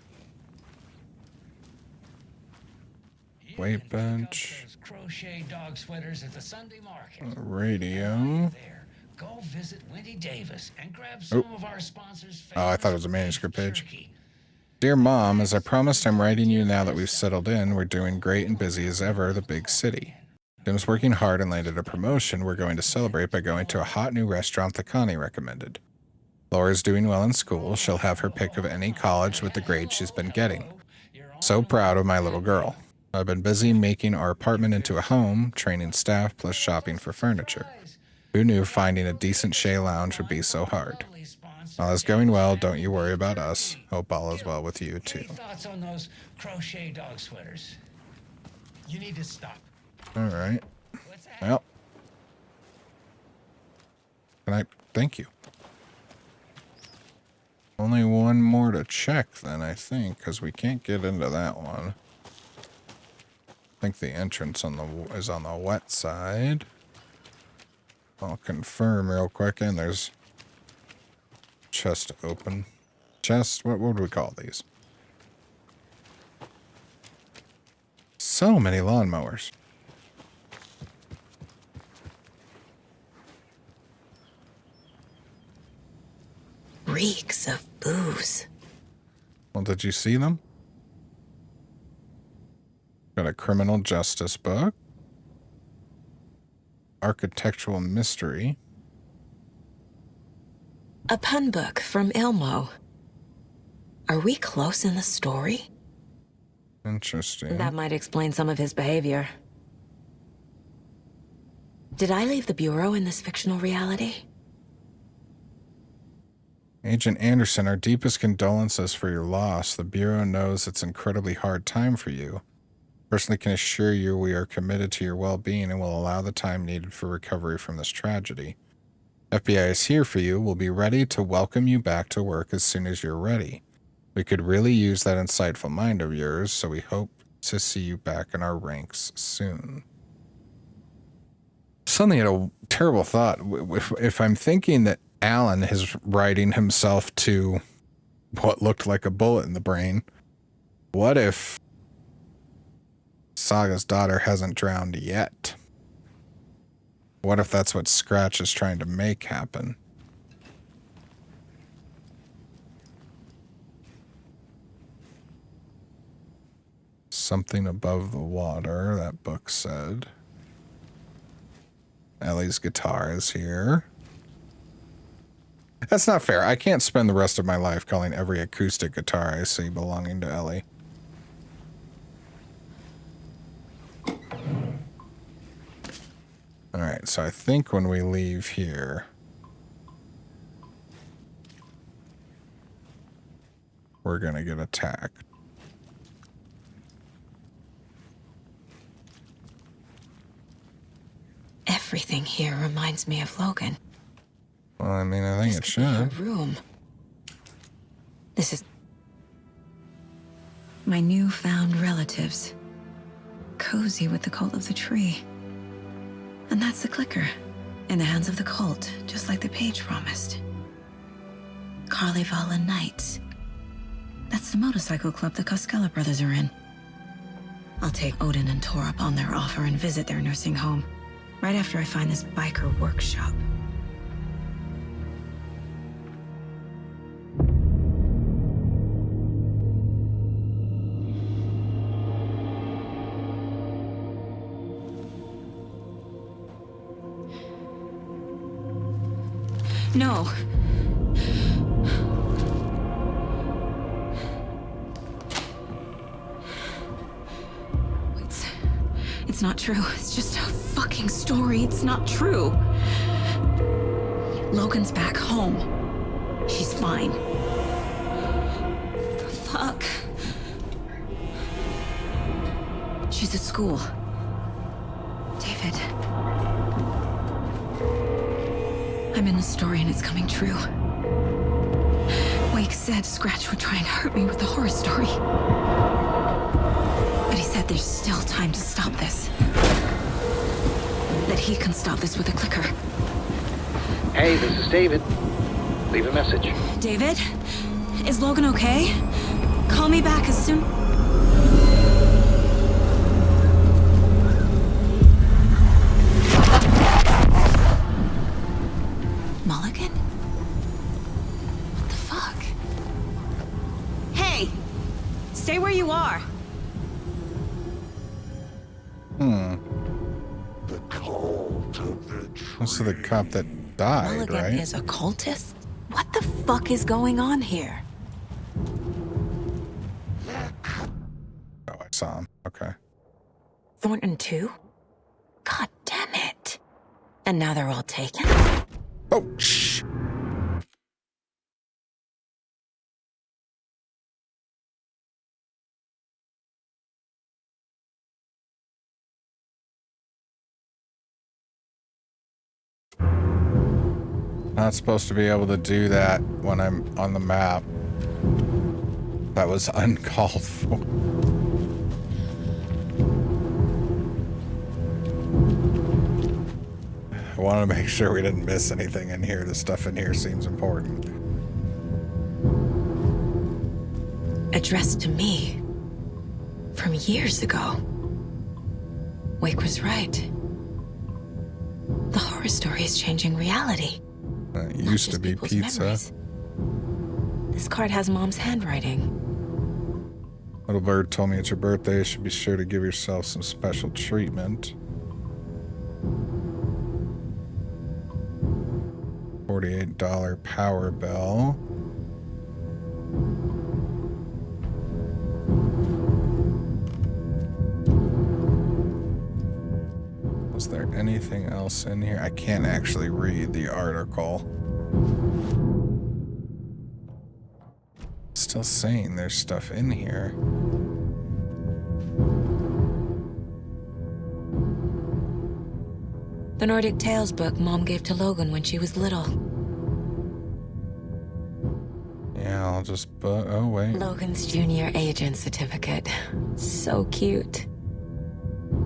Weight bench. Crochet dog sweaters at the Sunday market. Radio. Go visit Wendy Davis and grab some of our sponsors' Oh, I thought it was a manuscript page. Dear Mom, as I promised, I'm writing you now that we've settled in. We're doing great and busy as ever, the big city. Jim's working hard and landed a promotion. We're going to celebrate by going to a hot new restaurant that Connie recommended. Laura's doing well in school. She'll have her pick of any college with the grades she's been getting. So proud of my little girl. I've been busy making our apartment into a home, training staff, plus shopping for furniture. Who knew finding a decent Shea lounge would be so hard? All is going well. Don't you worry about us. Hope all is well with you, too. Any thoughts on those crochet dog sweaters? You need to stop. All right. Well. Thank you. Only one more to check then, I think, because we can't get into that one. I think the entrance is on the wet side. I'll confirm real quick, and there's chest open. Chest, what would we call these? So many lawnmowers. Reeks of booze. Well, did you see them? Got a criminal justice book. Architectural mystery. A pun book from Ilmo. Are we close in the story? Interesting. That might explain some of his behavior. Did I leave the Bureau in this fictional reality? Agent Anderson, our deepest condolences for your loss. The Bureau knows it's an incredibly hard time for you. Personally can assure you we are committed to your well-being and will allow the time needed for recovery from this tragedy. FBI is here for you. We'll be ready to welcome you back to work as soon as you're ready. We could really use that insightful mind of yours, so we hope to see you back in our ranks soon. Suddenly had a terrible thought. If I'm thinking that Alan is writing himself to what looked like a bullet in the brain, what if Saga's daughter hasn't drowned yet? What if that's what Scratch is trying to make happen? Something above the water, that book said. Ellie's guitar is here. That's not fair. I can't spend the rest of my life calling every acoustic guitar I see belonging to Ellie. Alright, so I think when we leave here, we're gonna get attacked. Everything here reminds me of Logan. Well, I mean, I think it should. Room. This is my newfound relatives. Cozy with the cult of the tree. And that's the clicker. In the hands of the cult, just like the page promised. Carnival and Knights. That's the motorcycle club the Koskela brothers are in. I'll take Odin and Tor up on their offer and visit their nursing home. Right after I find this biker workshop. No. It's not true. It's just a fucking story. It's not true. Logan's back home. She's fine. Fuck. She's at school. David. I'm in the story and it's coming true. Wake said Scratch would try and hurt me with the horror story. But he said there's still time to stop this. That he can stop this with a clicker. Hey, this is David. Leave a message. David? Is Logan okay? Call me back as soon... Mulligan? What the fuck? Hey! Stay where you are! This is the cop that died, Mulligan right? is a cultist? What the fuck is going on here? Oh, I saw him. Okay. Thornton too? God damn it. And now they're all taken? Oh, shh. Not supposed to be able to do that when I'm on the map. That was uncalled for. I want to make sure we didn't miss anything in here. The stuff in here seems important. Addressed to me. From years ago. Wake was right. The horror story is changing reality. It used to be pizza. Memories. This card has Mom's handwriting. Little bird told me it's your birthday. You should be sure to give yourself some special treatment. $48 power bell. Was there anything else in here? I can't actually read the article. Still saying there's stuff in here. The Nordic Tales book Mom gave to Logan when she was little. Yeah, I'll just oh wait. Logan's junior agent certificate. So cute.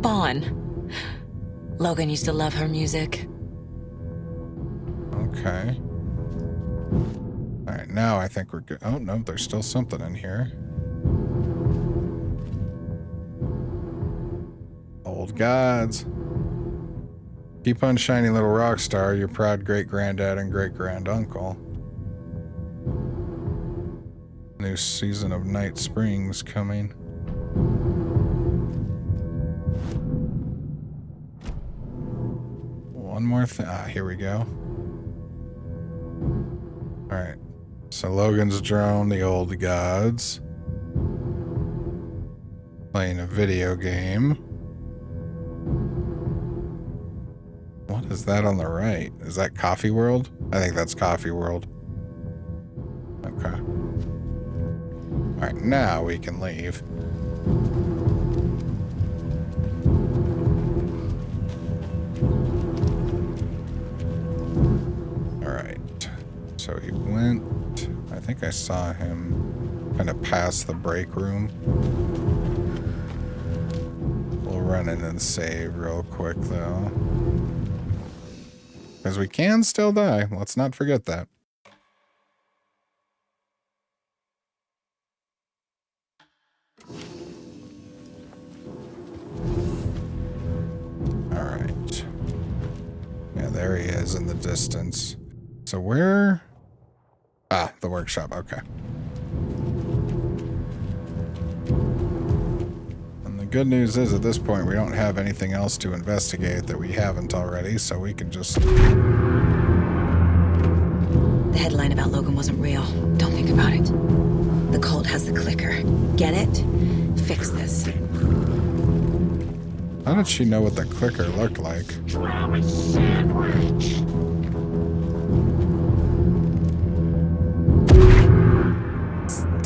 Bon. Logan used to love her music. Okay. Alright, now I think we're good. Oh, no, there's still something in here. Old gods. Keep on shining, little rock star, your proud great-granddad and great-granduncle. New season of Night Springs coming. One more thing. Ah, here we go. Alright. So Logan's drone, the old gods. Playing a video game. What is that on the right? Is that Coffee World? I think that's Coffee World. Okay. Alright, now we can leave. Alright. So he went... I think I saw him kind of pass the break room. We'll run in and save real quick, though. Because we can still die. Let's not forget that. Alright. Yeah, there he is in the distance. So where... Ah, the workshop. Okay. And the good news is at this point we don't have anything else to investigate that we haven't already, so we can just... The headline about Logan wasn't real. Don't think about it. The cult has the clicker. Get it? Fix this. How did she know what the clicker looked like? Drama sandwich.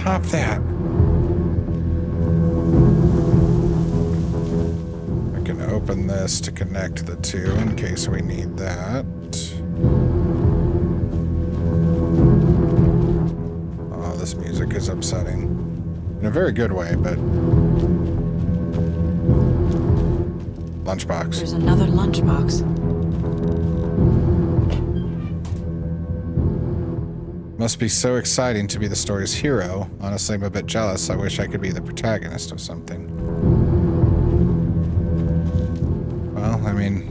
Stop that. I can open this to connect the two in case we need that. Oh, this music is upsetting. In a very good way, but... Lunchbox. There's another lunchbox. Must be so exciting to be the story's hero. Honestly, I'm a bit jealous. I wish I could be the protagonist of something. Well, I mean,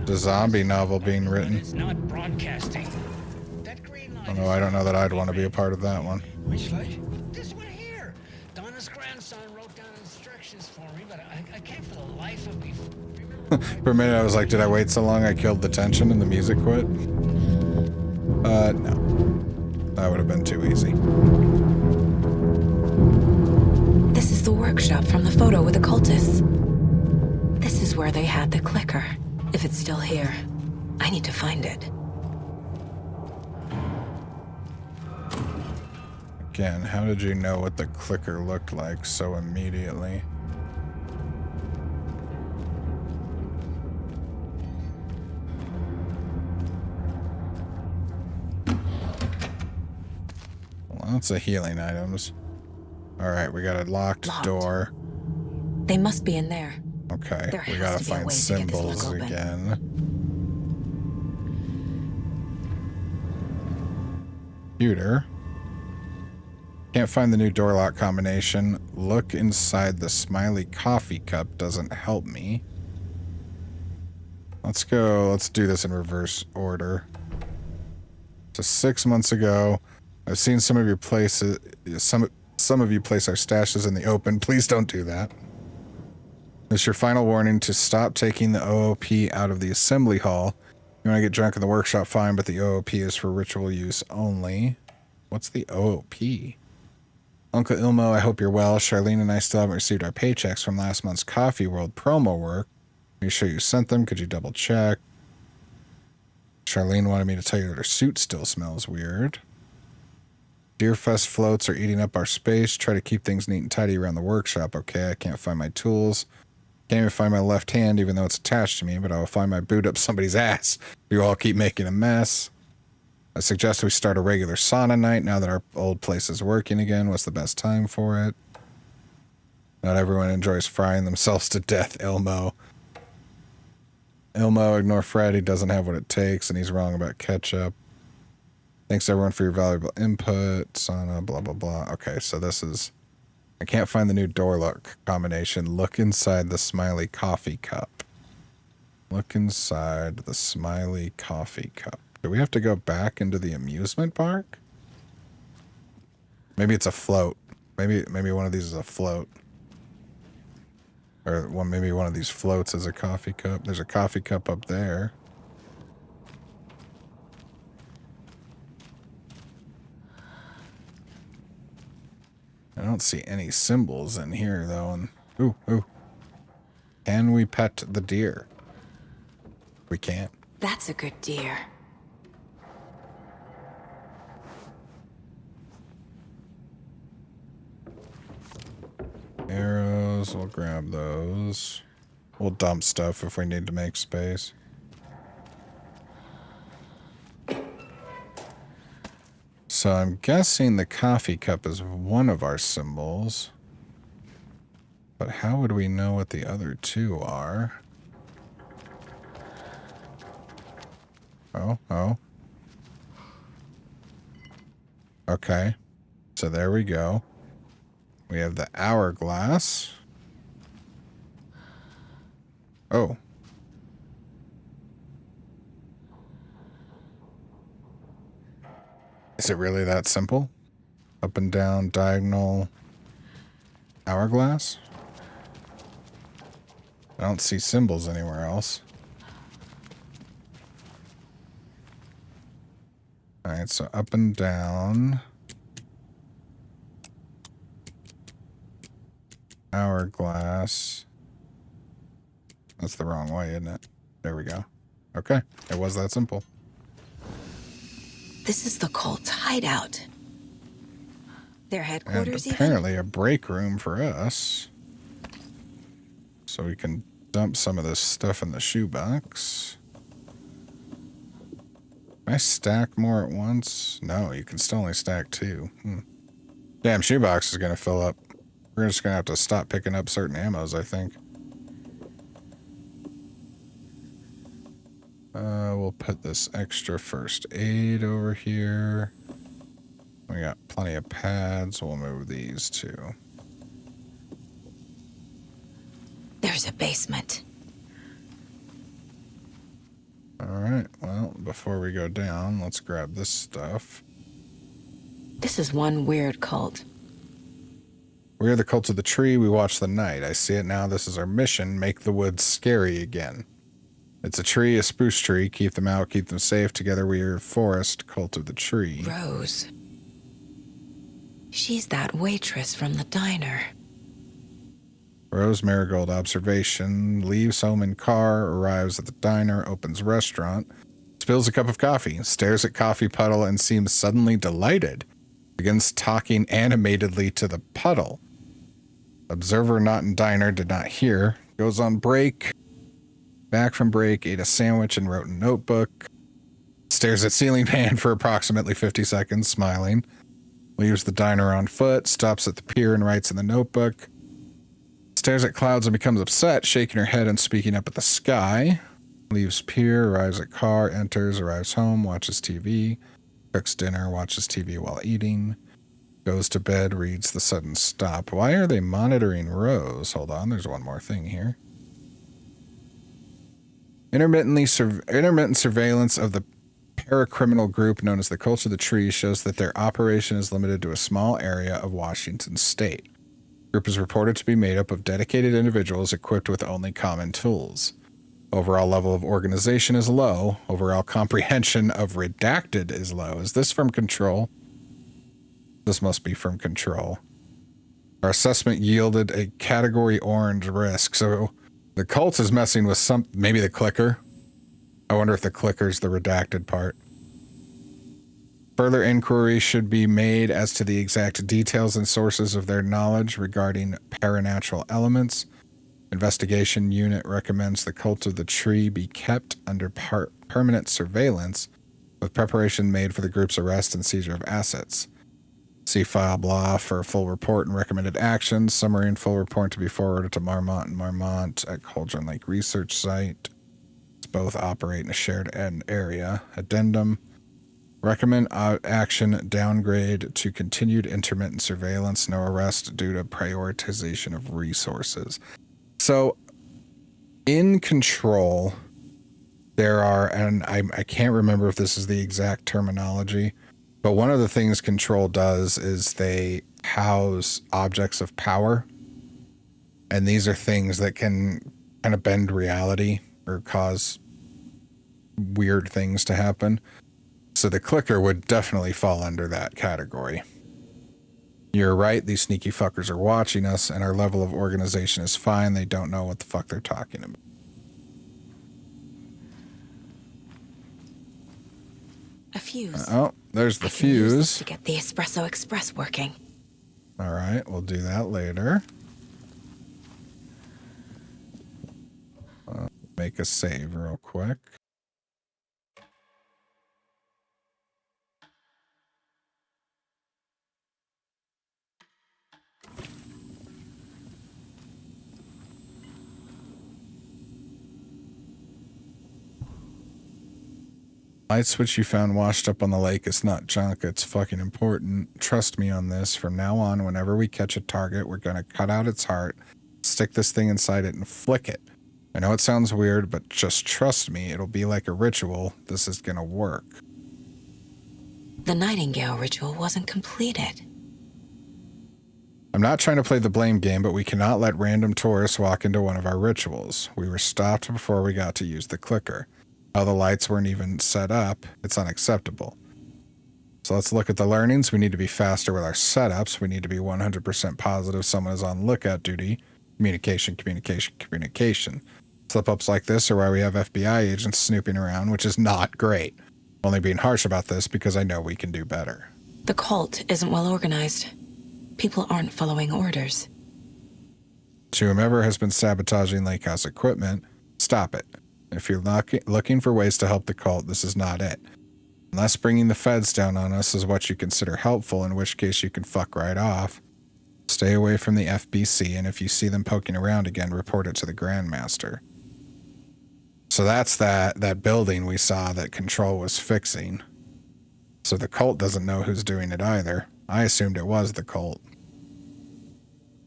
the zombie novel being written. It's not broadcasting. That green light. Oh no, I don't know that I'd want to be a part of that one. Which light? This one here. Donna's grandson wrote down instructions for me, but I can't for the life of me. For a minute, I was like, did I wait so long I killed the tension and the music quit? No. That would have been too easy. This is the workshop from the photo with the cultists. This is where they had the clicker. If it's still here, I need to find it. Again, how did you know what the clicker looked like so immediately? Lots of healing items. All right, we got a locked door. They must be in there. Okay, There we has gotta to be a find way to get this symbols lock open. again. Computer. Can't find the new door lock combination. Look inside the smiley coffee cup doesn't help me. Let's go. Let's do this in reverse order. So 6 months ago, I've seen some of your places. Some of you place our stashes in the open. Please don't do that. It's your final warning to stop taking the OOP out of the assembly hall. You want to get drunk in the workshop, fine, but the OOP is for ritual use only. What's the OOP? Uncle Ilmo, I hope you're well. Charlene and I still haven't received our paychecks from last month's Coffee World promo work. Are you sure you sent them? Could you double check? Charlene wanted me to tell you that her suit still smells weird. Deerfest floats are eating up our space. Try to keep things neat and tidy around the workshop, okay? I can't find my tools. Can't even find my left hand, even though it's attached to me, but I will find my boot up somebody's ass. You all keep making a mess. I suggest we start a regular sauna night now that our old place is working again. What's the best time for it? Not everyone enjoys frying themselves to death, Ilmo. Ilmo, ignore Fred. He doesn't have what it takes, and he's wrong about ketchup. Thanks, everyone, for your valuable input. Sauna, blah, blah, blah. Okay, so this is... I can't find the new door lock combination. Look inside the smiley coffee cup. Look inside the smiley coffee cup. Do we have to go back into the amusement park? Maybe it's a float. Maybe one of these is a float. Or maybe one of these floats is a coffee cup. There's a coffee cup up there. I don't see any symbols in here, though. And ooh. Can we pet the deer? We can't. That's a good deer. Arrows, we'll grab those. We'll dump stuff if we need to make space. So I'm guessing the coffee cup is one of our symbols. But how would we know what the other two are? Oh. Okay. So there we go. We have the hourglass. Oh. Is it really that simple? Up and down, diagonal, hourglass? I don't see symbols anywhere else. Alright, so up and down. Hourglass. That's the wrong way, isn't it? There we go. Okay, it was that simple. This is the cult's hideout. Their headquarters, and apparently a break room for us. So we can dump some of this stuff in the shoebox. Can I stack more at once? No, you can still only stack two. Damn, shoebox is going to fill up. We're just going to have to stop picking up certain ammos, I think. We'll put this extra first aid over here. We got plenty of pads. We'll move these too. There's a basement. Alright, well, before we go down, let's grab this stuff. This is one weird cult. We are the cult of the tree. We watch the night. I see it now. This is our mission. Make the woods scary again. It's a tree, a spruce tree. Keep them out, keep them safe. Together we are forest, cult of the tree. Rose. She's that waitress from the diner. Rose Marigold observation. Leaves home in car, arrives at the diner, opens restaurant, spills a cup of coffee, stares at coffee puddle and seems suddenly delighted. Begins talking animatedly to the puddle. Observer not in diner, did not hear. Goes on break. Back from break, ate a sandwich and wrote a notebook. Stares at ceiling fan for approximately 50 seconds, smiling. Leaves the diner on foot, stops at the pier and writes in the notebook. Stares at clouds and becomes upset, shaking her head and speaking up at the sky. Leaves pier, arrives at car, enters, arrives home, watches TV, cooks dinner, watches TV while eating, goes to bed, reads the sudden stop. Why are they monitoring Rose? Hold on, there's one more thing here. Intermittent surveillance of the paracriminal group known as the Cult of the Tree shows that their operation is limited to a small area of Washington state. The group is reported to be made up of dedicated individuals equipped with only common tools. Overall level of organization is low. Overall comprehension of redacted is low. Is this from Control? This must be from Control. Our assessment yielded a category orange risk. So the cult is messing with maybe the clicker. I wonder if the clicker's the redacted part. Further inquiry should be made as to the exact details and sources of their knowledge regarding paranatural elements. Investigation unit recommends the Cult of the Tree be kept under permanent surveillance, with preparation made for the group's arrest and seizure of assets. See file blah for a full report and recommended actions. Summary and full report to be forwarded to Marmont and Marmont at Cauldron Lake Research Site. Both operate in a shared end area. Addendum. Recommend action downgrade to continued intermittent surveillance. No arrest due to prioritization of resources. So, in Control, there are, and I can't remember if this is the exact terminology, but one of the things Control does is they house objects of power. And these are things that can kind of bend reality or cause weird things to happen. So the clicker would definitely fall under that category. You're right, these sneaky fuckers are watching us, and our level of organization is fine. They don't know what the fuck they're talking about. A fuse. Oh, there's the I can use this fuse. to get the Espresso Express working. All right, we'll do that later. Make a save real quick. Light switch you found washed up on the lake is not junk. It's fucking important. Trust me on this. From now on, whenever we catch a target, we're going to cut out its heart, stick this thing inside it, and flick it. I know it sounds weird, but just trust me. It'll be like a ritual. This is going to work. The Nightingale ritual wasn't completed. I'm not trying to play the blame game, but we cannot let random tourists walk into one of our rituals. We were stopped before we got to use the clicker. How the lights weren't even set up, it's unacceptable. So let's look at the learnings. We need to be faster with our setups. We need to be 100% positive someone is on lookout duty. Communication, communication, communication. Slip-ups like this are why we have FBI agents snooping around, which is not great. Only being harsh about this because I know we can do better. The cult isn't well organized. People aren't following orders. To whomever has been sabotaging Lake House equipment, stop it. If you're looking for ways to help the cult, this is not it. Unless bringing the feds down on us is what you consider helpful, in which case you can fuck right off. Stay away from the FBC, and if you see them poking around again, report it to the Grandmaster. So that's that building we saw that Control was fixing. So the cult doesn't know who's doing it either. I assumed it was the cult.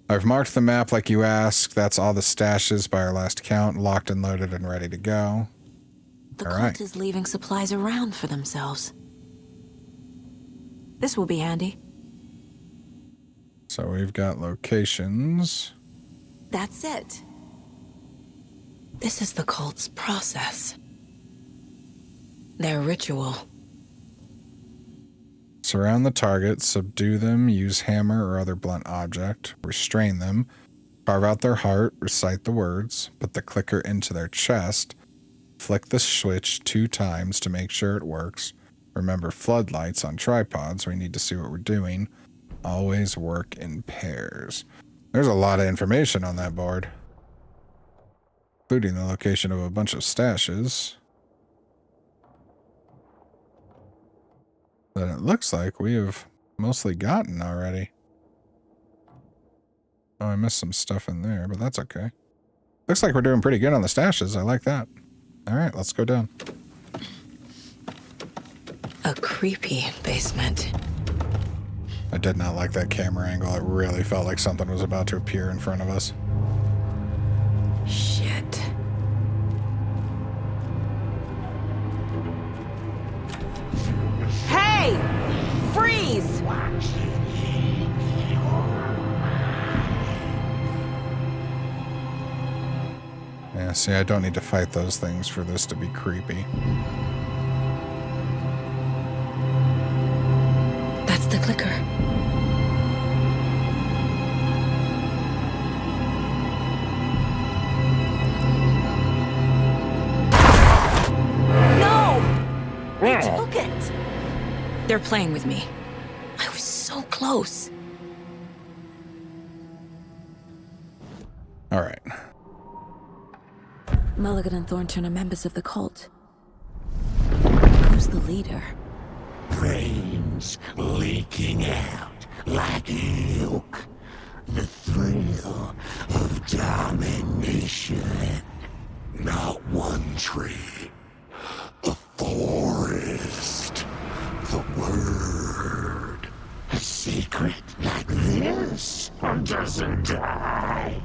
I've marked the map like you asked. That's all the stashes by our last count, locked and loaded and ready to go. The All cult right. is leaving supplies around for themselves. This will be handy. So we've got locations. That's it. This is the cult's process. Their ritual. Surround the target, subdue them, use hammer or other blunt object, restrain them, carve out their heart, recite the words, put the clicker into their chest, flick the switch 2 times to make sure it works. Remember floodlights on tripods, we need to see what we're doing. Always work in pairs. There's a lot of information on that board, including the location of a bunch of stashes. Then it looks like we have mostly gotten already. Oh, I missed some stuff in there, but that's okay. Looks like we're doing pretty good on the stashes. I like that. All right, let's go down. A creepy basement. I did not like that camera angle. It really felt like something was about to appear in front of us. Shit. Hey! Freeze! Yeah, see, I don't need to fight those things for this to be creepy. That's the clicker. No! They took it! They're playing with me. I was so close. All right. Mulligan and Thornton are members of the cult. Who's the leader? Brains leaking out like milk. The thrill of domination. Not one tree. A forest. The word. A secret like this doesn't die.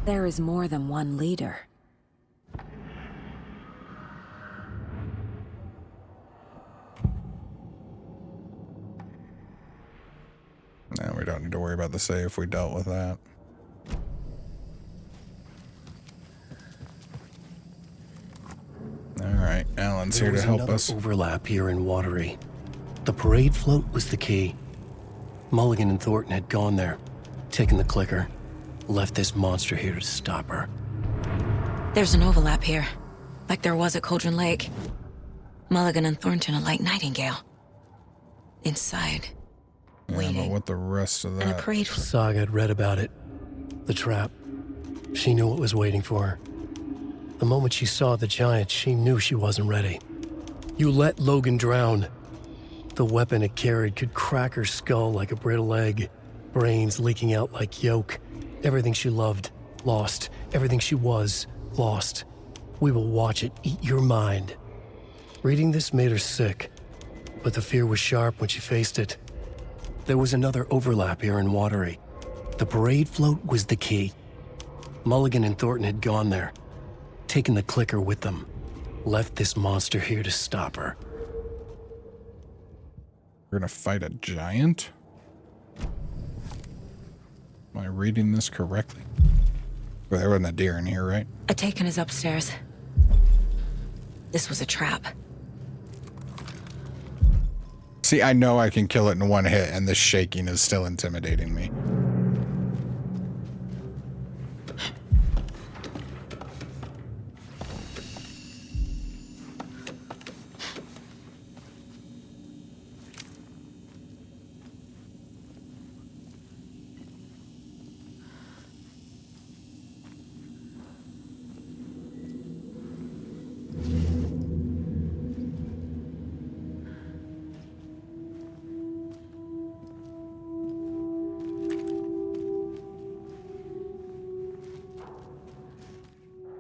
There is more than one leader. Now we don't need to worry about the safe. We dealt with that. All right, Alan's here to help us. Overlap here in Watery. The parade float was the key. Mulligan and Thornton had gone there, taken the clicker, left this monster here to stop her. There's an overlap here, like there was at Cauldron Lake. Mulligan and Thornton are like Nightingale. Inside, Yeah, but what the rest of and a that? parade. Saga had read about it. The trap. She knew what was waiting for her. The moment she saw the giant, she knew she wasn't ready. You let Logan drown. The weapon it carried could crack her skull like a brittle egg. Brains leaking out like yolk. Everything she loved, lost. Everything she was, lost. We will watch it eat your mind. Reading this made her sick, but the fear was sharp when she faced it. There was another overlap here in Watery. The parade float was the key. Mulligan and Thornton had gone there, taken the clicker with them, left this monster here to stop her. We're gonna fight a giant? Am I reading this correctly? Well, there wasn't a deer in here, right? A taken is upstairs. This was a trap. See, I know I can kill it in one hit, and the shaking is still intimidating me.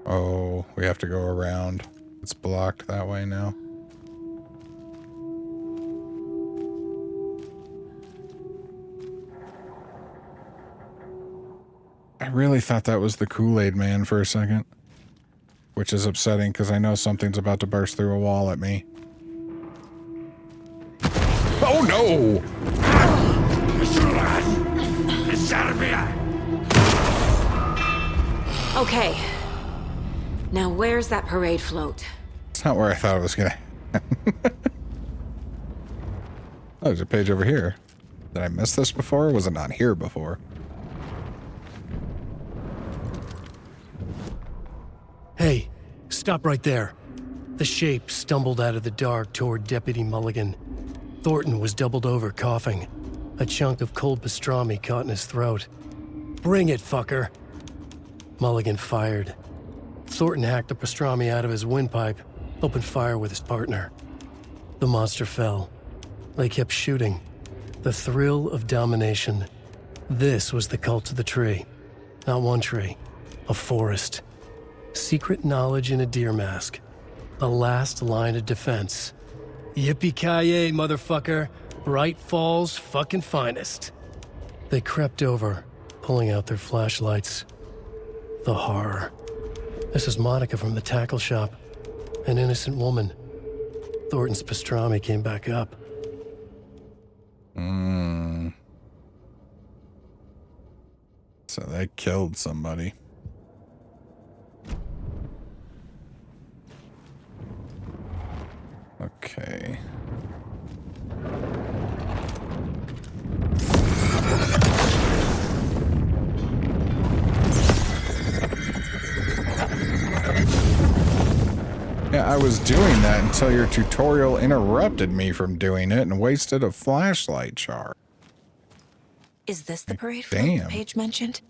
Oh, we have to go around. It's blocked that way now. I really thought that was the Kool-Aid Man for a second. Which is upsetting because I know something's about to burst through a wall at me. Oh no! Okay. Now where's that parade float? It's not where I thought it was gonna. Oh, there's a page over here. Did I miss this before? Or was it not here before? Hey, stop right there. The shape stumbled out of the dark toward Deputy Mulligan. Thornton was doubled over, coughing. A chunk of cold pastrami caught in his throat. Bring it, fucker. Mulligan fired. Thornton hacked the pastrami out of his windpipe, opened fire with his partner. The monster fell. They kept shooting. The thrill of domination. This was the cult of the tree. Not one tree, a forest. Secret knowledge in a deer mask. The last line of defense. Yippee-ki-yay, motherfucker. Bright Falls' fucking finest. They crept over, pulling out their flashlights. The horror. This is Monica from the tackle shop. An innocent woman. Thornton's pastrami came back up. So they killed somebody. Okay. Yeah, I was doing that until your tutorial interrupted me from doing it and wasted a flashlight charge. Is this the parade Damn. float Paige mentioned?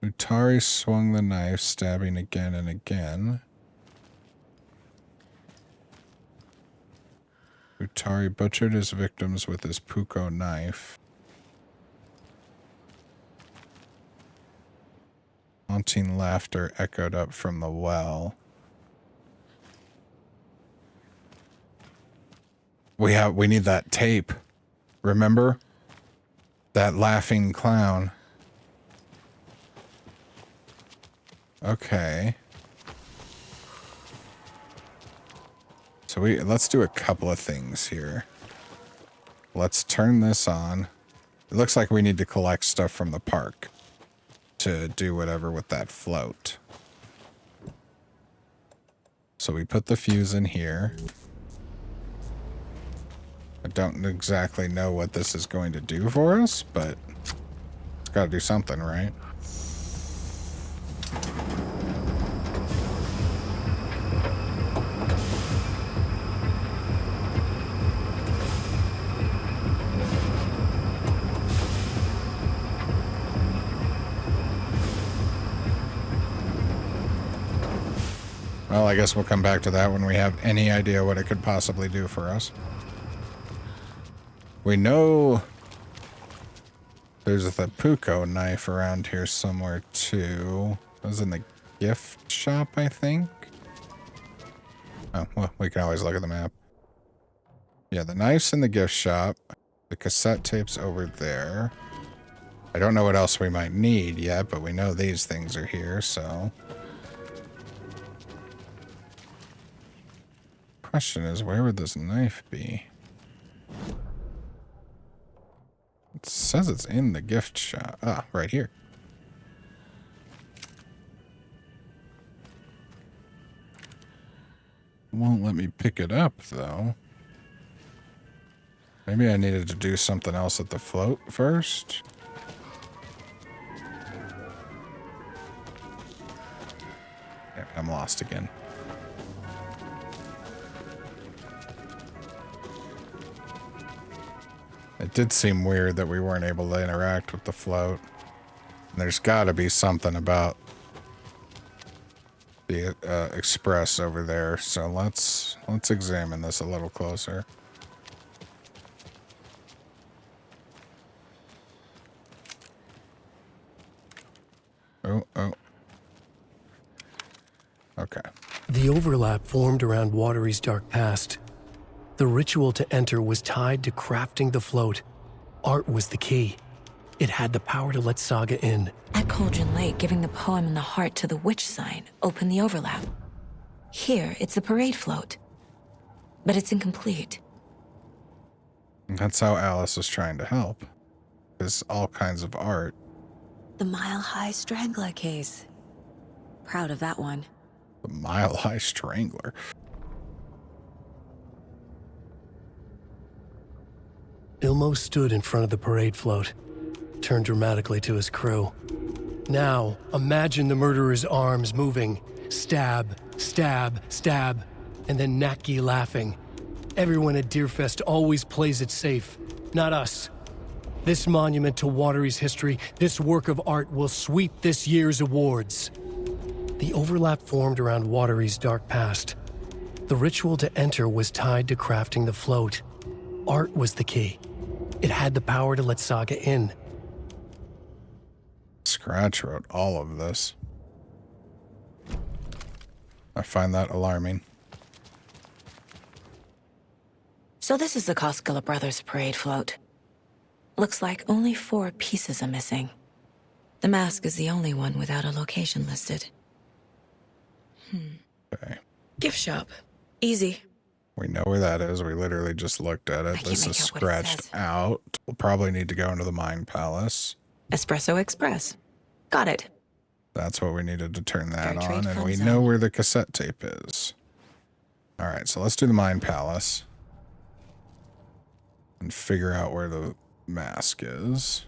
Utari swung the knife, stabbing again and again. Utari butchered his victims with his puko knife. Haunting laughter echoed up from the well. We need that tape. Remember? That laughing clown. Okay. So let's do a couple of things here. Let's turn this on. It looks like we need to collect stuff from the park to do whatever with that float. So we put the fuse in here. I don't exactly know what this is going to do for us, but it's got to do something, right? Well, I guess we'll come back to that when we have any idea what it could possibly do for us. We know there's a puko knife around here somewhere too. It was in the gift shop, I think. Oh, well, we can always look at the map. Yeah, the knife's in the gift shop. The cassette tape's over there. I don't know what else we might need yet, but we know these things are here, so... Question is, where would this knife be? It says it's in the gift shop. Ah, right here. Won't let me pick it up, though. Maybe I needed to do something else at the float first. Yeah, I'm lost again. It did seem weird that we weren't able to interact with the float. And there's got to be something about the express over there. So let's examine this a little closer. Oh. Okay. The overlap formed around Watery's dark past. The ritual to enter was tied to crafting the float. Art was the key. It had the power to let Saga in. At Cauldron Lake, giving the poem and the heart to the witch sign opened the overlap. Here, it's the parade float. But it's incomplete. That's how Alice was trying to help. There's all kinds of art. The Mile High Strangler case. Proud of that one. The Mile High Strangler. Ilmo stood in front of the parade float, turned dramatically to his crew. Now, imagine the murderer's arms moving. Stab, stab, stab, and then Naki laughing. Everyone at Deerfest always plays it safe, not us. This monument to Watery's history, this work of art will sweep this year's awards. The overlap formed around Watery's dark past. The ritual to enter was tied to crafting the float. Art was the key. It had the power to let Saga in. Scratch wrote all of this. I find that alarming. So this is the Koskela Brothers parade float. Looks like only 4 pieces are missing. The mask is the only one without a location listed. Okay. Gift shop. Easy. We know where that is. We literally just looked at it. This is scratched out. We'll probably need to go into the Mind Palace. Espresso Express. Got it. That's what we needed to turn that Fair on, trade and fun we zone. know where the cassette tape is. All right, so let's do the Mind Palace and figure out where the mask is.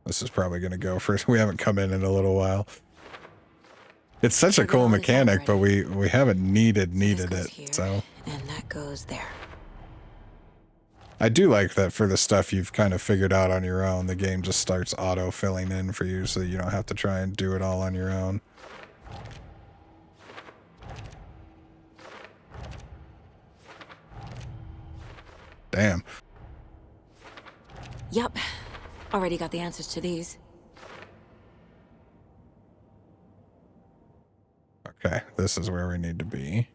This is probably going to go for... We haven't come in a little while. It's such a cool mechanic, but we haven't needed it, so... And that goes there. I do like that for the stuff you've kind of figured out on your own, the game just starts auto-filling in for you so you don't have to try and do it all on your own. Damn. Yup. Already got the answers to these. Okay, this is where we need to be.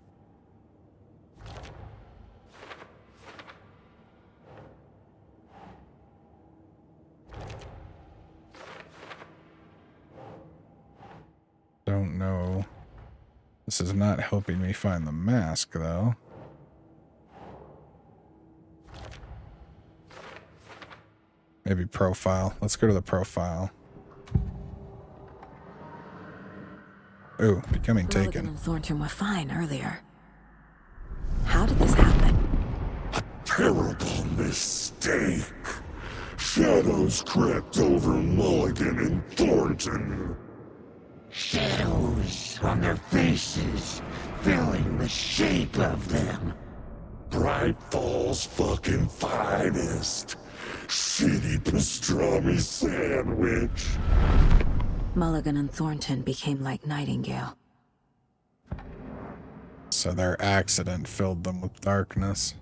Don't know. This is not helping me find the mask, though. Maybe profile. Let's go to the profile. Ooh, becoming taken. Mulligan and Thornton were fine earlier. How did this happen? Terrible mistake. Shadows crept over Mulligan and Thornton. Shadows on their faces, filling the shape of them. Bright Falls fucking finest. Shitty pastrami sandwich. Mulligan and Thornton became like Nightingale. So their accident filled them with darkness.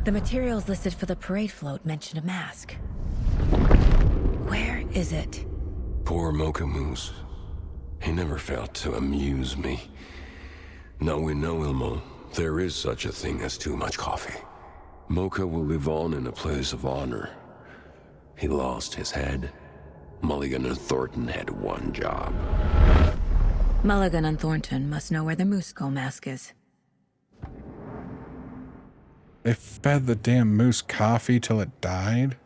The materials listed for the parade float mention a mask. Where is it? Poor Mocha Moose. He never failed to amuse me. Now we know, Ilmo, there is such a thing as too much coffee. Mocha will live on in a place of honor. He lost his head. Mulligan and Thornton had one job. Mulligan and Thornton must know where the Moose Skull mask is. They fed the damn moose coffee till it died?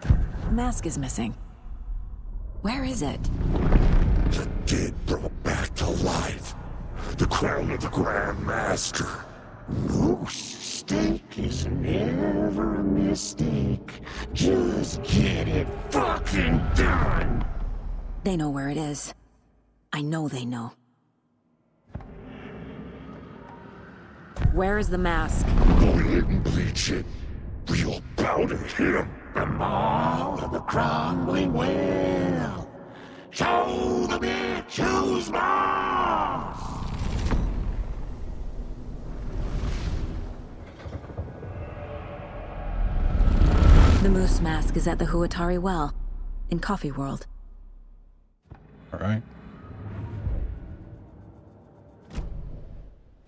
The mask is missing. Where is it? The dead brought back to life. The crown of the Grand Master. Moose steak is never a mistake. Just get it fucking done. They know where it is. I know they know. Where is the mask? Go ahead and bleach it. Real bout to hit them all of the crumbling well. Show the bitch who's boss. The moose mask is at the Huatari Well, in Coffee World. All right.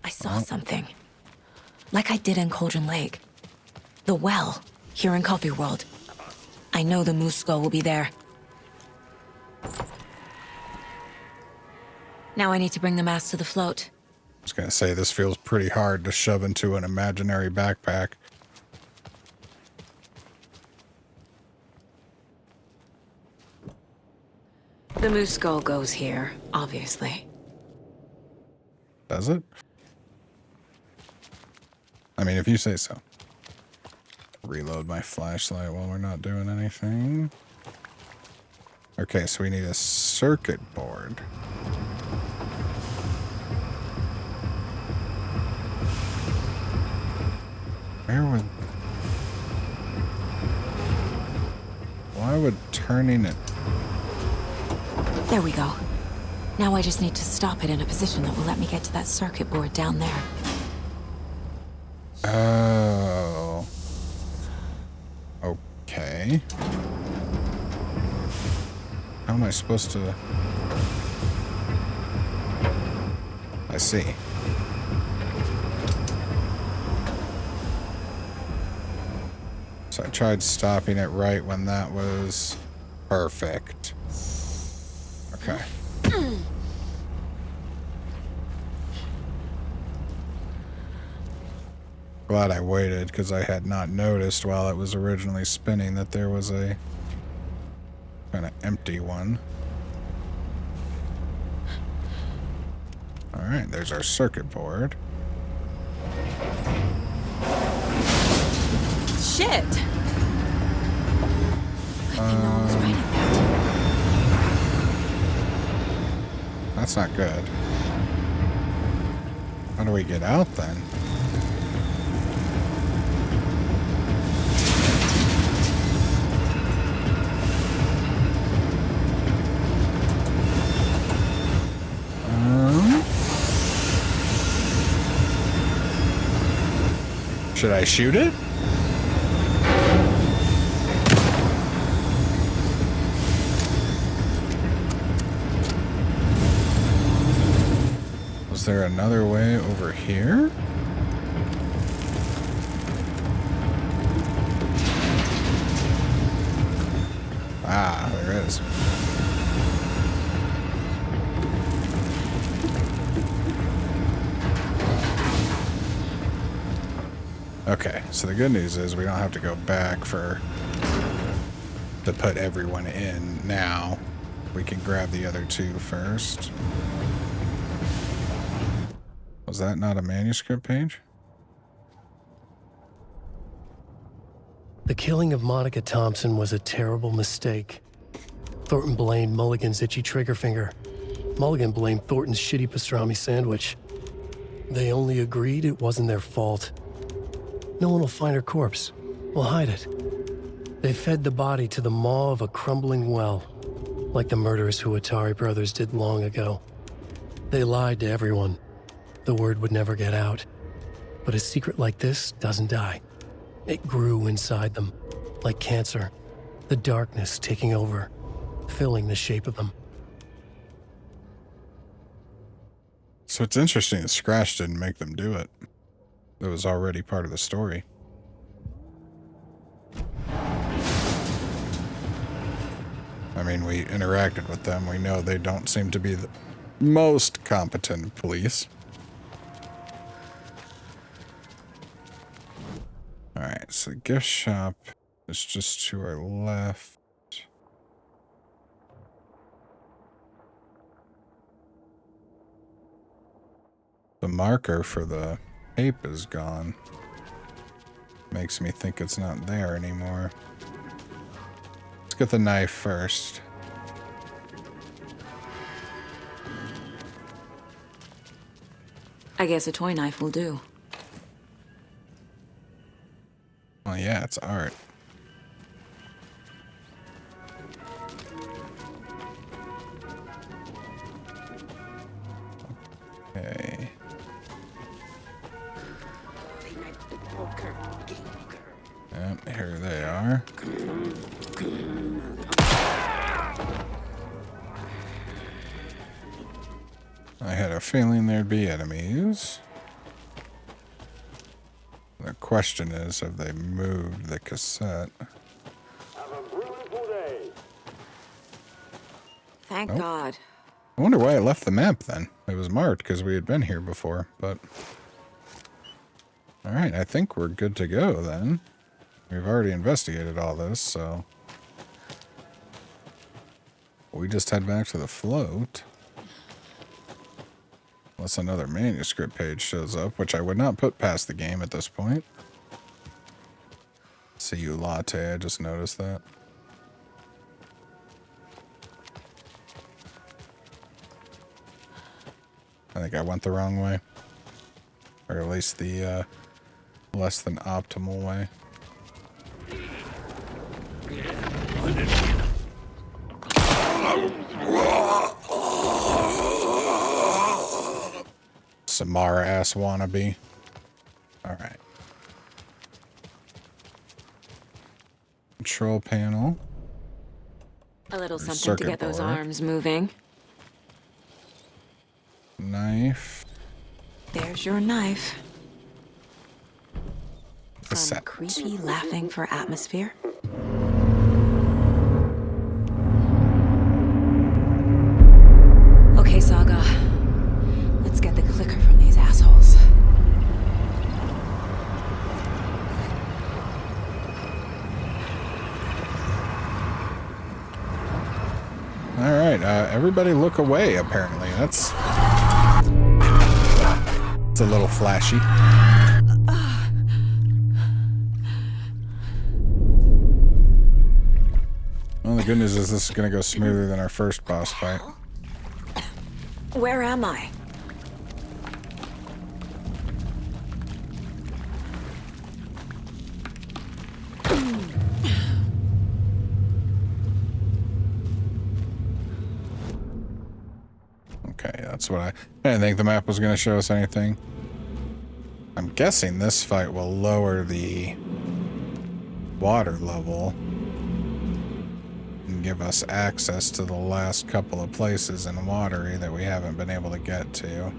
I saw something. Like I did in Cauldron Lake. The well, here in Coffee World. I know the moose skull will be there. Now I need to bring the mask to the float. I was gonna say, this feels pretty hard to shove into an imaginary backpack. The moose skull goes here, obviously. Does it? I mean, if you say so. Reload my flashlight while we're not doing anything. Okay, so we need a circuit board. Where would... Why would turning it... There we go. Now I just need to stop it in a position that will let me get to that circuit board down there. Oh. Okay. How am I supposed to... I see. So I tried stopping it right when that was perfect. Okay. Glad I waited, because I had not noticed while it was originally spinning that there was a kind of empty one. Alright, there's our circuit board. Shit! I think no one was writing that. That's not good. How do we get out then? Should I shoot it? Was there another way over here? Ah, there is. Okay, so the good news is we don't have to go back to put everyone in now. We can grab the other two first. Was that not a manuscript page? The killing of Monica Thompson was a terrible mistake. Thornton blamed Mulligan's itchy trigger finger. Mulligan blamed Thornton's shitty pastrami sandwich. They only agreed it wasn't their fault. No one will find her corpse. We'll hide it. They fed the body to the maw of a crumbling well, like the murderous Huatari brothers did long ago. They lied to everyone. The word would never get out. But a secret like this doesn't die. It grew inside them, like cancer, the darkness taking over, filling the shape of them. So it's interesting that Scratch didn't make them do it. It was already part of the story. I mean, we interacted with them. We know they don't seem to be the most competent police. Alright, so the gift shop is just to our left. The marker for the tape is gone. Makes me think it's not there anymore. Let's get the knife first. I guess a toy knife will do. Well, yeah, it's art. Okay. Yep, here they are. I had a feeling there'd be enemies. The question is, have they moved the cassette? Thank Nope. God. I wonder why it left the map then. It was marked because we had been here before, but... Alright, I think we're good to go then. We've already investigated all this, so... We just head back to the float. Unless another manuscript page shows up, which I would not put past the game at this point. See you, latte, I just noticed that. I think I went the wrong way. Or at least the less than optimal way. Samara ass wannabe. Alright. Control panel. A little something to Circuit get those board. arms moving. Knife. There's your knife. From Cassette. creepy laughing for atmosphere. Okay, Saga. Let's get the clicker from these assholes. Alright, everybody look away, apparently. It's a little flashy. Well, the good news is this is going to go smoother than our first boss fight. Where am I? Okay, that's what I didn't think the map was going to show us anything. I'm guessing this fight will lower the water level and give us access to the last couple of places in Watery that we haven't been able to get to.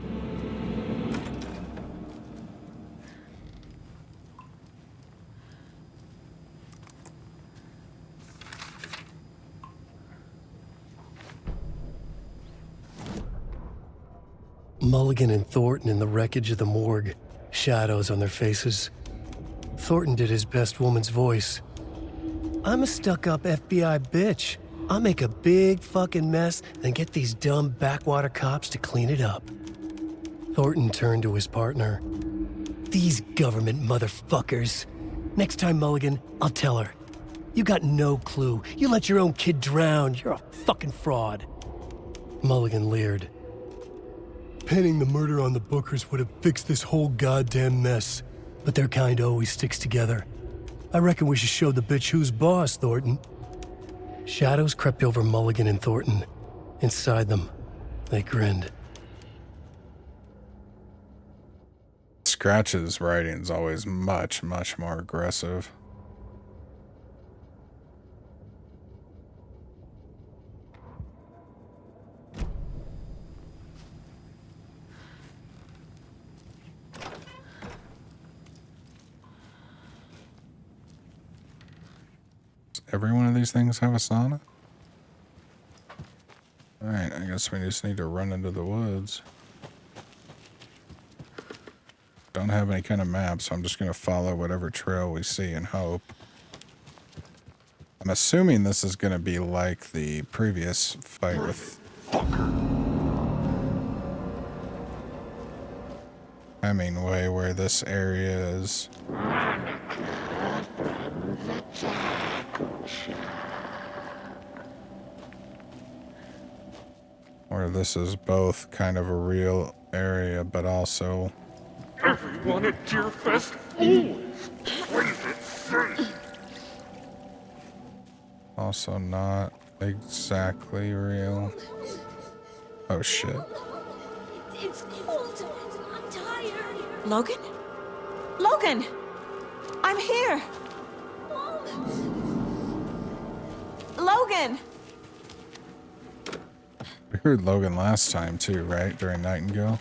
Mulligan and Thornton in the wreckage of the morgue, shadows on their faces. Thornton did his best woman's voice. I'm a stuck-up FBI bitch. I'll make a big fucking mess and get these dumb backwater cops to clean it up. Thornton turned to his partner. These government motherfuckers. Next time, Mulligan, I'll tell her. You got no clue. You let your own kid drown. You're a fucking fraud. Mulligan leered. Pinning the murder on the Bookers would have fixed this whole goddamn mess. But their kind always sticks together. I reckon we should show the bitch who's boss, Thornton. Shadows crept over Mulligan and Thornton. Inside them, they grinned. Scratch's writing's always much, much more aggressive. Every one of these things have a sauna? Alright, I guess we just need to run into the woods. Don't have any kind of map, so I'm just going to follow whatever trail we see and hope. I'm assuming this is going to be like the previous fight with Hemingway, where this area is where this is both kind of a real area, but also Everyone at Deerfest always plays it safe. also not exactly real. Oh shit. It's cold. I'm tired. Logan? Logan! I'm here! Logan! We heard Logan last time too, right? During Nightingale.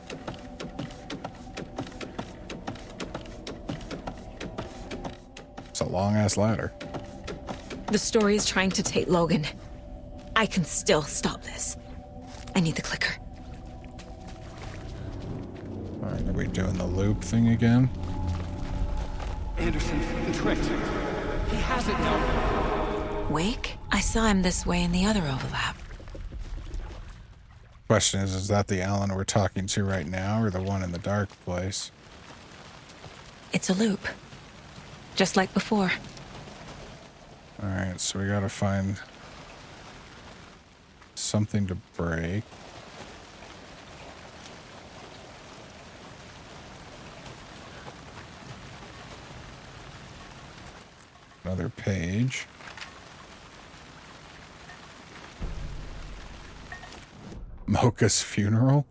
It's a long ass ladder. The story is trying to take Logan. I can still stop this. I need the clicker. Alright, are we doing the loop thing again? Anderson, the trick. He has it now. Wake? I saw him this way in the other overlap. Question is that the Alan we're talking to right now or the one in the dark place? It's a loop. Just like before. Alright, so we gotta find something to break. Another page. Mocha's funeral?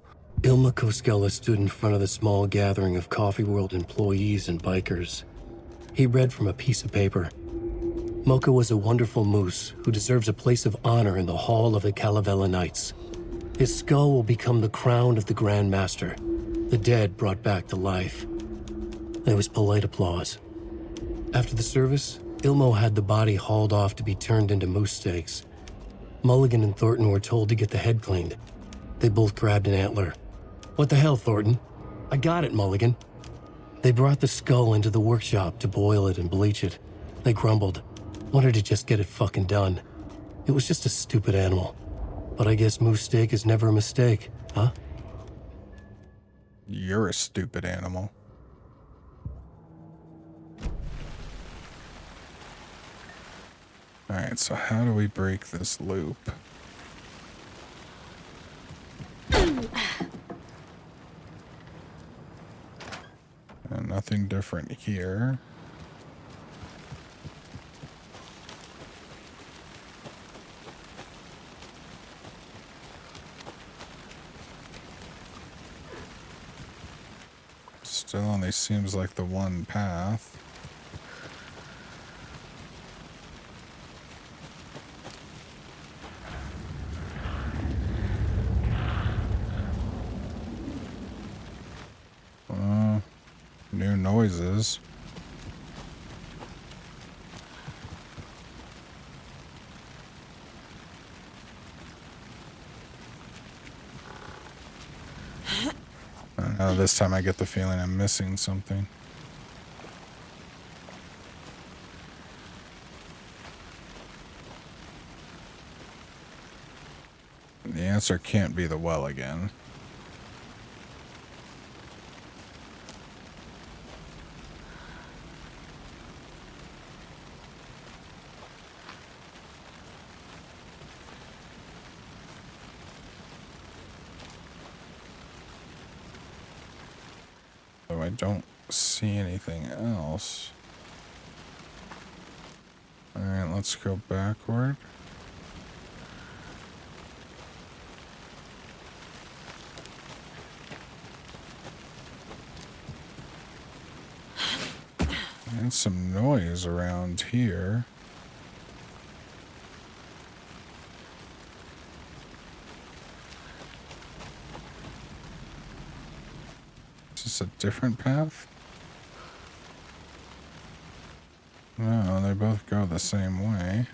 Ilma Koskela stood in front of the small gathering of Coffee World employees and bikers. He read from a piece of paper. Mocha was a wonderful moose who deserves a place of honor in the hall of the Calavella Knights. His skull will become the crown of the Grand Master, the dead brought back to life. There was polite applause. After the service, Ilmo had the body hauled off to be turned into moose steaks. Mulligan and Thornton were told to get the head cleaned. They both grabbed an antler. What the hell, Thornton? I got it, Mulligan. They brought the skull into the workshop to boil it and bleach it. They grumbled. Wanted to just get it fucking done. It was just a stupid animal. But I guess moose steak is never a mistake, huh? You're a stupid animal. Alright, so how do we break this loop? And nothing different here. Still only seems like the one path. New noises. I don't know, this time I get the feeling I'm missing something. The answer can't be the well again. So I don't see anything else. Alright, let's go backward. And some noise around here. Is this a different path? No, they both go the same way.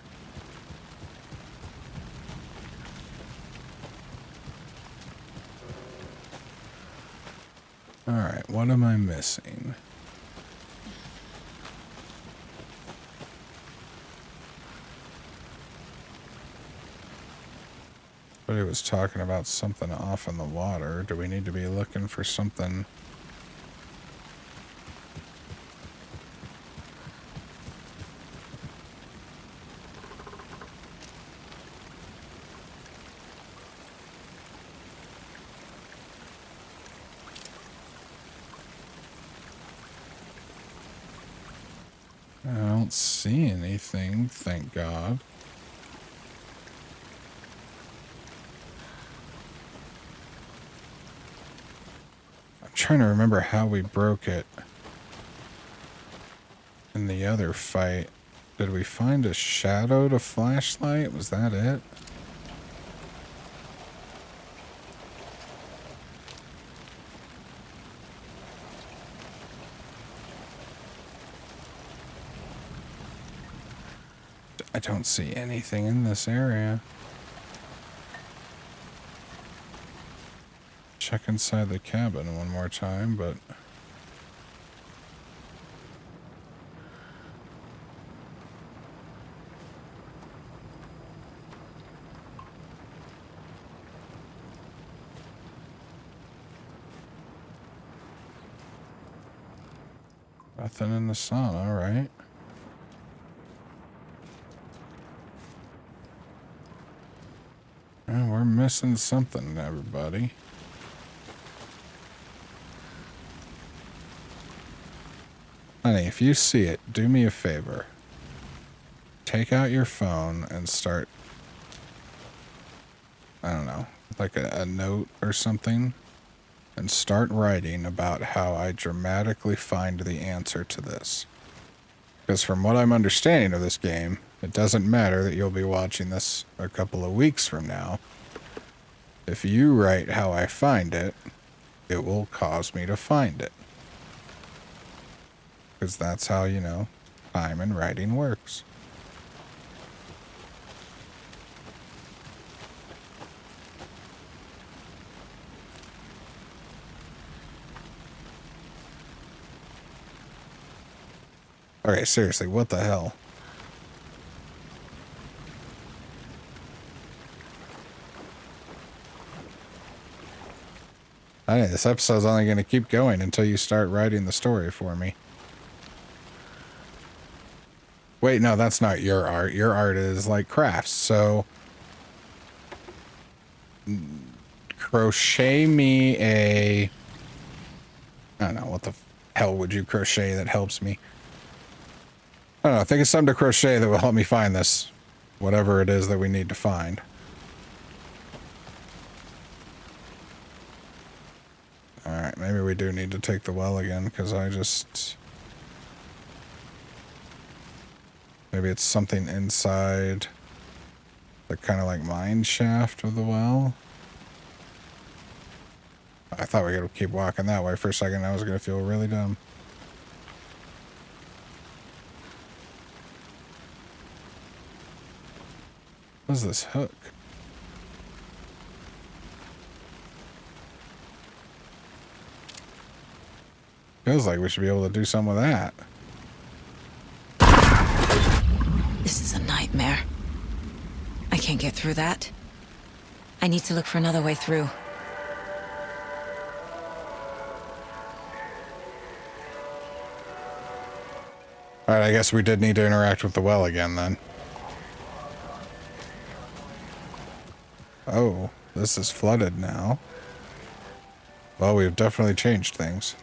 Alright, what am I missing? But he was talking about something off in the water. Do we need to be looking for something? I don't see anything, thank God. I'm trying to remember how we broke it in the other fight. Did we find a shadow to flashlight? Was that it? I don't see anything in this area. Check inside the cabin one more time, but nothing in the sauna, right? We're missing something, everybody. Honey, if you see it, do me a favor. Take out your phone and start, I don't know, like a note or something. and start writing about how I dramatically find the answer to this. Because from what I'm understanding of this game, it doesn't matter that you'll be watching this a couple of weeks from now. If you write how I find it, it will cause me to find it. Because that's how, you know, time and writing works. Okay, seriously, what the hell? I know, this episode's only going to keep going until you start writing the story for me. Wait, no, that's not your art. Your art is like crafts, so... crochet me a... I don't know, what the hell would you crochet that helps me? I don't know, think of something to crochet that will help me find this. Whatever it is that we need to find. Alright, maybe we do need to take the well again, because I just... Maybe it's something inside the kind of like mine shaft of the well. I thought we could keep walking that way for a second. I was going to feel really dumb. What is this hook? Feels like we should be able to do something with that. This is a nightmare. I can't get through that. I need to look for another way through. Alright, I guess we did need to interact with the well again then. Oh, this is flooded now. Well, we've definitely changed things.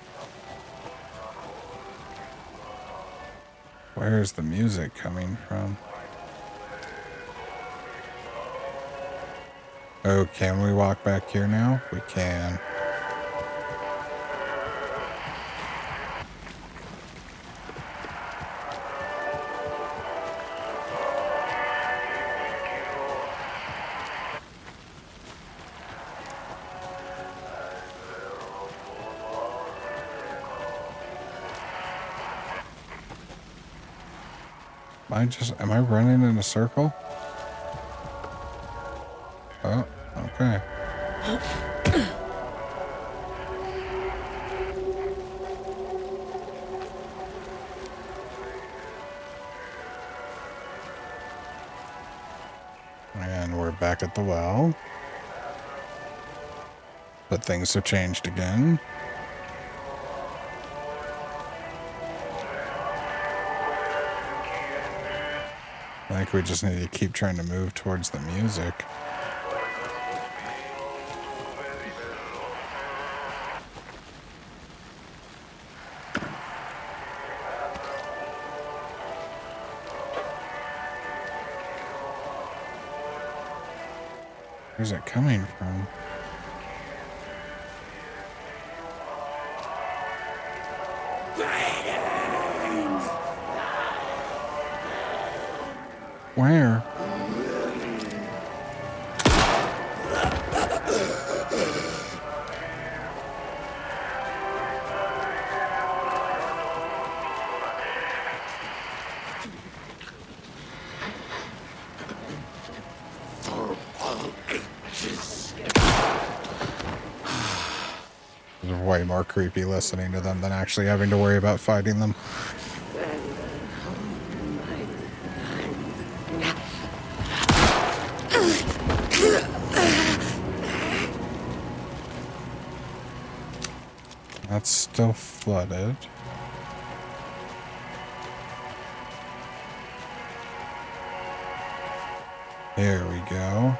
Where's the music coming from? Oh, can we walk back here now? We can. Am I running in a circle? Oh, okay. And we're back at the well. But things have changed again. I think we just need to keep trying to move towards the music. Where's it coming from? Where? It's way more creepy listening to them than actually having to worry about fighting them. That's still flooded. There we go.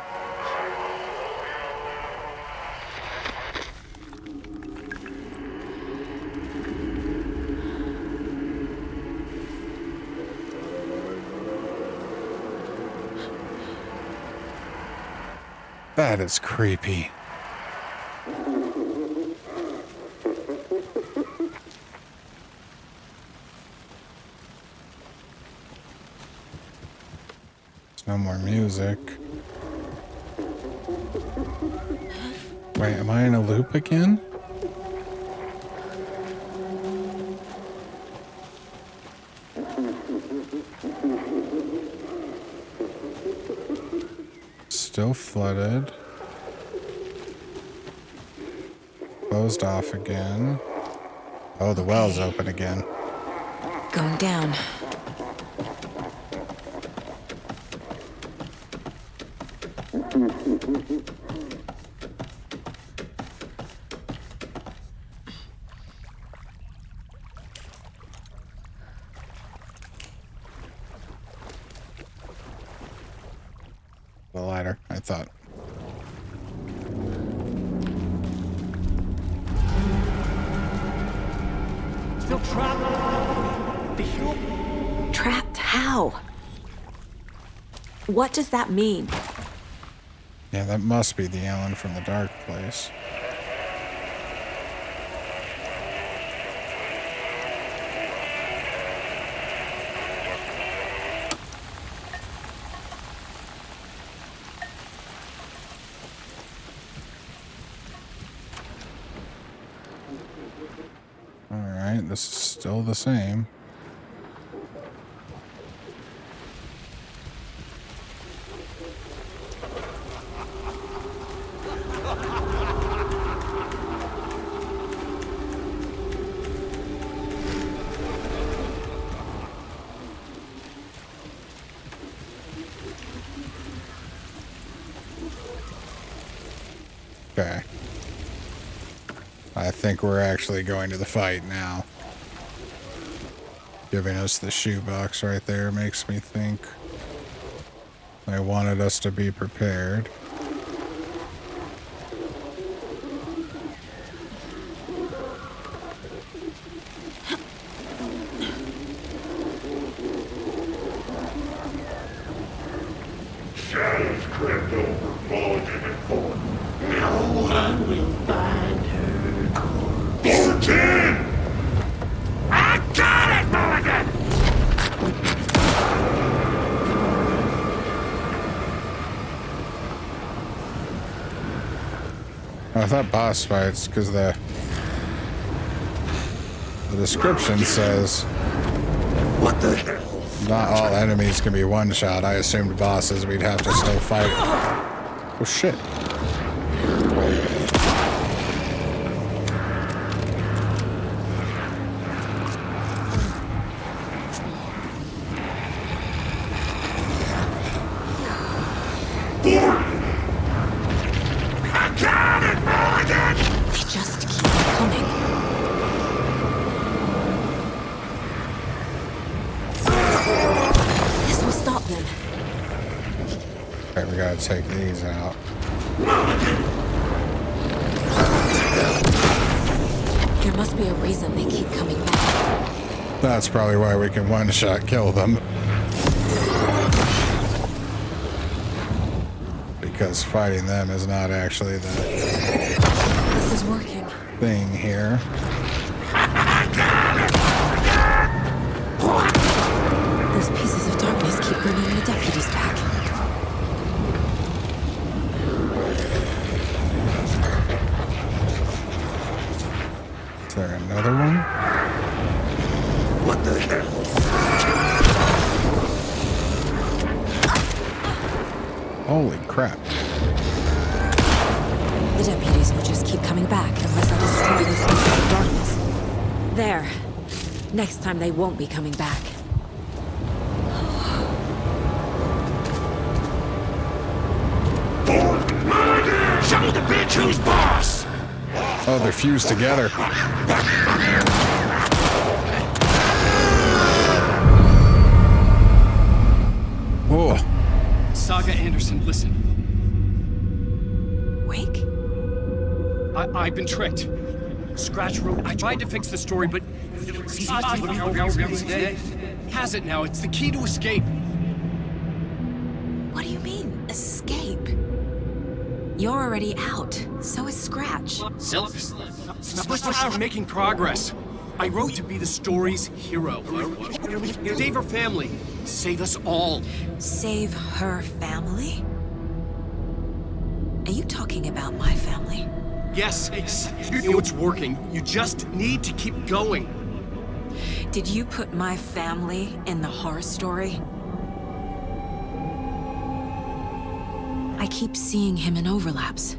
That is creepy. more music. Wait, am I in a loop again? Still flooded. Closed off again. Oh, the well's open again. Going down. The ladder, I thought. Still trapped. Trapped? How? What does that mean? Yeah, that must be the Ellen from the dark place. Alright, this is still the same. Okay. I think we're actually going to the fight now. Giving us the shoebox right there makes me think they wanted us to be prepared. Shadows crept over Mulligan and Thornton. No one will find her. Thornton! I got it, Mulligan! I thought boss fights, because the description says What the hell? not all enemies can be one-shot. I assumed bosses we'd have to still fight. Oh shit. I got it, Mulligan! They just keep coming. This will stop them. Okay, we gotta take these out. There must be a reason they keep coming back. That's probably why we can one-shot kill them. Because fighting them is not actually the This is working. thing here. Those pieces of darkness keep bringing the deputies back. Is there another one? What the hell? Holy crap. The deputies will just keep coming back unless I destroy those pieces of darkness. There. Next time they won't be coming back. Show the bitch who's boss! Oh, they're fused together. Oh. Saga Anderson, listen. Wake? I've been tricked. Scratch wrote. I tried to fix the story, but has it now. It's the key to escape. What do you mean, escape? You're already out. So is Scratch. We're making progress. I wrote to be the story's hero. Save her family. Save us all. Save her family? Are you talking about my family? Yes, you know it's working. You just need to keep going. Did you put my family in the horror story? I keep seeing him in overlaps,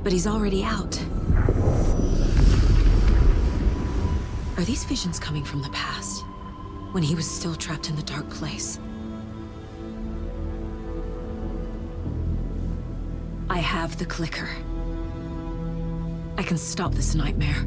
but he's already out. Are these visions coming from the past, when he was still trapped in the dark place? I have the clicker. I can stop this nightmare.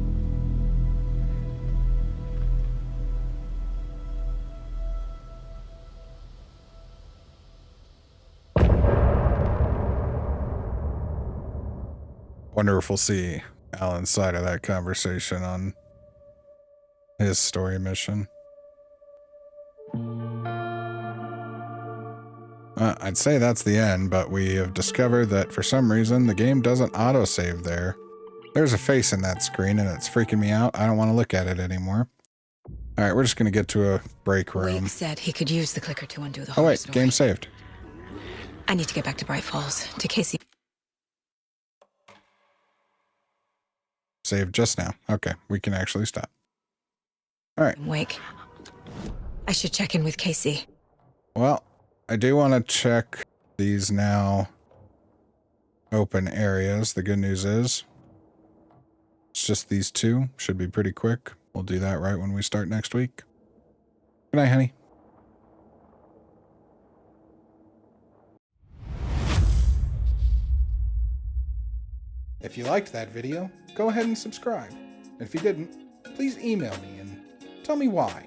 Wonder if we'll see Alan's side of that conversation on his story mission. I'd say that's the end, but we have discovered that for some reason the game doesn't autosave there. There's a face in that screen and it's freaking me out. I don't want to look at it anymore. All right, we're just going to get to a break room. Wake said he could use the clicker to undo the Oh horror wait, story. game saved. I need to get back to Bright Falls, to Casey. Saved just now. Okay, we can actually stop. All right. Wake. I should check in with Casey. Well, I do want to check these now open areas. The good news is it's just these two. Should be pretty quick. We'll do that right when we start next week. Good night, honey. If you liked that video, go ahead and subscribe. If you didn't, please email me and tell me why.